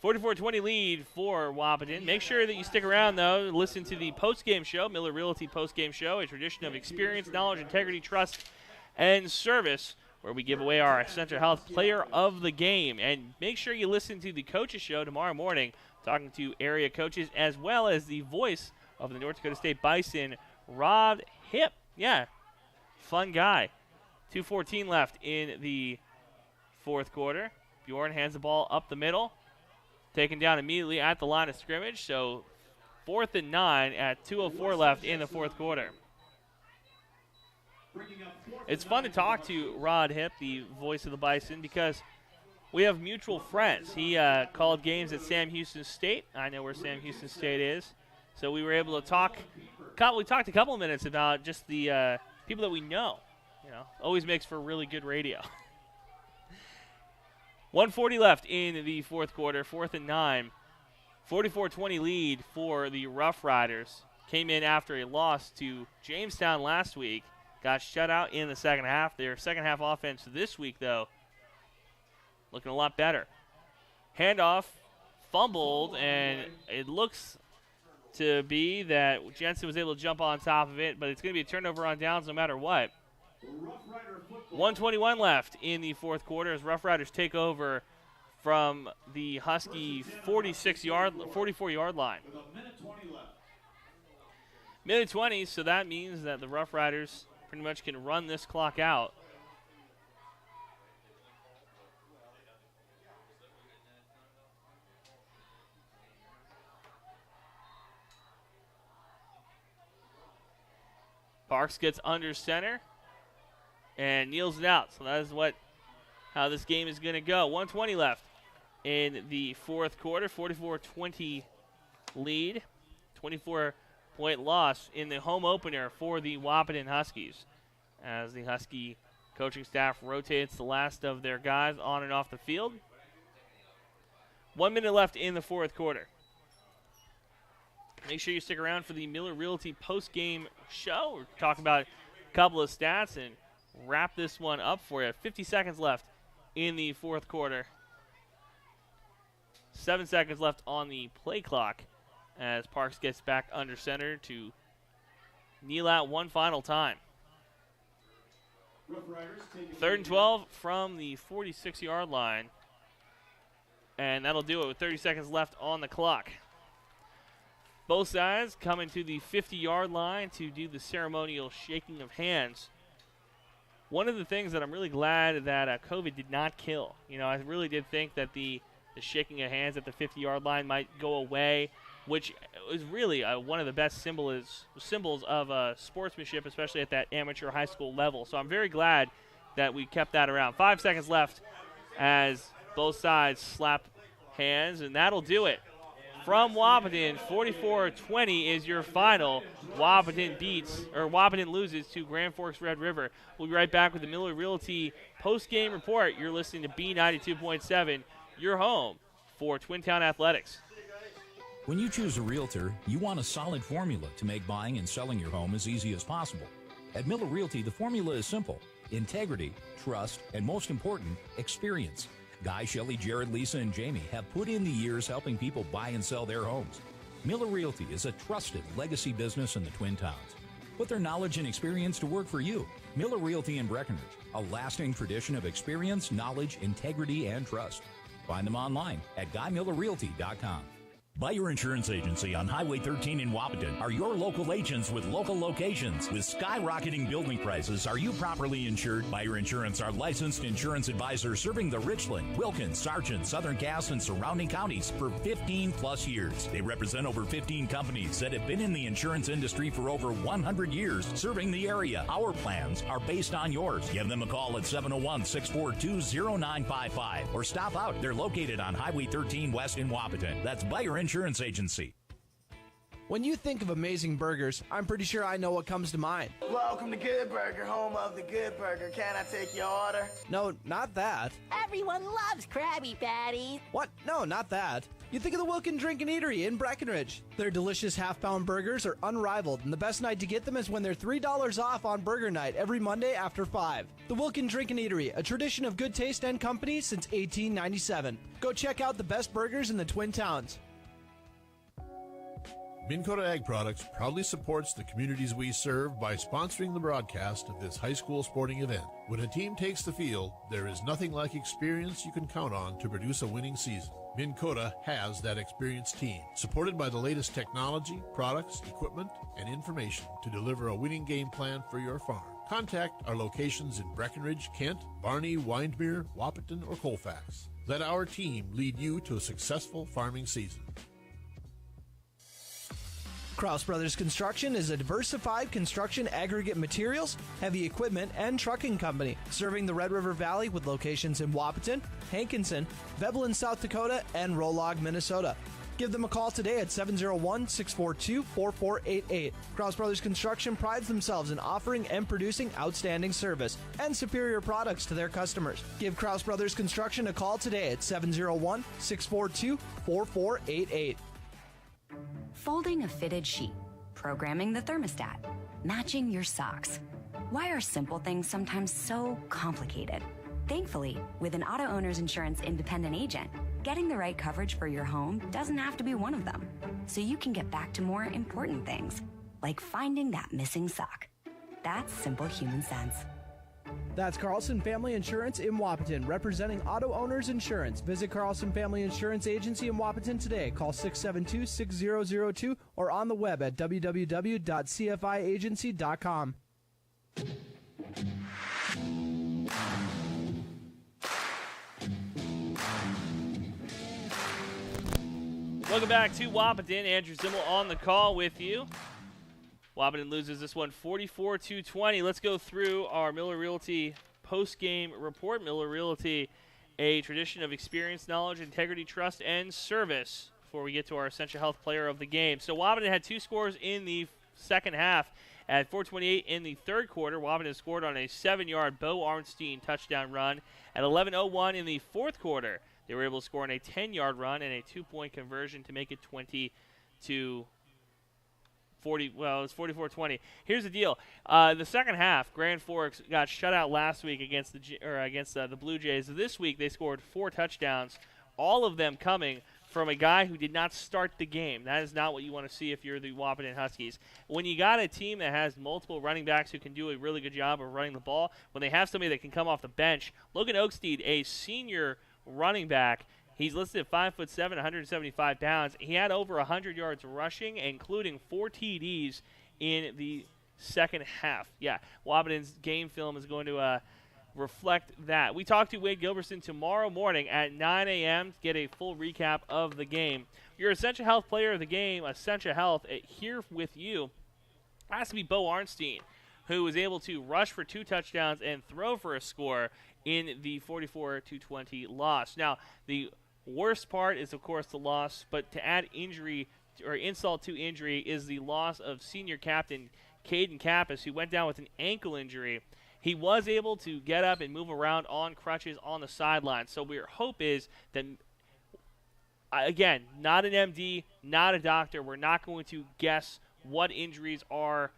44-20 lead for Wahpeton. Make sure that you stick around, though, and listen to the post-game show, Miller Realty post-game show, a tradition of experience, knowledge, integrity, trust, and service, where we give away our Central Health Player of the Game. And make sure you listen to the Coaches Show tomorrow morning, talking to area coaches, as well as the voice of the North Dakota State Bison, Rob Hipp. Yeah, fun guy. 2:14 left in the fourth quarter. Bjorn hands the ball up the middle. Taken down immediately at the line of scrimmage. So 4th and 9 at 2:04 left in the fourth quarter. It's fun to talk to Rod Hipp, the voice of the Bison, because we have mutual friends. He called games at Sam Houston State. I know where Sam Houston State is. So we were able to talk. We talked a couple of minutes about just the people that we know. Always makes for really good radio. 1:40 left in the fourth quarter, 4th and 9. 44-20 lead for the Rough Riders. Came in after a loss to Jamestown last week. Got shut out in the second half. Their second half offense this week, though, looking a lot better. Handoff, fumbled, and it looks to be that Jensen was able to jump on top of it, but it's going to be a turnover on downs no matter what. 1:21 left in the fourth quarter as Rough Riders take over from the Husky 44-yard line. Minute 20, so that means that the Rough Riders pretty much can run this clock out. Parks gets under center and kneels it out. So that is how this game is going to go. 1:20 left in the fourth quarter. 44-20 lead. 24-point loss in the home opener for the Wahpeton Huskies as the Husky coaching staff rotates the last of their guys on and off the field. 1 minute left in the fourth quarter. Make sure you stick around for the Miller Realty post-game show. We're talking about a couple of stats and wrap this one up for you. 50 seconds left in the fourth quarter. 7 seconds left on the play clock as Parks gets back under center to kneel out one final time. 3rd and 12 from the 46-yard line. And that'll do it with 30 seconds left on the clock. Both sides coming to the 50-yard line to do the ceremonial shaking of hands. One of the things that I'm really glad that COVID did not kill. I really did think that the shaking of hands at the 50-yard line might go away, which is really one of the best symbols of sportsmanship, especially at that amateur high school level. So I'm very glad that we kept that around. 5 seconds left as both sides slap hands, and that'll do it. From Wahpeton, 44-20 is your final. Wahpeton loses to Grand Forks Red River. We'll be right back with the Miller Realty post-game report. You're listening to B92.7, your home for Twin Town Athletics. When you choose a realtor, you want a solid formula to make buying and selling your home as easy as possible. At Miller Realty, the formula is simple: integrity, trust, and most important, experience. Guy, Shelley, Jared, Lisa, and Jamie have put in the years helping people buy and sell their homes. Miller Realty is a trusted legacy business in the Twin Towns. Put their knowledge and experience to work for you. Miller Realty in Breckenridge, a lasting tradition of experience, knowledge, integrity, and trust. Find them online at GuyMillerRealty.com. Buy Your Insurance Agency on Highway 13 in Wahpeton are your local agents with local locations. With skyrocketing building prices, are you properly insured? Buy Your Insurance are licensed insurance advisors serving the Richland, Wilkins, Sargent, Southern Cass, and surrounding counties for 15 plus years. They represent over 15 companies that have been in the insurance industry for over 100 years, serving the area. Our plans are based on yours. Give them a call at 701-642-0955 or stop out. They're located on Highway 13 West in Wahpeton. That's Buy Your Insurance Agency. When you think of amazing burgers, I'm pretty sure I know what comes to mind. Welcome to Good Burger, home of the Good Burger. Can I take your order? No, not that. Everyone loves Krabby Patties. What? No, not that. You think of the Wilkin Drink and Eatery in Breckenridge. Their delicious half-pound burgers are unrivaled, and the best night to get them is when they're $3 off on Burger Night every Monday after 5. The Wilkin Drink and Eatery, a tradition of good taste and company since 1897. Go check out the best burgers in the Twin Towns. Minn Kota Ag Products proudly supports the communities we serve by sponsoring the broadcast of this high school sporting event. When a team takes the field, there is nothing like experience you can count on to produce a winning season. Minn Kota has that experienced team, supported by the latest technology, products, equipment, and information to deliver a winning game plan for your farm. Contact our locations in Breckenridge, Kent, Barney, Windmere, Wahpeton, or Colfax. Let our team lead you to a successful farming season. Kraus Brothers Construction is a diversified construction aggregate materials, heavy equipment, and trucking company, serving the Red River Valley with locations in Wahpeton, Hankinson, Veblen, South Dakota, and Rolog, Minnesota. Give them a call today at 701-642-4488. Kraus Brothers Construction prides themselves in offering and producing outstanding service and superior products to their customers. Give Kraus Brothers Construction a call today at 701-642-4488. Folding a fitted sheet, programming the thermostat, matching your socks. Why are simple things sometimes so complicated? Thankfully, with an auto owner's insurance independent agent, getting the right coverage for your home doesn't have to be one of them. So you can get back to more important things, like finding that missing sock. That's simple human sense. That's Carlson Family Insurance in Wahpeton, representing auto owners insurance. Visit Carlson Family Insurance Agency in Wahpeton today. Call 672-6002 or on the web at www.cfiagency.com. Welcome back to Wahpeton. Andrew Zimmel on the call with you. Wahpeton loses this one 44-20. Let's go through our Miller Realty post-game report. Miller Realty, a tradition of experience, knowledge, integrity, trust, and service before we get to our Essential Health Player of the Game. So Wahpeton had two scores in the second half. At 4:28 in the third quarter, Wahpeton scored on a 7-yard Bo Arnstein touchdown run. At 11:01 in the fourth quarter, they were able to score on a 10-yard run and a 2-point conversion to make it 20-40. Well, it was 44-20. Here's the deal: the second half, Grand Forks got shut out last week against the Blue Jays. This week, they scored 4 touchdowns, all of them coming from a guy who did not start the game. That is not what you want to see if you're the Wahpeton Huskies. When you got a team that has multiple running backs who can do a really good job of running the ball, when they have somebody that can come off the bench, Logan Oaksteed, a senior running back, he's listed at 5'7", 175 pounds. He had over 100 yards rushing, including 4 TDs in the second half. Yeah, Wahpeton's game film is going to reflect that. We talk to Wade Gilbertson tomorrow morning at 9 a.m. to get a full recap of the game. Your Essential Health Player of the Game, Essential Health, here with you, has to be Bo Arnstein, who was able to rush for 2 touchdowns and throw for a score in the 44-20 loss. Now, the worst part is, of course, the loss, but to add injury or insult to injury is the loss of senior captain Caden Kappas, who went down with an ankle injury. He was able to get up and move around on crutches on the sideline. So our hope is that, again, not an MD, not a doctor. We're not going to guess what injuries are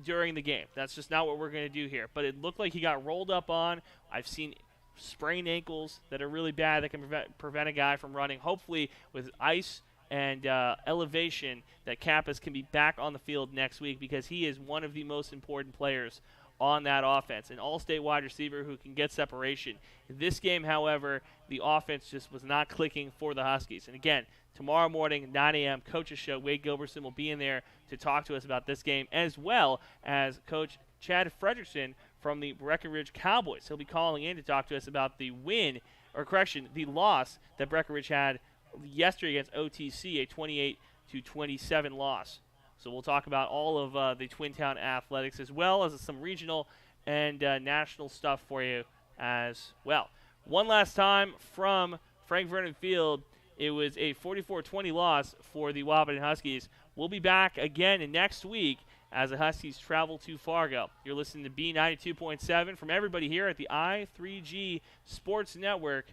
during the game. That's just not what we're going to do here. But it looked like he got rolled up on. I've seen sprained ankles that are really bad that can prevent a guy from running. Hopefully with ice and elevation that Kappas can be back on the field next week, because he is one of the most important players on that offense, an all-state wide receiver who can get separation. In this game, however, the offense just was not clicking for the Huskies. And again, tomorrow morning, 9 a.m., Coach's Show, Wade Gilbertson will be in there to talk to us about this game, as well as Coach Chad Fredrickson from the Breckenridge Cowboys. He'll be calling in to talk to us about the the loss that Breckenridge had yesterday against OTC, a 28-27 loss. So we'll talk about all of the Twin Town athletics, as well as some regional and national stuff for you as well. One last time from Frank Vernon Field, it was a 44-20 loss for the Wahpeton Huskies. We'll be back again next week as the Huskies travel to Fargo. You're listening to B92.7 from everybody here at the I3G Sports Network.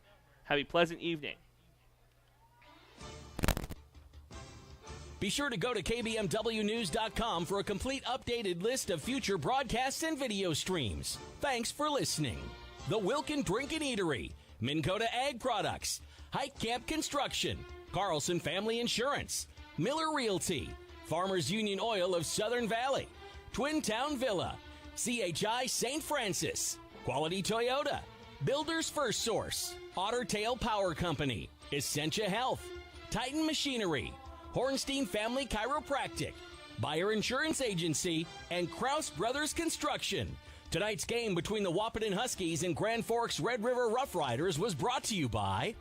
Have a pleasant evening. Be sure to go to KBMWnews.com for a complete updated list of future broadcasts and video streams. Thanks for listening. The Wilkin Drink and Eatery, Minn Kota Ag Products, Hike Camp Construction, Carlson Family Insurance, Miller Realty, Farmers Union Oil of Southern Valley, Twin Town Villa, CHI St. Francis, Quality Toyota, Builders First Source, Otter Tail Power Company, Essentia Health, Titan Machinery, Hornstein Family Chiropractic, Buyer Insurance Agency, and Kraus Brothers Construction. Tonight's game between the Wahpeton Huskies and Grand Forks Red River Rough Riders was brought to you by